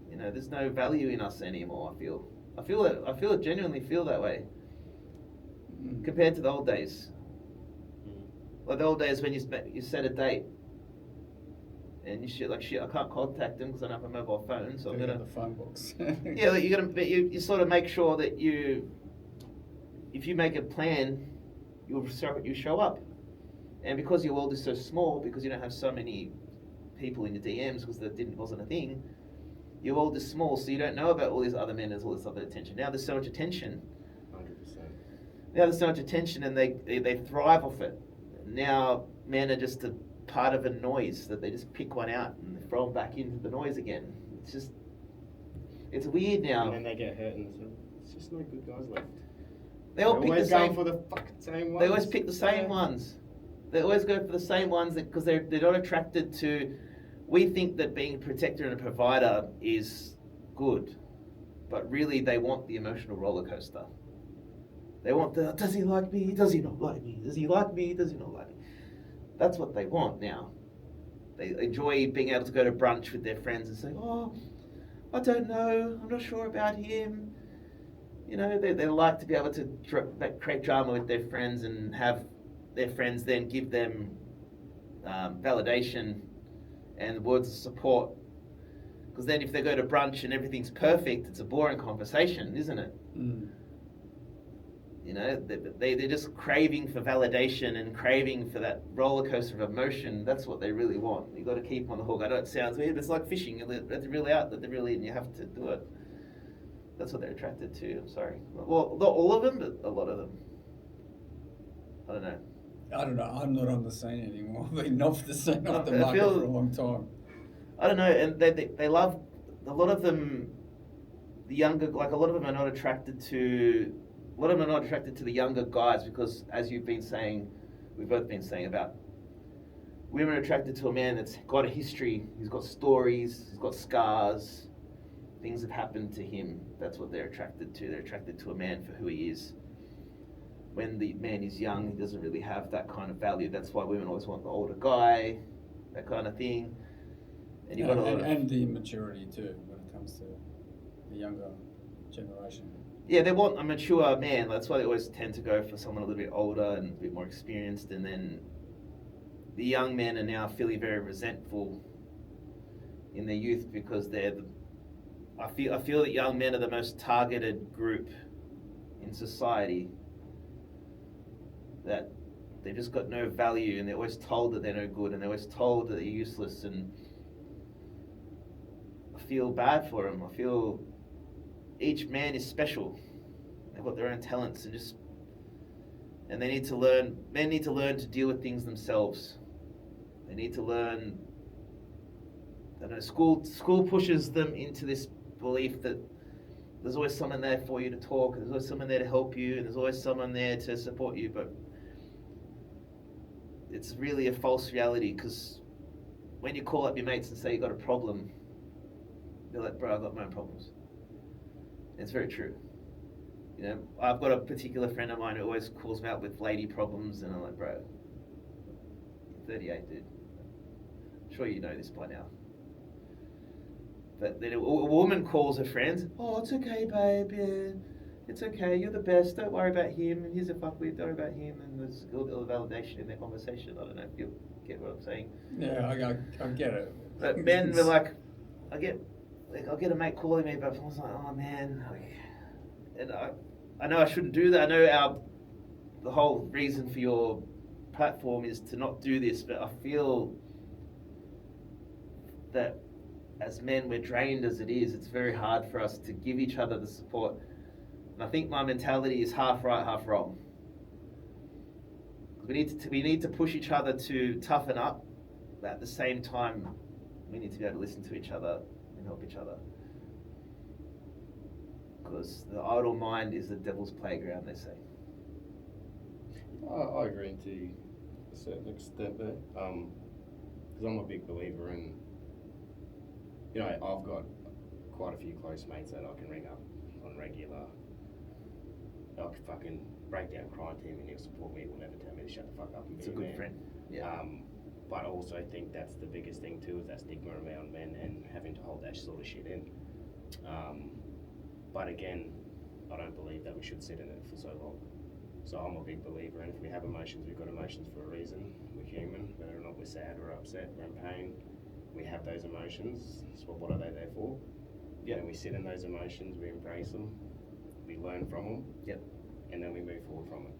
You know, there's no value in us anymore. I genuinely feel that way. Compared to the old days. Like the old days when you set a date. And you shit, I can't contact them because I don't have a mobile phone, so I'm gonna. The phone books. Yeah, like you sort of make sure that if you make a plan, you show up, and because your world is so small, because you don't have so many people in your DMs, because wasn't a thing, your world is small, so you don't know about all these other men. There's all this other attention. Now there's so much attention. 100%. Now there's so much attention, and they thrive off it. Now men are just a part of a noise that they just pick one out and throw them back into the noise again. It's weird now. And then they get hurt and it's just no good guys left. They all pick the always same. going for the fucking same ones. They always pick the same ones. They always go for the same ones because they're not attracted to. We think that being a protector and a provider is good, but really they want the emotional roller coaster. They want the does he like me? Does he not like me? Does he like me? Does he not like me? That's what they want now. They enjoy being able to go to brunch with their friends and say, "Oh, I don't know. I'm not sure about him." You know, they like to be able to create drama with their friends and have their friends then give them validation and words of support. Because then if they go to brunch and everything's perfect, it's a boring conversation, isn't it? Mm. You know, they're just craving for validation and craving for that roller coaster of emotion. That's what they really want. You've got to keep them on the hook. I know it sounds weird, but it's like fishing. Let them really out, let them really in. You have to do it. That's what they're attracted to. I'm sorry. Well, not all of them, but a lot of them. I don't know. I don't know. I'm not on the scene anymore. I've been off the scene, off the I market feel- for a long time. I don't know, and they love, a lot of them, the younger, like a lot of them are not attracted to, a lot of them are not attracted to the younger guys because, as you've been saying, we've both been saying about, women are attracted to a man that's got a history, he's got stories, he's got scars, things have happened to him. That's what they're attracted to. They're attracted to a man for who he is. When the man is young, he doesn't really have that kind of value. That's why women always want the older guy, that kind of thing. And you've got a lot of, and the immaturity too when it comes to the younger generation. yeah, they want a mature man. That's why they always tend to go for someone a little bit older and a bit more experienced. And then the young men are now feeling very resentful in their youth because I feel that young men are the most targeted group in society. That they've just got no value and they're always told that they're no good and they're always told that they're useless, and I feel bad for them. I feel each man is special. They've got their own talents and they need to learn. Men need to learn to deal with things themselves. They need to learn. I don't know. School pushes them into this belief that there's always someone there for you to talk, and there's always someone there to help you, and there's always someone there to support you. But it's really a false reality, because when you call up your mates and say you got a problem, they're like, bro, I've got my own problems. And it's very true. You know, I've got a particular friend of mine who always calls me out with lady problems, and I'm like, bro, you're 38, dude. I'm sure you know this by now. But then a woman calls her friends, oh, it's okay, babe, yeah. It's okay, you're the best, don't worry about him, and here's a fuckwit, don't worry about him, and there's a little validation in their conversation. I don't know if you get what I'm saying. Yeah, I get it. But men were like, I'll get a mate calling me, but I was like, oh man, and I know I shouldn't do that. I know the whole reason for your platform is to not do this, but I feel that as men, we're drained as it is. It's very hard for us to give each other the support. And I think my mentality is half right, half wrong. We need to push each other to toughen up, but at the same time, we need to be able to listen to each other and help each other. Because the idle mind is the devil's playground, they say. I agree to a certain extent there, because I'm a big believer in, you know, I've got quite a few close mates that I can ring up on regular. I could fucking break down crying to him and he'll support me. He'll never tell me to shut the fuck up and It's be a good man. friend. Yeah. But I also think that's the biggest thing too, is that stigma around men and having to hold that sort of shit in. But again, I don't believe that we should sit in it for so long. So I'm a big believer in, if we have emotions, we've got emotions for a reason. We're human, whether or not we're sad or upset, we're in pain. We have those emotions, so what are they there for? Yep. And we sit in those emotions, we embrace them, we learn from them, Yep. and then we move forward from it.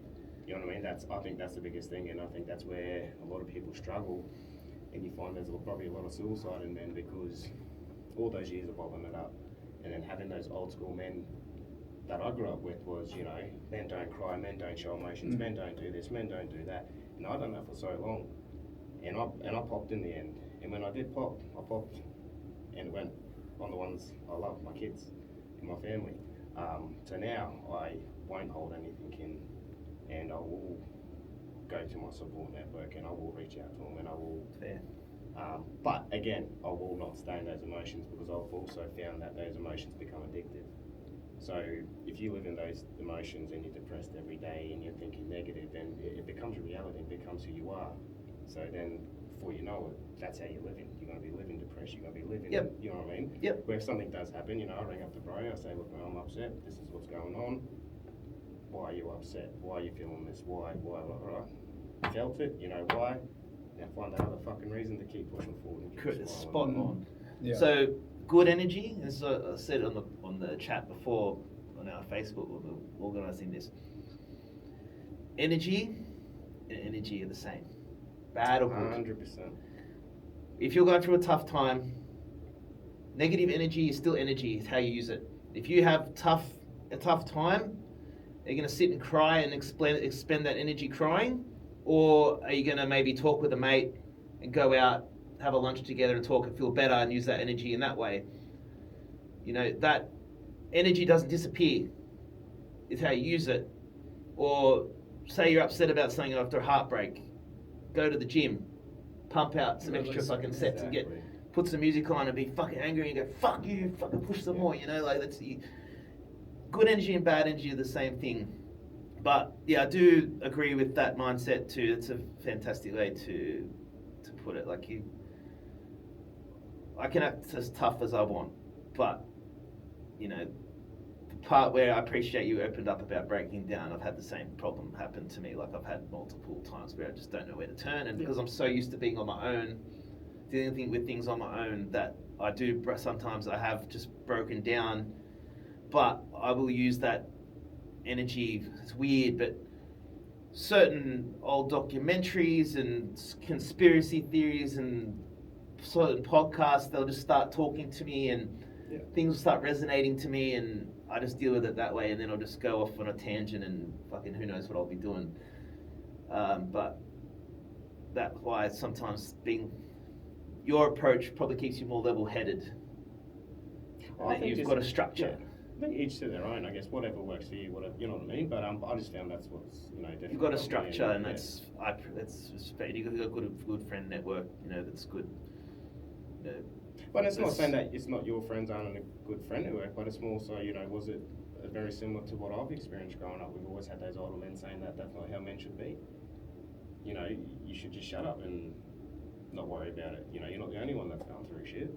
You know what I mean? I think that's the biggest thing, and I think that's where a lot of people struggle, and you find there's probably a lot of suicide in men because all those years of bottling it up, and then having those old school men that I grew up with was, you know, men don't cry, men don't show emotions, men don't do this, men don't do that, and I've done that for so long, and I popped in the end. And when I did pop, I popped and went on the ones I love, my kids and my family. So now I won't hold anything in, and I will go to my support network and I will reach out to them and I will. Fair. But again, I will not stay in those emotions because I've also found that those emotions become addictive. So if you live in those emotions and you're depressed every day and you're thinking negative, then it becomes reality, it becomes who you are. So then before you know it, that's how you're living. You're going to be living depressed. You're going to be living, Yep. you know what I mean? Yep. Where if something does happen, you know, I ring up the bro, I say, look, I'm upset. This is what's going on. Why are you upset? Why are you feeling this? Why? Right? Felt it, you know why? Now find another fucking reason to keep pushing forward and keep Spot smiling. on. Yeah. So good energy, as I said on the chat before on our Facebook, we're organising this. Energy and energy are the same. Bad or good. 100%. If you're going through a tough time, negative energy is still energy. It's how you use it. If you have a tough time, are you going to sit and cry and expend that energy crying? Or are you going to maybe talk with a mate and go out, have a lunch together and talk and feel better and use that energy in that way? You know, that energy doesn't disappear. It's how you use it. Or say you're upset about something after a heartbreak. Go to the gym, pump out some extra fucking sets and put some music on and be fucking angry and go, fuck you, fucking push some more, you know, like that's good energy and bad energy are the same thing. But yeah, I do agree with that mindset too. It's a fantastic way to put it. Like I can act as tough as I want, but you know, the part where I appreciate you opened up about breaking down, I've had the same problem happen to me. Like I've had multiple times where I just don't know where to turn, and because I'm so used to being on my own, dealing with things on my own, that I do sometimes I have just broken down, but I will use that energy. It's weird, but certain old documentaries and conspiracy theories and certain podcasts, they'll just start talking to me and things will start resonating to me, and I just deal with it that way, and then I'll just go off on a tangent and fucking who knows what I'll be doing. But that's why sometimes your approach probably keeps you more level-headed. You've got a structure. Yeah. I think each to their own, I guess. Whatever works for you, whatever, you know what I mean. But I just found that's what's, you know, definitely. You've got a structure, and that's respect. You've got a good friend network, you know, that's good. You know, but it's not saying that it's not your friends aren't a good friend network, but it's more so, you know, was it very similar to what I've experienced growing up? We've always had those older men saying that that's not how men should be. You know, you should just shut up and not worry about it. You know, you're not the only one that's going through shit.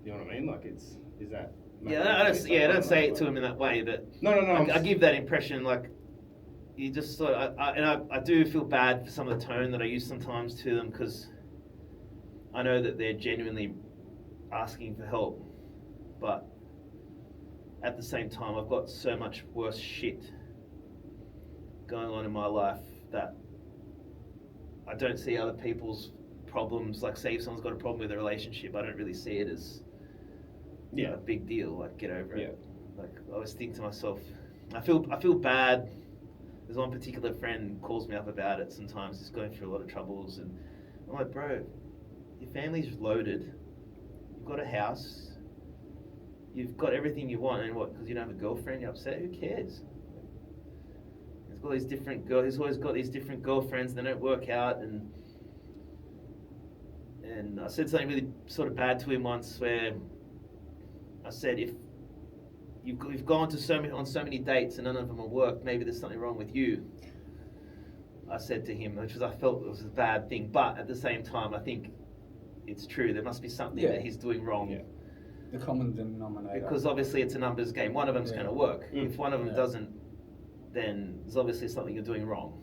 You know what I mean? Like is that. Yeah, I don't say it to him in that way, but no. I give that impression, like you just sort of, I do feel bad for some of the tone that I use sometimes to them, because I know that they're genuinely asking for help, but at the same time, I've got so much worse shit going on in my life that I don't see other people's problems. Like, say if someone's got a problem with a relationship, I don't really see it as a big deal. Like, get over it. Like, I always think to myself, I feel bad. There's one particular friend calls me up about it sometimes. He's going through a lot of troubles, and I'm like, bro, your family's loaded. You've got a house. You've got everything you want, and what? Because you don't have a girlfriend, you're upset. Who cares? He's got these different girls. He's always got these different girlfriends. They don't work out, and I said something really sort of bad to him once, where I said, if you've gone on so many dates and none of them have worked, maybe there's something wrong with you. I said to him, which I felt was a bad thing, but at the same time, I think it's true. There must be something that he's doing wrong. Yeah. The common denominator. Because obviously it's a numbers game. One of them's going to work. If one of them doesn't, then there's obviously something you're doing wrong.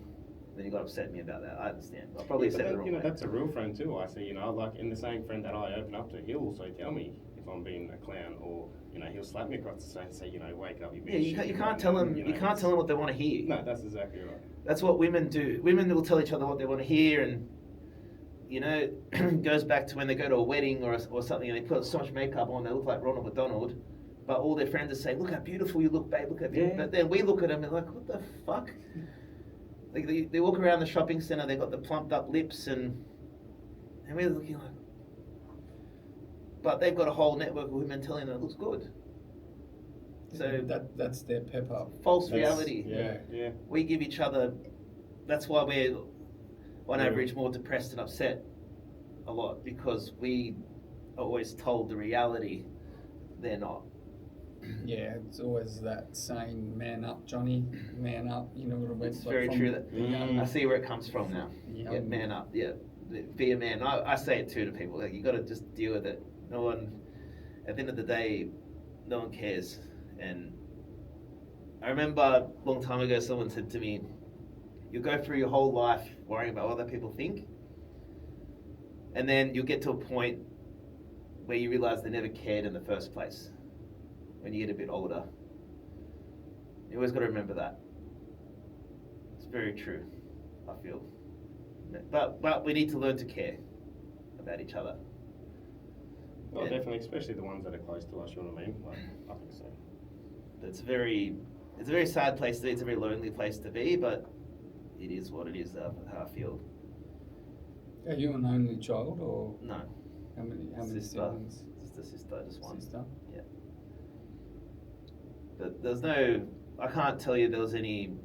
Then you got to upset me about that. I understand. I'll probably said it the wrong way. That's a real friend too. I see, like in the same friend that I open up to, he'll also tell me if I'm being a clown, or he'll slap me across the face and say, wake up, you're being shit. You can't tell them. You can't tell them what they want to hear. No, that's exactly right. That's what women do. Women will tell each other what they want to hear, and goes back to when they go to a wedding or something, and they put so much makeup on, they look like Ronald McDonald, but all their friends are saying, look how beautiful you look, babe, look how beautiful. But then we look at them and like, what the fuck? Like they walk around the shopping centre, they've got the plumped up lips, and we're looking like, but they've got a whole network of women telling them it looks good. So that's their pep up. False reality. Yeah. We give each other. That's why we're on average more depressed and upset a lot, because we are always told the reality. They're not. Yeah, it's always that saying, man up, Johnny, man up. You know what I mean? It's very true. That I see where it comes from now. Yeah, man up. Yeah, be a man. I say it too to people. Like, you got to just deal with it. No one, at the end of the day, no one cares. And I remember a long time ago, someone said to me, "You'll go through your whole life worrying about what other people think, and then you'll get to a point where you realize they never cared in the first place. When you get a bit older, you always got to remember that. It's very true, I feel. But we need to learn to care about each other. Oh, Yeah. definitely, especially the ones that are close to us. You know what I mean? Like, I think so. It's a very sad place to be. It's a very lonely place to be, but it is what it is. How I feel. Are you an only child, or No, how many Sister. siblings? sister, just one. Sister. Yeah. But there's no. I can't tell you there was any.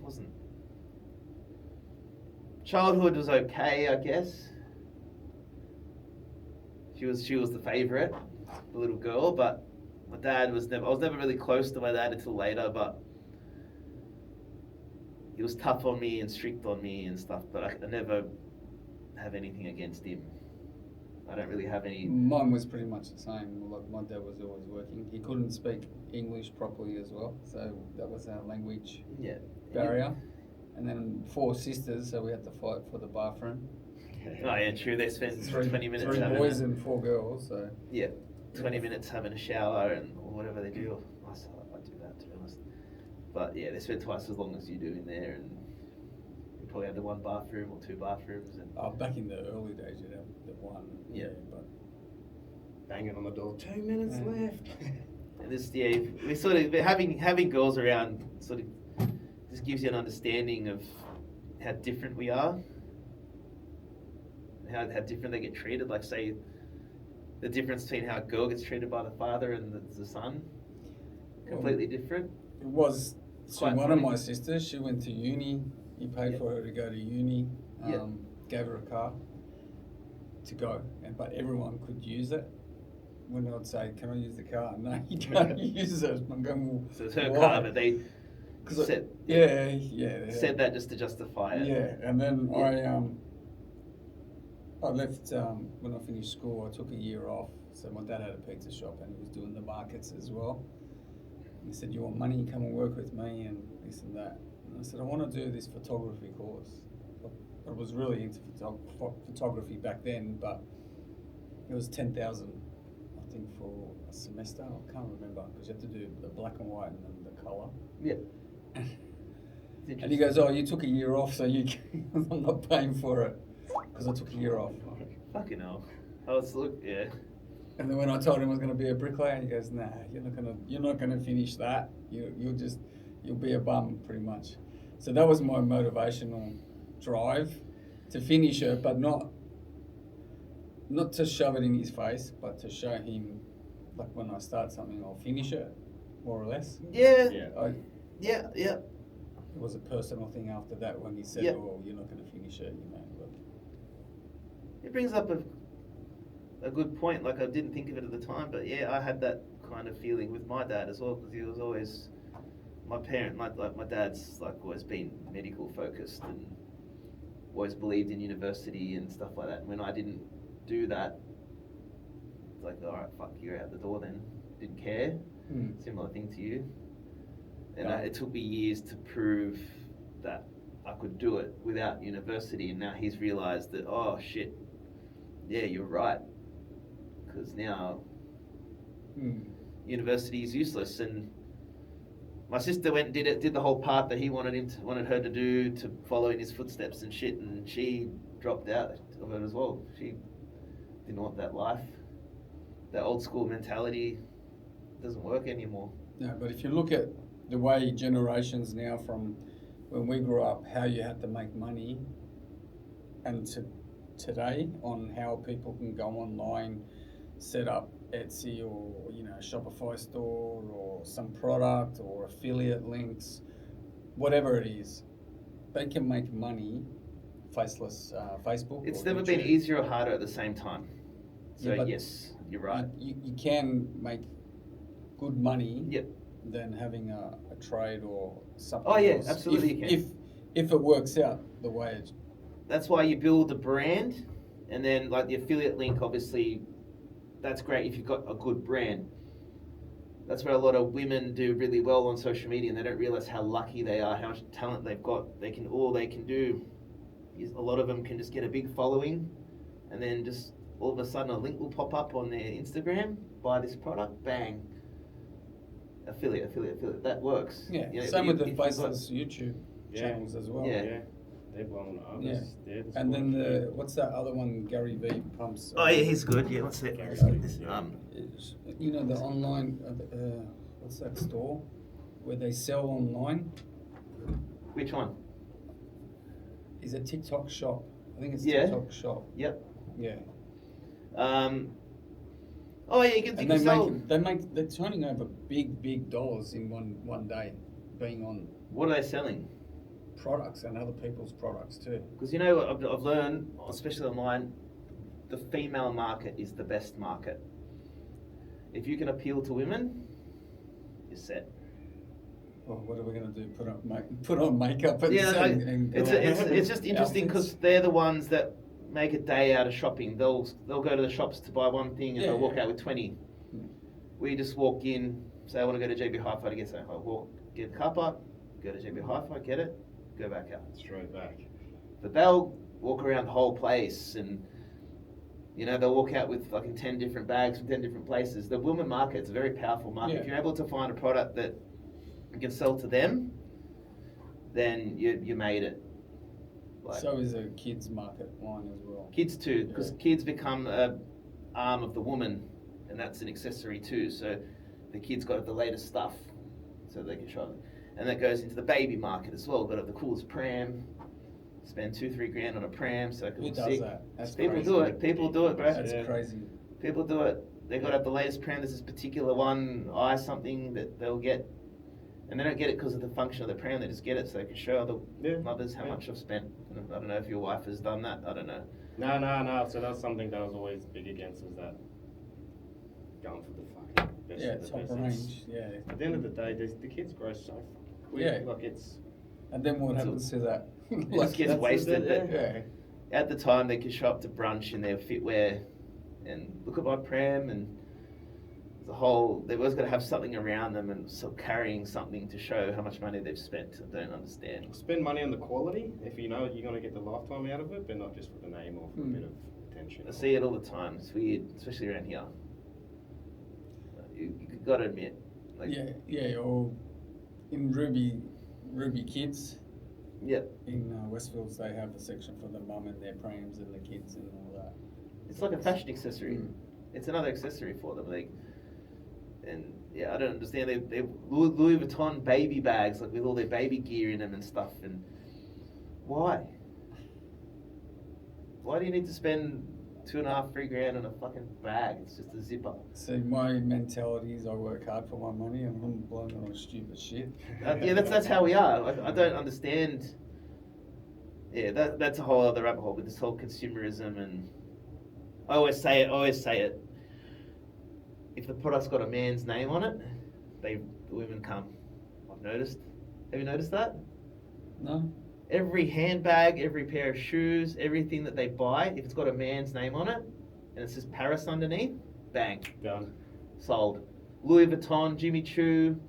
Wasn't. Childhood was okay, I guess. She was the favourite, the little girl, but my dad was never. I was never really close to my dad until later, but he was tough on me and strict on me and stuff. But I never have anything against him. I don't really have any. Mine was pretty much the same. Like, my dad was always working. He couldn't speak English properly as well, so that was our language Yeah. barrier. And then 4 sisters, so we had to fight for the bathroom. Oh yeah, true. They spend 20 minutes 3 having boys and 4 girls. So 20 minutes having a shower and or whatever they do. I do that, to be honest. But yeah, they spend twice as long as you do in there, and you probably have the 1 bathroom or 2 bathrooms. And back in the early days, you'd have the 1. Yeah. But Banging on the door. 2 minutes Yeah. left. and this, we sort of having girls around sort of just gives you an understanding of how different we are. How different they get treated. Like, say, the difference between how a girl gets treated by the father and the son. Completely different. it was Quite one of funny. my sisters. She went to uni. He paid Yeah. for her to go to uni. Yeah. Gave her a car to go, but everyone could use it. When I'd say, "Can I use the car?" No, you can't use it. I'm going, "Well, So it's her why?" car, but they 'Cause said yeah. said that just to justify it. Yeah, and then Yeah. I left when I finished school. I took a year off. So my dad had a pizza shop, and he was doing the markets as well. And he said, "You want money? Come and work with me," and this and that. And I said, "I want to do this photography course." I was really into photography back then, but it was 10,000, I think, for a semester. I can't remember because you have to do the black and white and then the colour. Yeah. And he goes, "Oh, you took a year off, so you can, I'm not paying for it because I took a year off." Fucking hell. I was yeah. And then when I told him I was going to be a bricklayer, he goes, "Nah, you're not gonna finish that. You'll be a bum pretty much." So that was my motivational drive to finish it, but not to shove it in his face, but to show him, like, when I start something, I'll finish it, more or less. Yeah. Yeah. Yeah. It was a personal thing after that when he said, Yeah. "Oh, you're not going to finish it," But It brings up a good point. Like, I didn't think of it at the time, but yeah, I had that kind of feeling with my dad as well, because he was always my parent. My dad's like always been medical focused and always believed in university and stuff like that. And when I didn't do that, it's like, all right, fuck, you're out the door then. Didn't care. Similar thing to you. And Yeah. it took me years to prove that I could do it without university, and now he's realised that, oh shit, yeah, you're right, because now university is useless. And my sister went and did the whole part that he wanted her to do, to follow in his footsteps and shit, and she dropped out of it as well. She didn't want that life. That old school mentality doesn't work anymore. No, but if you look at the way generations now, from when we grew up, how you had to make money, and to today, on how people can go online, set up Etsy or a Shopify store or some product or affiliate links, whatever it is, they can make money. Faceless Facebook. It's or never been YouTube. easier or harder at the same time. So Yeah, but yes, you're right. You can make good money Yep. than having a trade or something. Oh, yeah, else. absolutely If, you can. if it works out the way it's. That's why you build the brand, and then like the affiliate link, obviously, that's great if you've got a good brand. That's where a lot of women do really well on social media, and they don't realize how lucky they are, how much talent they've got. All they can do is a lot of them can just get a big following, and then just all of a sudden a link will pop up on their Instagram, buy this product, bang. Affiliate. That works. Yeah, You know, same with the if you've got- faceless YouTube channels as well. Yeah. They're blowing up. Yeah. They're the And then squad. what's that other one? Gary V pumps. Oh yeah, he's good. Yeah, what's that? Gary This- Vee, this, yeah. You know the online. What's that store where they sell online? Which one? Is it TikTok Shop? I think it's Yeah. TikTok Shop. Yep. Yeah. Oh yeah, you can And sell. they're turning over big dollars in one day, being on What are they selling? products and other people's products too. Because you know, I've learned, especially online, the female market is the best market. If you can appeal to women, you're set. Well, what are we gonna do? Put on makeup and, Yeah, and go it's just interesting because outfits? they're the ones that make a day out of shopping. They'll go to the shops to buy one thing and Yeah, they'll walk yeah. out with 20. Mm. We just walk in, say I want to go to JB Hi-Fi to get something. I walk, get a car park, go to JB Hi-Fi, get it, go back out. Straight back. But they'll walk around the whole place and, you know, they'll walk out with fucking 10 different bags from 10 different places. The women market's a very powerful market. Yeah. If you're able to find a product that you can sell to them, then you made it. Like, So is a kids market line as well. kids too, because Yeah. kids become a arm of the woman, and that's an accessory too. So the kids got the latest stuff, so they can show it. And that goes into the baby market as well. Got to have the coolest pram. Spend 2-3 grand on a pram, so it can Who look does sick. that? That's People crazy. do it. People do it, bro. That's Yeah. crazy. People do it. They got to have the latest pram. There's this particular one, something that they'll get, and they don't get it because of the function of the pram. They just get it so they can show other Yeah. mothers how Yeah. much I've spent. I don't know if your wife has done that. I don't know. No. So that's something that I was always big against, was that going for the fucking best Yeah, of the top best. range. Yeah. At the end of the day, the kids grow so quick. Yeah. Like it's. And then what happens to that? Just gets that's wasted. the- But yeah. at the time, they could show up to brunch in their fitwear and look at my pram, and the whole, they've always got to have something around them and so carrying something to show how much money they've spent. I don't understand. Spend money on the quality if you know you're going to get the lifetime out of it, but not just for the name or for a bit of attention. I see it all the time. It's weird, especially around here. You got to admit. Like, Yeah. Or in Ruby Kids yeah. in Westfields, they have a section for the mum and their prams and the kids and all that. It's like a fashion accessory. Mm. It's another accessory for them. Like, and yeah, I don't understand. They Louis Vuitton baby bags, like with all their baby gear in them and stuff. And why? Why do you need to spend 2.5-3 grand on a fucking bag? It's just a zipper. So my mentality is I work hard for my money and I'm blowing it on stupid shit. Yeah, that's how we are. I don't understand. Yeah, that's a whole other rabbit hole with this whole consumerism, and I always say it. If the product's got a man's name on it, the women come. I've noticed. Have you noticed that? No? Every handbag, every pair of shoes, everything that they buy, if it's got a man's name on it and it says Paris underneath, bang, Done. sold. Louis Vuitton, Jimmy Choo,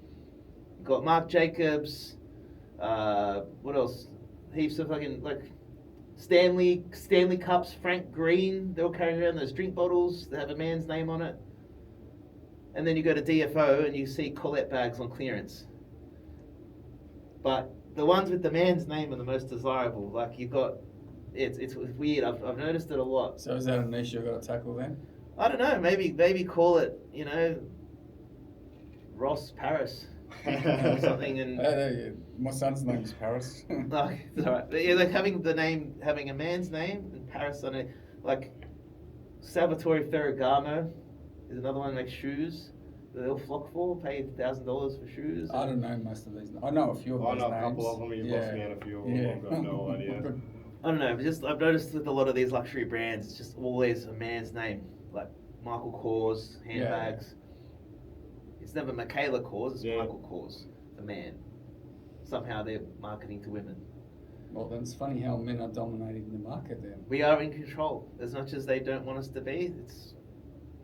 got Marc Jacobs, what else? Heaps of fucking, like, Stanley Cups, Frank Green, they're all carrying around those drink bottles that have a man's name on it. And then you go to DFO and you see Colette bags on clearance. But the ones with the man's name are the most desirable. Like, you've got, it's weird. I've noticed it a lot. So is that a niche you've got to tackle then? I don't know. Maybe call it, Ross Paris or something. And My son's name's Paris. like, it's all right. But yeah, like having a man's name and Paris on it. Like Salvatore Ferragamo is another one that makes shoes that they'll flock for. Pay $1,000 for shoes. I don't know most of these. I know a few of I those know a names. couple of them. You've lost me on a few of them. Yeah. I've got no idea. I don't know, but just I've noticed with a lot of these luxury brands, it's just always a man's name, like Michael Kors handbags. It's never Michaela Kors, it's Yeah. Michael Kors, the man. Somehow they're marketing to women. Well, then it's funny how men are dominating the market then. We are in control as much as they don't want us to be. It's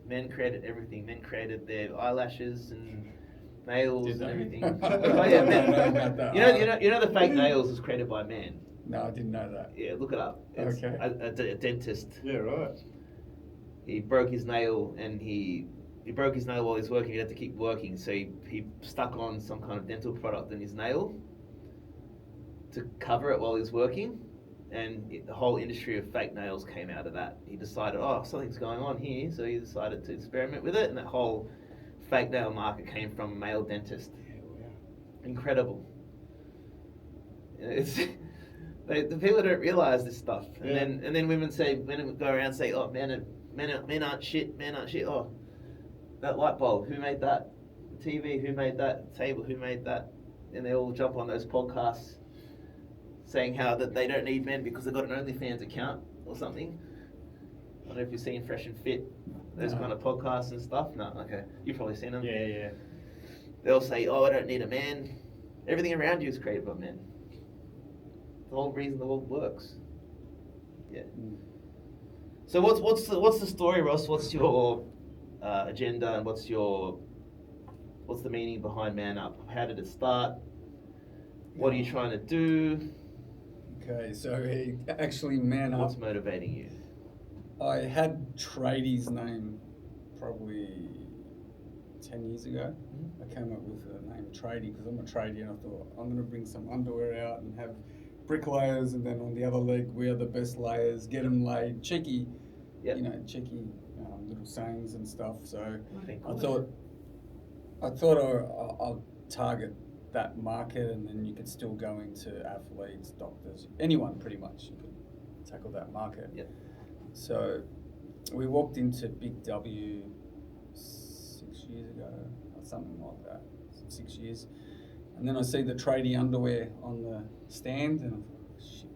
men created everything. Men created their eyelashes and nails Did and they? everything. I Oh, yeah, don't men. know about that. You know the fake nails was created by man. No, I didn't know that. Yeah, look it up. It's Okay. a dentist. Yeah, right. He broke his nail and he broke his nail while he was working. He had to keep working, so he stuck on some kind of dental product in his nail to cover it while he was working. And the whole industry of fake nails came out of that. He decided, oh, something's going on here, so he decided to experiment with it, and that whole fake nail market came from a male dentist. Yeah, wow. Incredible. It's the people don't realize this stuff, and Yeah. then women go around and say, oh, men aren't shit, men aren't shit. Oh, that light bulb, who made that? The TV, who made that? The table, who made that? And they all jump on those podcasts saying how that they don't need men because they've got an OnlyFans account or something. I don't know if you've seen Fresh and Fit, those No. kind of podcasts and stuff. No, okay, you've probably seen them. Yeah, yeah. They'll say, "Oh, I don't need a man. Everything around you is created by men." The whole reason the world works. Yeah. Mm. So what's the story, Ross? What's your agenda, and what's the meaning behind Man Up? How did it start? What are you trying to do? Okay, so he actually man up. What's motivating you? I had Tradie's name probably 10 years ago. I came up with the name Tradie because I'm a tradie, and I thought I'm going to bring some underwear out and have bricklayers, and then on the other leg we are the best layers, get them laid, cheeky, Yep. cheeky little sayings and stuff. So Okay, I cool. thought I'll target that market, and then you could still go into athletes, doctors, anyone pretty much. You could tackle that market. Yep. So we walked into Big W 6 years ago, or something like that, 6 years. And then I see the tradie underwear on the stand, and I thought, shit,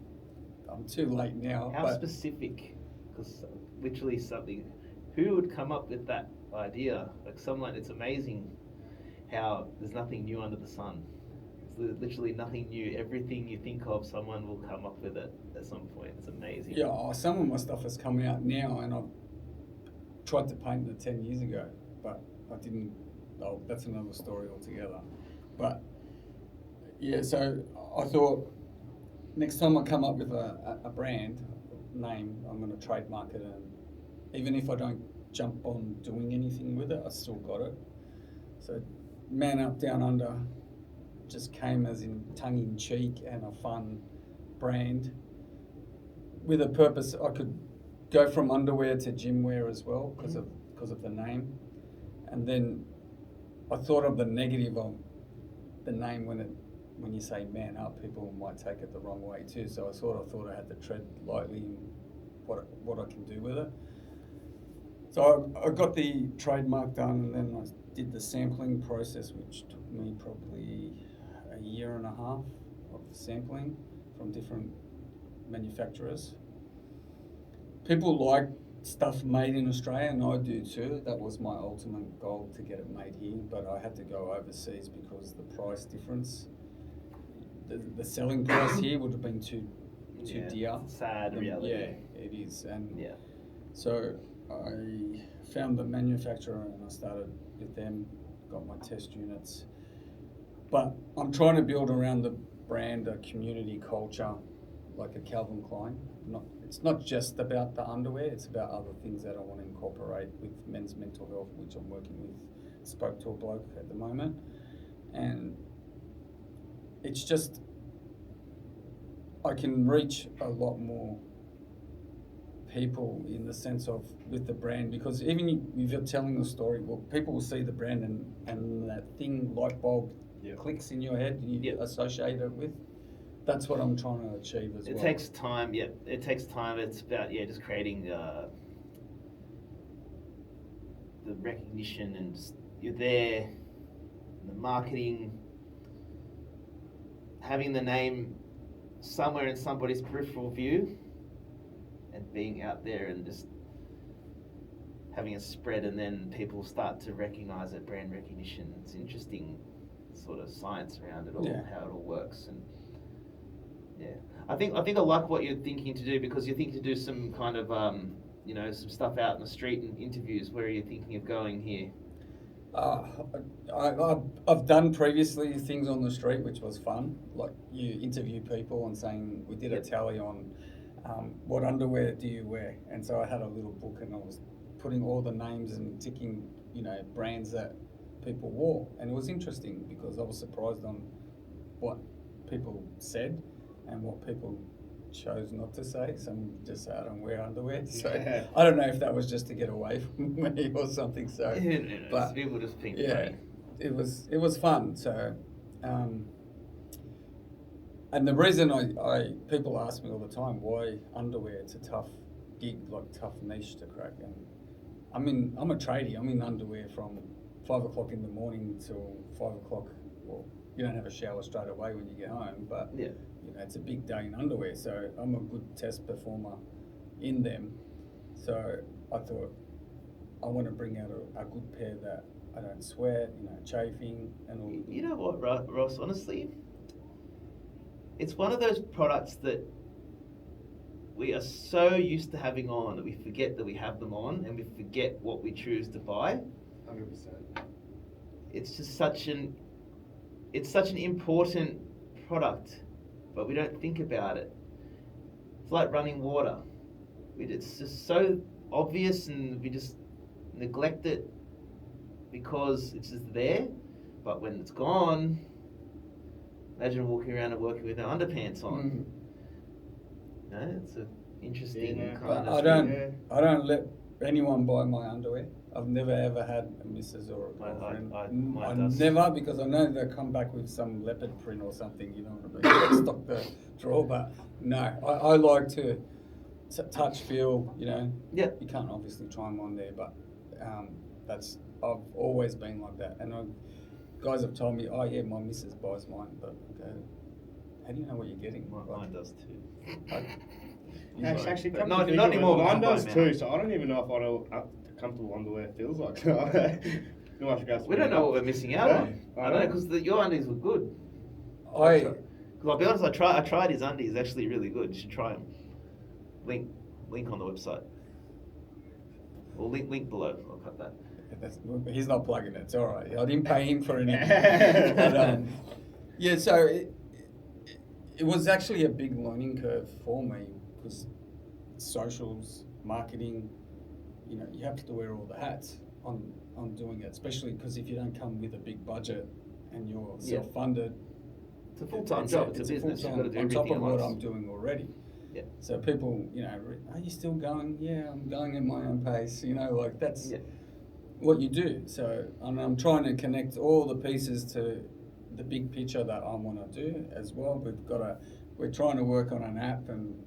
I'm too late now. How but specific? Because literally something. Who would come up with that idea? Like someone, it's amazing how there's nothing new under the sun. There's literally nothing new. Everything you think of, someone will come up with it at some point. It's amazing. yeah, some of my stuff has come out now, and I've tried to paint it 10 years ago, but I didn't. Oh, that's another story altogether. But yeah, so I thought next time I come up with a brand name, I'm going to trademark it, and even if I don't jump on doing anything with it, I still got it. So Man Up Down Under just came as in tongue-in-cheek and a fun brand with a purpose. I could go from underwear to gym wear as well because of the name, and then I thought of the negative of the name when you say man up, people might take it the wrong way too. So I thought I had to tread lightly in what I can do with it. So I got the trademark done, and then I did the sampling process, which took me probably a year and a half of sampling from different manufacturers. People like stuff made in Australia, and I do too. That was my ultimate goal, to get it made here, but I had to go overseas because the price difference, the selling price here would have been too Yeah, dear. sad reality. Yeah, it is. And Yeah. so I found the manufacturer, and I started with them, got my test units. But I'm trying to build around the brand a community culture, like a Calvin Klein. It's not just about the underwear, it's about other things that I want to incorporate with men's mental health, which I'm working with. Spoke to a bloke at the moment, and it's just, I can reach a lot more people in the sense of with the brand, because even if you're telling the story, well, people will see the brand, and that thing, light bulb, Yeah. clicks in your head, you Yeah. associate it with. That's what I'm trying to achieve as It well. takes time. Yeah, it takes time. It's about just creating the recognition, and just, you're there. The marketing, having the name somewhere in somebody's peripheral view, and being out there and just having it spread, and then people start to recognize it. Brand recognition. It's interesting, sort of science around it all, Yeah. how it all works, and Yeah, I think I like what you're thinking to do, because you're thinking to do some kind of some stuff out in the street and interviews. Where are you thinking of going here? Uh, I've done previously things on the street, which was fun. Like you interview people and saying, we did a Yep. tally on what underwear do you wear, and so I had a little book and I was putting all the names and ticking, brands that people wore, and it was interesting because I was surprised on what people said and what people chose not to say. Some just say I don't wear underwear, so I don't know if that was just to get away from me or something. So, but People just think yeah, funny. it was fun. So, and the reason I people ask me all the time why underwear. It's a tough gig, like tough niche to crack. And I'm a tradie. I'm in underwear from 5 o'clock in the morning till 5 o'clock. Well, you don't have a shower straight away when you get home, but Yeah. it's a big day in underwear. So I'm a good test performer in them. So I thought I want to bring out a good pair that I don't sweat, chafing and all. You know what, Ross? Honestly, it's one of those products that we are so used to having on that we forget that we have them on, and we forget what we choose to buy. 100%. It's just such an important product, but we don't think about it. It's like running water. It's just so obvious, and we just neglect it because it's just there. But when it's gone, imagine walking around and working with no underpants on. Mm. It's an interesting Yeah, kind I of. don't don't let anyone buy my underwear. I've never ever had a missus or a girlfriend. Mine does. Never, because I know they'll come back with some leopard print or something. You know what I mean? Stock the drawer, but no, I like to touch, feel. Yeah. You can't obviously try them on there, but I've always been like that. And guys have told me, oh yeah, my missus buys mine, but I go, how do you know what you're getting? Mine does too. Actually, But come not to think anymore. of it, mine we can't does buy 'em too. out. So I don't even know if I know what comfortable underwear feels like. We don't know what we're missing out on. I know, because your undies were good. Because I'll be honest, I tried his undies. Actually, really good. You should try them. Link on the website. Or link below. I'll cut that. He's not plugging it. It's all right. I didn't pay him for anything. But, yeah, so it was actually a big learning curve for me, because socials, marketing, you have to wear all the hats on doing it, especially because if you don't come with a big budget and you're self-funded, It's a full-time job. It's a business. You've got to do on top everything of at what once. I'm doing already. Yeah. So people, are you still going? Yeah, I'm going at my own pace. That's what you do. So I'm trying to connect all the pieces to the big picture that I want to do as well. We're trying to work on an app and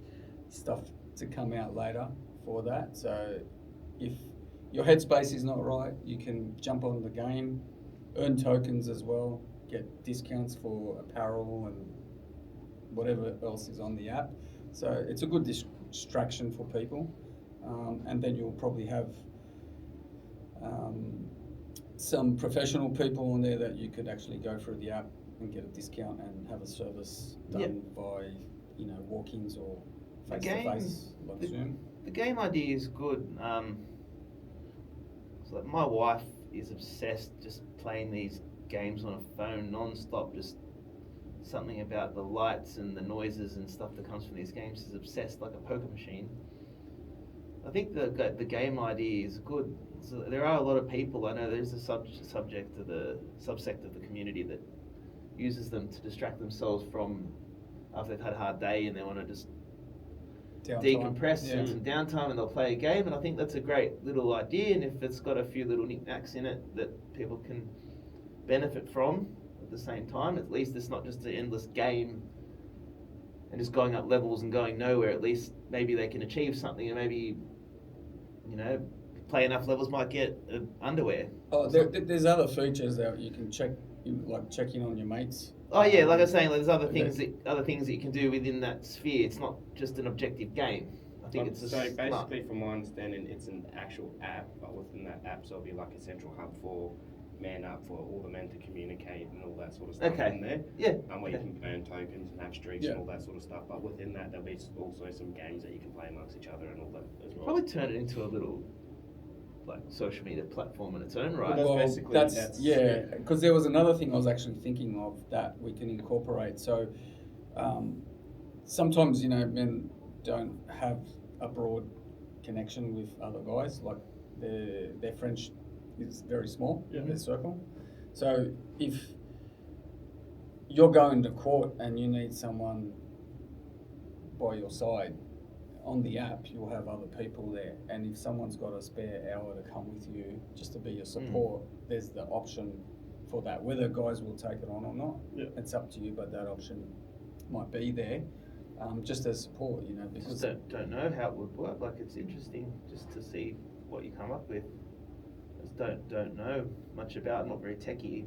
stuff to come out later for that. So if your headspace is not right, you can jump on the game, earn tokens as well, get discounts for apparel and whatever else is on the app. So it's a good distraction for people. And then you'll probably have some professional people on there that you could actually go through the app and get a discount and have a service done by walk-ins or face-to-face like Zoom. The game idea is good. So my wife is obsessed just playing these games on a phone non-stop. Just something about the lights and the noises and stuff that comes from these games. She's obsessed, like a poker machine. I think the game idea is good. So there are a lot of people. I know there's a subsect of the community that uses them to distract themselves from after they've had a hard day and they want to just decompress and some downtime, and they'll play a game. And I think that's a great little idea. And if it's got a few little knickknacks in it that people can benefit from at the same time, at least it's not just an endless game and just going up levels and going nowhere. At least maybe they can achieve something, and maybe play enough levels might get underwear. Oh, there's other features that you can check, like checking on your mates. Oh yeah, like I was saying, there's other things that you can do within that sphere. It's not just an objective game. I think it's so basically, from my understanding, it's an actual app, but within that app, so it'll be like a central hub for man up for all the men to communicate and all that sort of stuff Okay. in there. Yeah. Where you can earn tokens and have streaks Yeah. and all that sort of stuff. But within that, there'll be also some games that you can play amongst each other and all that as well. Probably turn it into a little like social media platform in its own right. Well, Well, basically- that's yeah. Because there was another thing I was actually thinking of that we can incorporate. So sometimes men don't have a broad connection with other guys. Like their French is very small, their circle. So if you're going to court and you need someone by your side, on the app you'll have other people there, and if someone's got a spare hour to come with you just to be your support, there's the option for that. Whether guys will take it on or not, it's up to you, but that option might be there, just as support, because Just don't know how it would work. Like, it's interesting just to see what you come up with. Just don't know much about. Not very techie.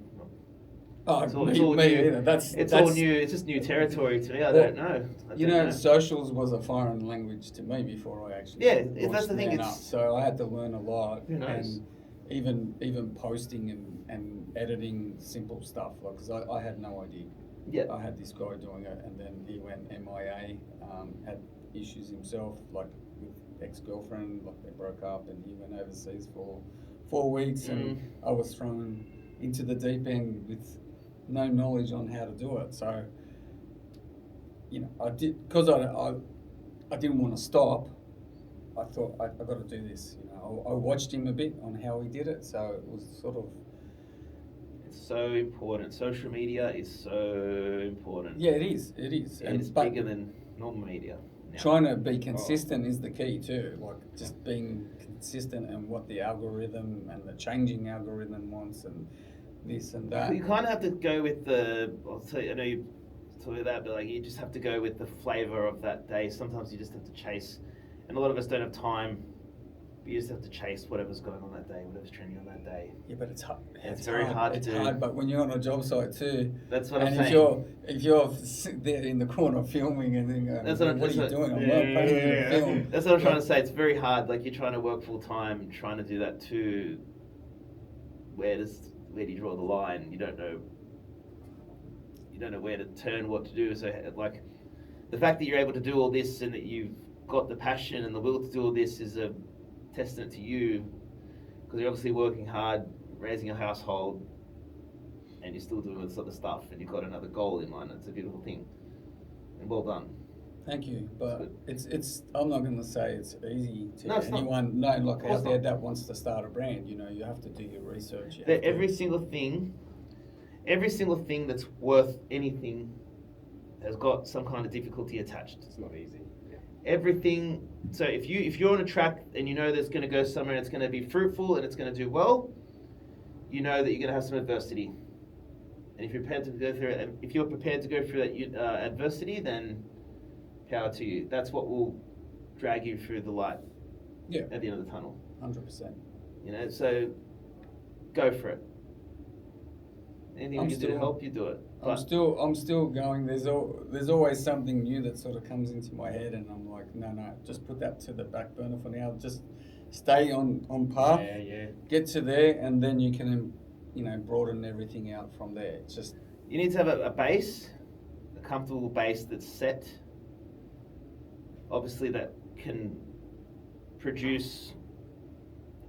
It's all me new. either. It's all new. It's just new territory to me. I don't know. I don't know. Socials was a foreign language to me before I actually if that's the thing, Man Up. it's- So I had to learn a lot. Who knows? And even posting and editing simple stuff, like, because I had no idea. Yeah. I had this guy doing it, and then he went MIA, had issues himself, like with ex-girlfriend, like they broke up, and he went overseas for 4 weeks, and I was thrown into the deep end with no knowledge on how to do it. So, I did, because I didn't want to stop. I thought I got to do this. I watched him a bit on how he did it, so it was sort of. It's so important. Social media is so important. Yeah, it is. It is. And it's bigger than normal media. Now. Trying to be consistent is the key too. Like just being consistent and what the algorithm and the changing algorithm wants and this and that. You kind of have to go with the. I know you talk about that, but like you just have to go with the flavor of that day. Sometimes you just have to chase, and a lot of us don't have time. You just have to chase whatever's going on that day, whatever's trending on that day. Yeah, but it's hard. It's very hard to do. It's hard, but when you're on a job site too. That's what I'm saying. And if you're there in the corner filming and then going, what are you doing? I'm not paying you to film. That's what I'm trying to say. It's very hard. Like you're trying to work full time, trying to do that too. Where do you draw the line? You don't know. You don't know where to turn, what to do. So like, the fact that you're able to do all this and that you've got the passion and the will to do all this is a testament to you, because you're obviously working hard, raising a household, and you're still doing this other stuff, and you've got another goal in mind. It's a beautiful thing, and well done. Thank you, but it's. I'm not going to say it's easy to No, it's anyone out there that wants to start a brand. You have to do your research. Every single thing that's worth anything has got some kind of difficulty attached. It's not easy. Everything. So if you're on a track and you know that's going to go somewhere and it's going to be fruitful and it's going to do well, you know that you're going to have some adversity. And if you're prepared to go through it, if you're prepared to go through that adversity, then power to you. That's what will drag you through the light. Yeah. At the end of the tunnel. 100%. So go for it. Anything you can do to help, you do it. I'm still going. There's always something new that sort of comes into my head, and I'm like, no, just put that to the back burner for now. Just stay on path. Yeah. Get to there, and then you can, broaden everything out from there. It's just you need to have a base, a comfortable base that's set. Obviously, that can produce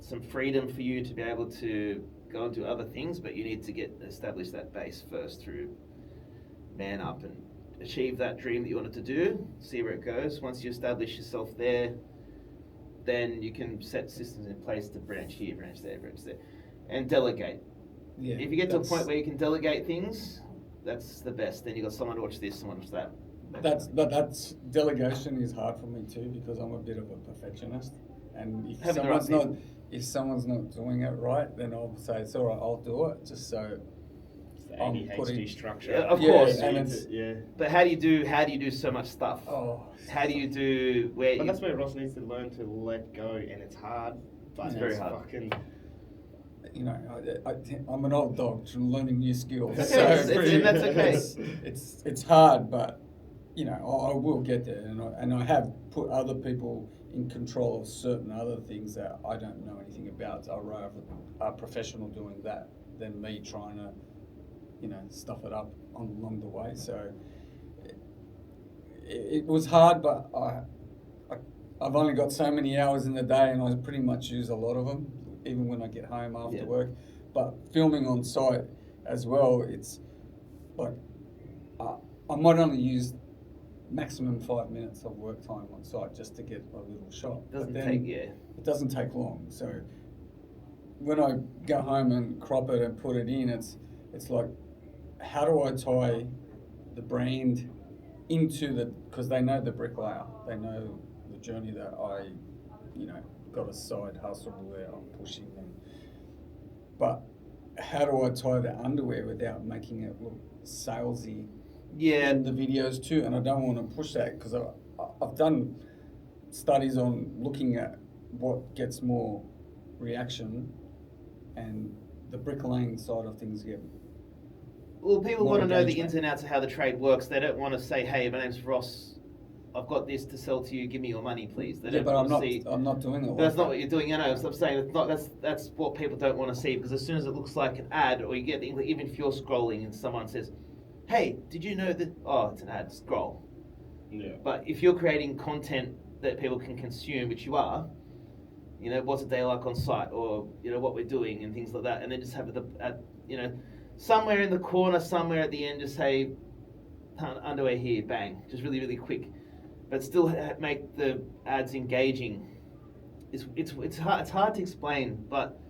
some freedom for you to be able to go and do other things, but you need to establish that base first through Man Up and achieve that dream that you wanted to do, see where it goes. Once you establish yourself there, then you can set systems in place to branch here, branch there, and delegate. Yeah, if you get to a point where you can delegate things, that's the best. Then you got someone to watch this, someone to watch that. That's delegation is hard for me too, because I'm a bit of a perfectionist, and if someone's not doing it right, then I'll say it's all right, I'll do it, just so I'm putting structure. Yeah, of course. And but how do you do so much stuff? How do you do where? But that's where Ross needs to learn to let go, and it's hard. But it's very hard. I'm an old dog learning new skills. That's so okay. That's okay. It's hard, but I will get there, and I have put other people in control of certain other things that I don't know anything about. So I'd rather a professional doing that than me trying to, stuff it up along the way. So it was hard, but I've only got so many hours in the day, and I pretty much use a lot of them, even when I get home after work. But filming on site as well, it's like I might only use maximum 5 minutes of work time on site just to get a little shot. It doesn't take long. So when I go home and crop it and put it in, it's like, how do I tie the brand into because they know the bricklayer, they know the journey that I, got a side hustle where I'm pushing them. But how do I tie the underwear without making it look salesy? Yeah. In the videos too, and I don't want to push that because I've done studies on looking at what gets more reaction, and the bricklaying side of things get. Well, people want to know the engagement. ins and outs of how the trade works. They don't want to say, "Hey, my name's Ross. I've got this to sell to you. Give me your money, please." They don't But want to see. I'm not doing it. But that's not what you're doing. I'm saying it's not. That's what people don't want to see, because as soon as it looks like an ad, or you get even if you're scrolling and someone says, "Hey, did you know that?" Oh, it's an ad. Scroll. Yeah. But if you're creating content that people can consume, which you are, what's a day like on site, or what we're doing and things like that, and then just have it somewhere in the corner, somewhere at the end, just say underwear here, bang, just really, really quick, but still make the ads engaging. It's hard to explain, but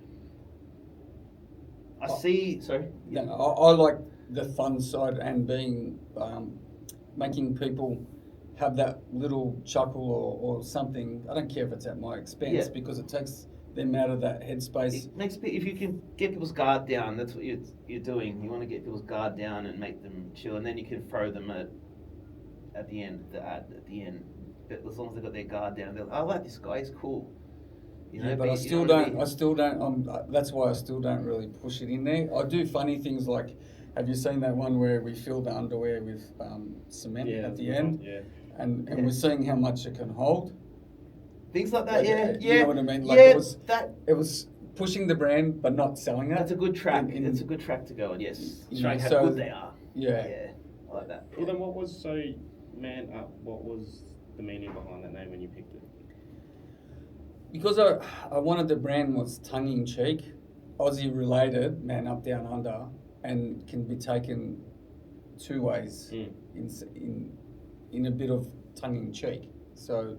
I see. Sorry. Yeah, I like the fun side and being making people have that little chuckle or something. I don't care if it's at my expense because it takes them out of that headspace. It makes if you can get people's guard down, that's what you're doing. You want to get people's guard down and make them chill, and then you can throw them at the end, the ad at the end. But as long as they've got their guard down, they're like, "I like this guy, he's cool." But I still don't. That's why I still don't really push it in there. I do funny things like, have you seen that one where we fill the underwear with cement at the end? Yeah. And we're seeing how much it can hold. Things like that, yeah. You know what I mean? Like it was pushing the brand, but not selling it. That's a good track. It's a good track to go on, yes. Showing how good they are. Yeah. I like that. Well, then what was Man Up? What was the meaning behind that name when you picked it? Because I wanted the brand was tongue-in-cheek, Aussie related, Man Up, Down Under, and can be taken two ways in a bit of tongue-in-cheek. So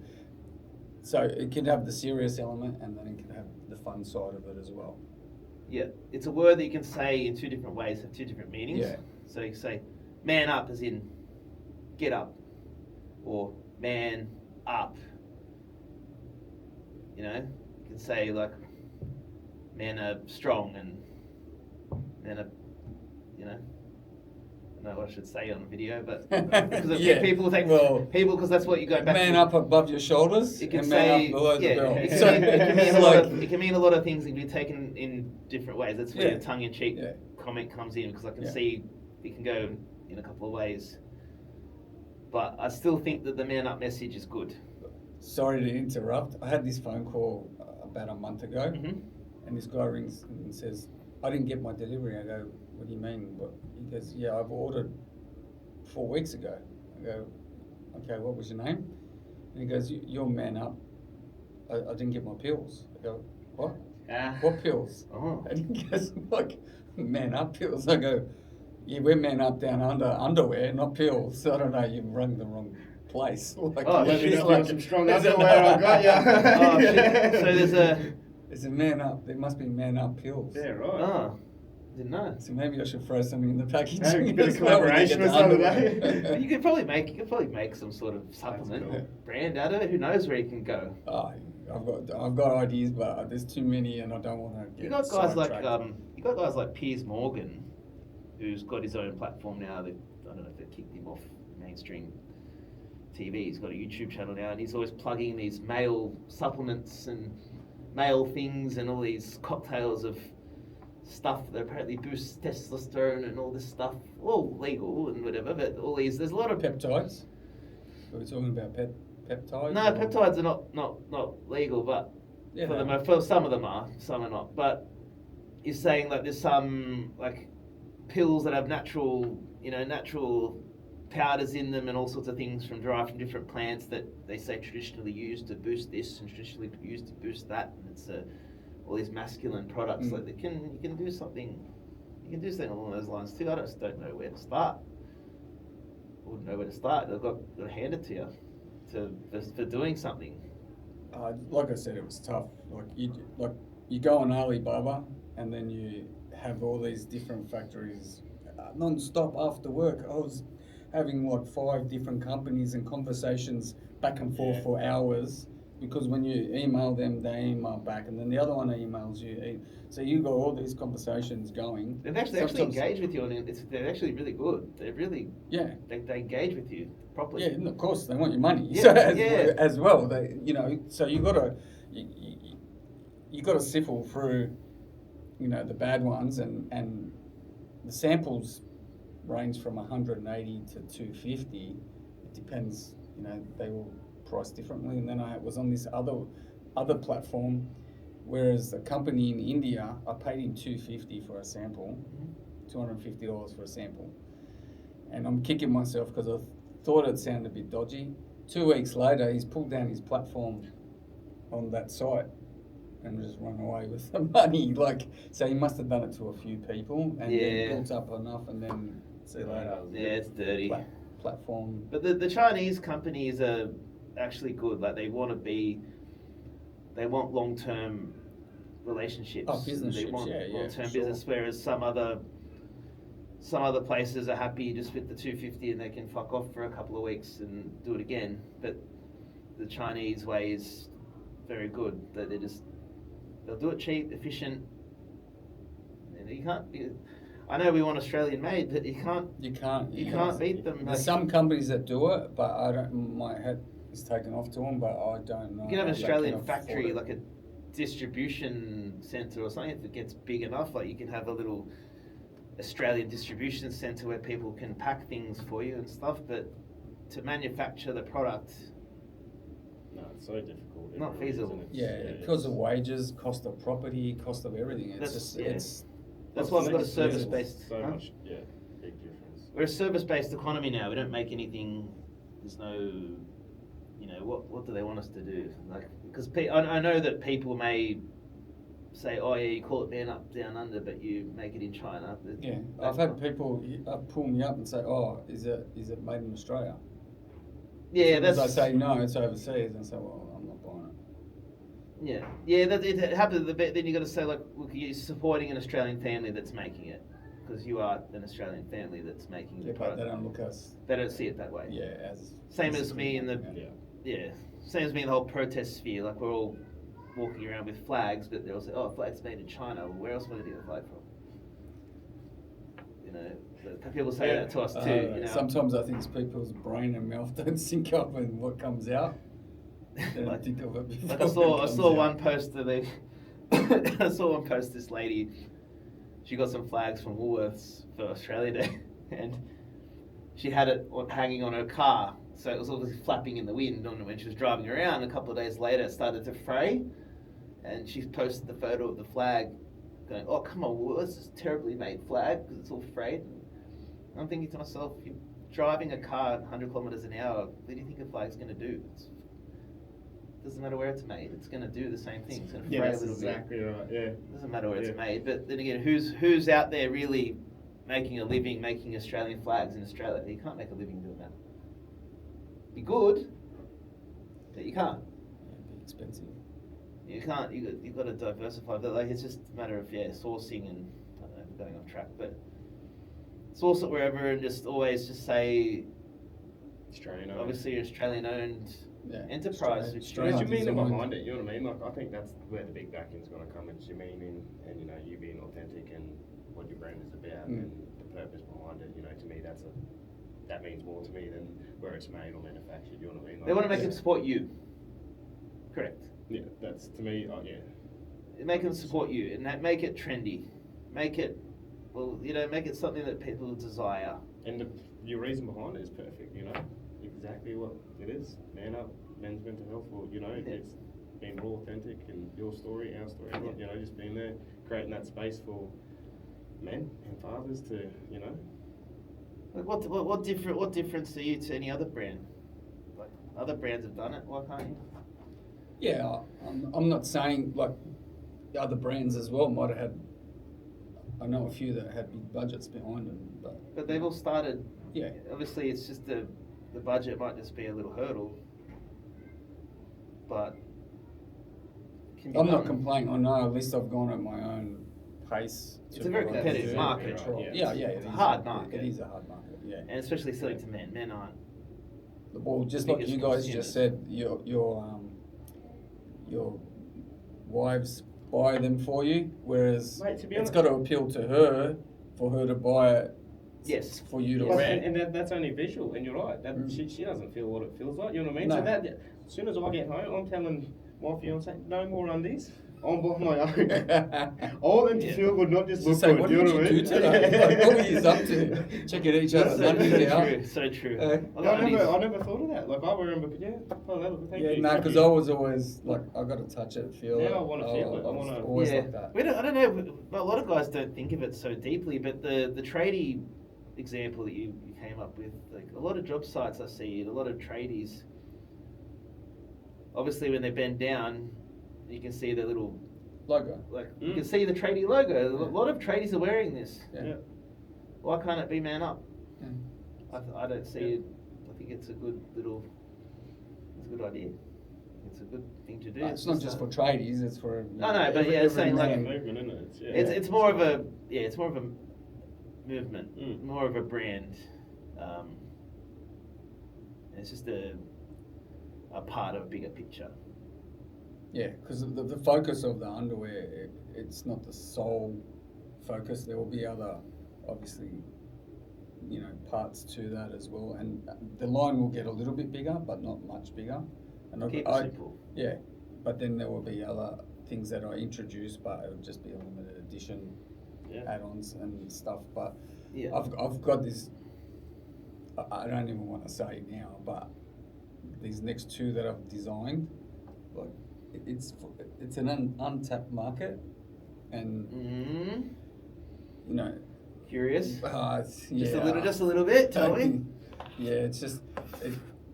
it can have the serious element, and then it can have the fun side of it as well. Yeah, it's a word that you can say in two different ways, have two different meanings. Yeah. So you say man up as in get up, or man up. You can say like men are strong and men are, I don't know what I should say on the video, but because people think because that's what you go back man to. up above your shoulders, it can and say, man up below the belt. It can mean a lot of things. It can be taken in different ways. That's where the tongue-in-cheek comment comes in, because I can see it can go in a couple of ways. But I still think that the man up message is good. Sorry to interrupt. I had this phone call about a month ago, and this guy rings and says, "I didn't get my delivery." I go, "What do you mean?" He goes, "Yeah, I've ordered 4 weeks ago." I go, "Okay, what was your name?" And he goes, "You're Man Up. I didn't get my pills." I go, "What? What pills?" Oh. And he goes, "Like, Man Up pills." I go, "Yeah, we're Man Up Down Under underwear, not pills." So I don't know, you've rung the wrong place. Like, let me know like, some strong underwear I've got ya. Shit. So there's a Man Up. There must be Man Up pills. Yeah, right. Oh, didn't know. So maybe I should throw something in the package. Maybe a bit of as well when you collaboration get or the something. underwear. You could probably make some sort of supplement cool. brand out of it. Who knows where you can go? I've got ideas, but there's too many, and I don't want to get. You got guys sidetracked. like Piers Morgan, who's got his own platform now. I don't know if they kicked him off mainstream TV. He's got a YouTube channel now, and he's always plugging these male supplements and male things and all these cocktails of stuff that apparently boosts testosterone and all this stuff. All legal and whatever, but all these, there's a lot of Peptides. Are we talking about peptides? No, peptides are not legal, but for some of them are, some are not. But is saying like there's some like pills that have natural powders in them and all sorts of things derived from different plants that they say traditionally used to boost this and traditionally used to boost that, and it's all these masculine products. Like you can do something along those lines too. I just don't know where to start. I wouldn't know where to start. I've got to hand it to you for doing something. Like I said, it was tough. You go on Alibaba and then you have all these different factories non-stop after work. I was having like 5 different companies and conversations back and forth for hours, because when you email them, they email back, and then the other one emails you. So you got all these conversations going. They actually engage with you, and they're actually really good. They're really they engage with you properly. Yeah, and of course they want your money. Yeah, So as well. They so you gotta sift through the bad ones, and the samples range from 180 to 250. It depends. They will price differently. And then I was on this other platform, whereas a company in India, I paid him $250 for a sample, $250 for a sample, and I'm kicking myself because I thought it sounded a bit dodgy. 2 weeks later, he's pulled down his platform on that site and just run away with the money. So he must have done it to a few people and then built up enough, and then see you later. Yeah, it's dirty. Platform. But the Chinese companies are actually good. Like they want long-term relationships. Oh, business. They want long-term sure. business, whereas some other places are happy just with the 250 and they can fuck off for a couple of weeks and do it again. But the Chinese way is very good. That they'll do it cheap, efficient. And you can't. I know we want Australian made, but you can't beat them. There's some companies that do it, but I don't. My head is taken off to them, but I don't know. You can have an Australian factory, like a distribution centre or something that gets big enough. Like you can have a little Australian distribution centre where people can pack things for you and stuff. But to manufacture the product, no, it's so difficult. Not feasible. Because of wages, cost of property, cost of everything. That's why we've got a service-based. So much, big difference. We're a service-based economy now. We don't make anything. There's no, what do they want us to do? Like, because I know that people may say, oh yeah, you call it man up, down under, but you make it in China. Yeah, I've had people pull me up and say, oh, is it made in Australia? Yeah, as I say no, it's overseas, and I say, well, I'm not buying it. Yeah, it happens a bit. Then you got to say, like, look, you're supporting an Australian family that's making it, because you are an Australian family that's making the product. But they don't look us. They don't see it that way. Yeah, same as me in the same as me in the whole protest sphere. Like we're all walking around with flags, but they'll say, "Oh, flag's made in China." Well, where else would I get a flag from? People say that to us too. Sometimes I think it's people's brain and mouth don't sync up and what comes out. I think of it before. Like I saw one post that I saw one post. This lady, she got some flags from Woolworths for Australia Day, and she had it hanging on her car, so it was obviously flapping in the wind. And when she was driving around, a couple of days later, it started to fray, and she posted the photo of the flag, going, "Oh, come on, Woolworths, this is a terribly made flag because it's all frayed." And I'm thinking to myself, you're driving a car at 100 kilometers an hour. What do you think a flag's going to do? It doesn't matter where it's made. It's going to do the same thing. It's going to fray a little exactly bit. Right. Yeah. It doesn't matter where it's made. But then again, who's out there really making a living making Australian flags in Australia? You can't make a living doing that. Be good, but you can't. It'd be expensive. You can't. You've got to diversify. But like it's just a matter of sourcing and I don't know, we're going off track, but source it wherever and just always just say Australian owned. Obviously, Australian owned enterprise. Australian your meaning behind it, you know what I mean? Like I think that's where the big backing's going to come. It's your meaning, and you being authentic and what your brand is about and the purpose behind it. To me, that means more to me than where it's made or manufactured. You know what I mean? Like, they want to make them support you. Correct. Yeah, that's to me. Make them support you and make it trendy. Make it. Well, make it something that people desire. And your reason behind it is perfect, exactly what it is. Man up, men's mental health, being raw, authentic, and your story, our story, everyone, you know, just being there, creating that space for men and fathers to, you know. Like what difference are you to any other brand? Like other brands have done it, why can't you? Yeah, I'm not saying like the other brands as well might have had. I know a few that had big budgets behind them, But they've all started. yeah, Obviously, it's just the budget might just be a little hurdle. But can be I'm not done. complaining. I know at least I've gone at my own pace. It's a very what I competitive do. market. Yeah, It's it a is hard market. It is a hard market. Yeah. And especially selling to men. Men aren't. Well, just like biggest you guys consumers. just said, your wives buy them for you, whereas Mate, to be it's honest- got to appeal to her for her to buy it. Yes. For you to Well, wear. and that's only visual, and you're right. That she doesn't feel what it feels like. You know what I mean? No. So that as soon as I get home, I'm telling my fiance, no more undies. I'm buying my own. I want them to feel good, not just look Say, good. what You did know what I you mean? do today? Like, what were you up to? Checking each other's undies out. So true. I never thought of that. Like I remember, thank Yeah, you. no, thank because you. I was always like, I got to touch it, feel it. Now I wanna feel it. I was wanna- always Yeah. like that. I don't know, but a lot of guys don't think of it so deeply, but the tradie example that you came up with, like a lot of job sites I see, a lot of tradies, obviously when they bend down, you can see the little, Logo. like, you can see the tradie logo. A lot of tradies are wearing this. Yeah. Why can't it be man up? Yeah. I don't see it. I think it's a good idea. It's a good thing to do. It's not just for tradies, it's for. No, no, but yeah, it's saying like- man. movement, isn't it? It's more of a movement, more of a brand. It's just a part of a bigger picture. Yeah, because the focus of the underwear, it's not the sole focus. There will be other, obviously, parts to that as well. And the line will get a little bit bigger, but not much bigger. And Keep it simple. Yeah, but then there will be other things that I introduce, but it would just be a limited edition add-ons and stuff. But Yeah. I've got this. I don't even want to say now, but these next two that I've designed, like it's an untapped market, and Curious? yeah, Just a little bit. Tell me. Yeah, it's just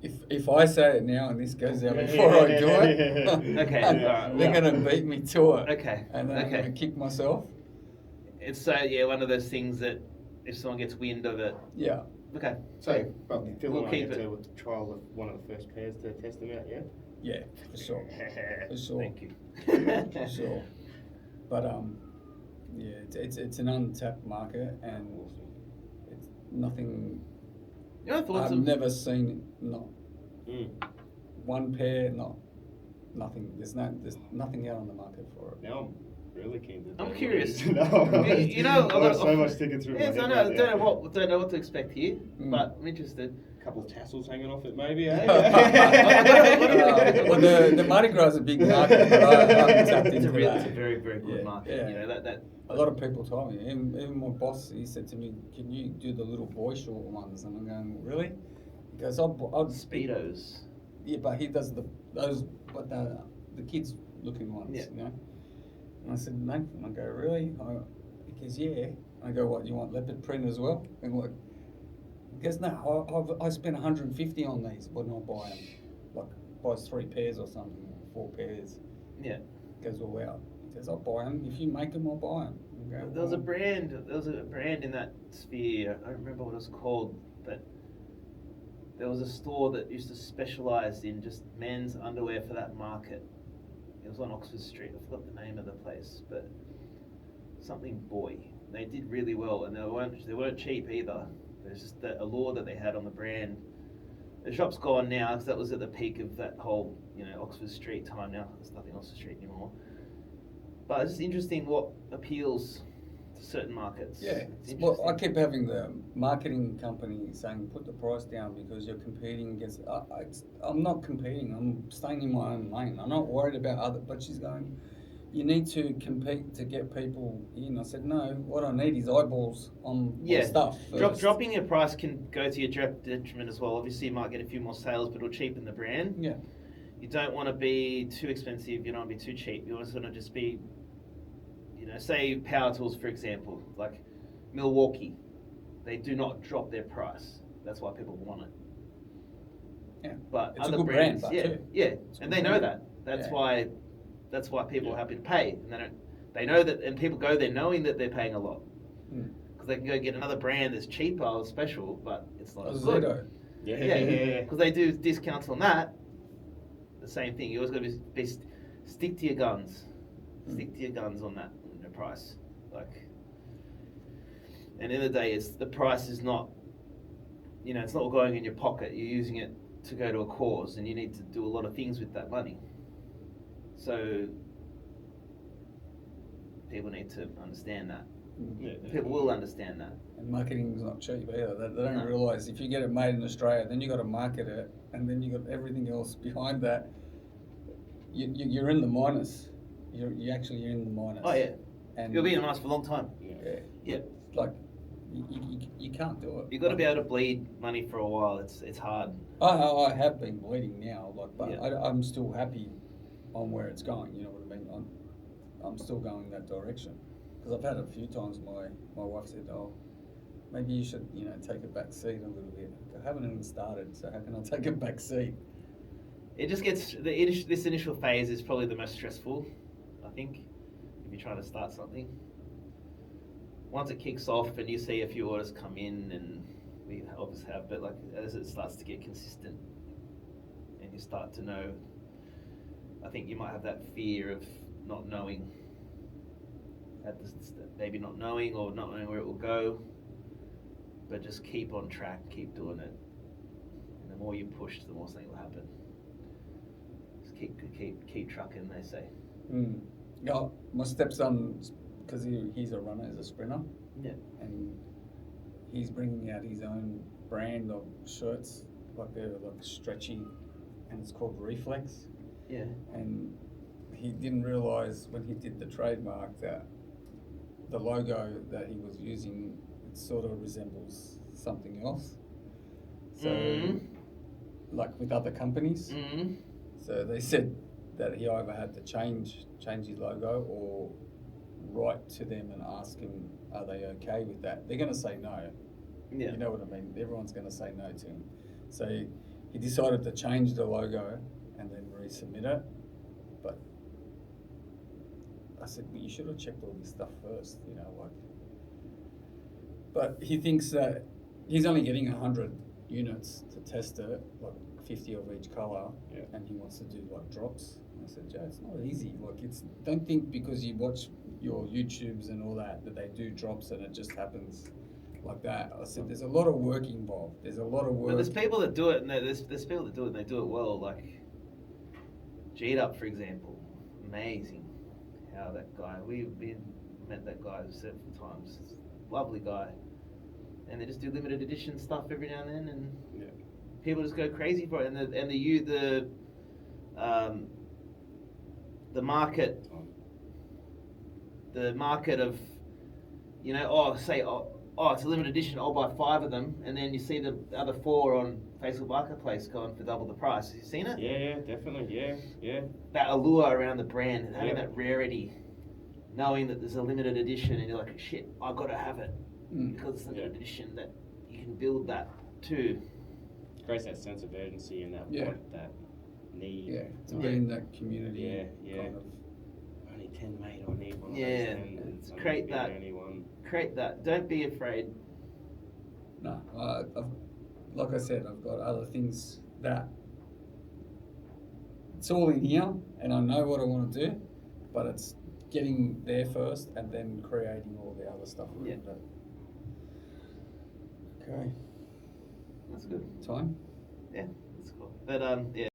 if I say it now and this goes out before I do it, Okay, alright, they're well. gonna beat me to it. Okay. And then I'm gonna kick myself. It's one of those things that if someone gets wind of it. Yeah. Okay. So, but Phil We'll and I keep get it. to with the trial of one of the first pairs to test them out, yeah? Yeah, for sure. For sure. Thank you. For sure. But yeah, it's an untapped market, and it's nothing. Thoughts I've of never seen one pair, nothing. There's nothing out on the market for it. Now I'm really keen to. I'm know curious. what it is. No, You know, I've got so much sticking through Yes, my I head know. right now. Don't know what to expect here, but I'm interested. A couple of tassels hanging off it, maybe. Eh? Well, the Mardi Gras is a big market, but I haven't tapped It's into a that. very very good Yeah, market. yeah. That. A lot of people told me, even my boss, he said to me, "Can you do the little boy short ones?" And I'm going, "Really?" He goes, "I'll Speedos. Yeah, but he does those the kids looking ones, Yeah. And I said, "No." And I go, "Really?" He goes, "Yeah." I go, "What? You want leopard print as well?" And like, he goes, "No, I spent 150 on these when I buy them. Like buys 3 pairs or something, or 4 pairs." Yeah. He goes, "Well, wow." He goes, "I'll buy them. If you make them, I'll buy them." There was a brand in that sphere. I don't remember what it was called, but there was a store that used to specialise in just men's underwear for that market. It was on Oxford Street. I forgot the name of the place, but something boy. They did really well, and they weren't cheap either. There's just the allure that they had on the brand. The shop's gone now because that was at the peak of that whole Oxford Street time. Now there's nothing Oxford Street anymore. But it's just interesting what appeals to certain markets. Yeah, It's well, I interesting. keep having the marketing company saying put the price down because you're competing against. I'm not competing. I'm staying in my own lane. I'm not worried about other. But she's going, you need to compete to get people in. I said no. What I need is eyeballs on my stuff. First. Dropping your price can go to your detriment as well. Obviously, you might get a few more sales, but it'll cheapen the brand. Yeah. you don't want to be too expensive. You don't want to be too cheap. You also want to just be, say power tools, for example, like Milwaukee. They do not drop their price. That's why people want it. Yeah. But It's a other good brands, brand, yeah, too. yeah, It's a and good they know brand. that. That's Yeah. why people are happy to pay, and they know that, and people go there knowing that they're paying a lot Mm. because they can go get another brand that's cheaper or special, but it's not as Zero. good. Yeah, because they do discounts on that. The same thing. You always got to stick to your guns. Stick to your guns on that price. Like, and in the day, the price is not. It's not going in your pocket. You're using it to go to a cause, and you need to do a lot of things with that money. So people need to understand that. Yeah. People will understand that. And marketing is not cheap either. They don't No. realise if you get it made in Australia, then you got to market it, and then you got everything else behind that. You're in the minus. You're in the minus. Oh yeah, And you'll be in the minus for a long time. yeah, Yeah. like you can't do it. You've got to be able to bleed money for a while. It's hard. I have been bleeding now, but Yeah. I'm still happy on where it's going. You know what I mean? I'm still going that direction because I've had it a few times. My wife said, "Oh, maybe you should take a back seat a little bit." I haven't even started, so how can I take a back seat? It just gets this initial phase is probably the most stressful, I think, if you're trying to start something. Once it kicks off and you see a few orders come in, and we obviously have, but like as it starts to get consistent, and you start to know, I think you might have that fear of not knowing, maybe not knowing or not knowing where it will go, but just keep on track, keep doing it, and the more you push, the more something will happen. Keep trucking, they say. Yeah, my stepson, because he's a runner, he's a sprinter. Yeah. And he's bringing out his own brand of shirts, like they're like stretchy, and it's called Reflex. Yeah. And he didn't realise when he did the trademark that the logo that he was using, it sort of resembles something else. So, like with other companies. Mm-hmm. So they said that he either had to change his logo or write to them and ask him, are they okay with that? They're going to say no. Yeah. You know what I mean? Everyone's going to say no to him. So he decided to change the logo and then resubmit it. But I said, well, you should have checked all this stuff first, like. But he thinks that he's only getting 100 units to test it, like 50 of each colour, and he wants to do like drops. And I said, Joe, it's not easy. Like, don't think because you watch your YouTubes and all that they do drops and it just happens like that. I said, there's a lot of work involved. There's a lot of work. But there's people that do it, and there's people that do it, and they do it well. Like G'd Up, for example, amazing. How that guy, we met that guy several times. Lovely guy, and they just do limited edition stuff every now and then, and people just go crazy for it. And the market of it's a limited edition, I'll buy 5 of them, and then you see the other 4 on Facebook Marketplace going for double the price. Have you seen it? Yeah, definitely, yeah. That allure around the brand, and having that rarity, knowing that there's a limited edition, and you're like, shit, I gotta have it because it's a limited edition. That you can build that too. Creates that sense of urgency and that want, that need. Yeah, to be in that community. Yeah. Kind of. Only 10 made, I need one. Yeah, create that. Create that. Don't be afraid. No, like I said, I've got other things that it's all in here, and I know what I want to do, but it's getting there first and then creating all the other stuff around it. Okay. That's good. Time? Yeah, that's cool. But yeah.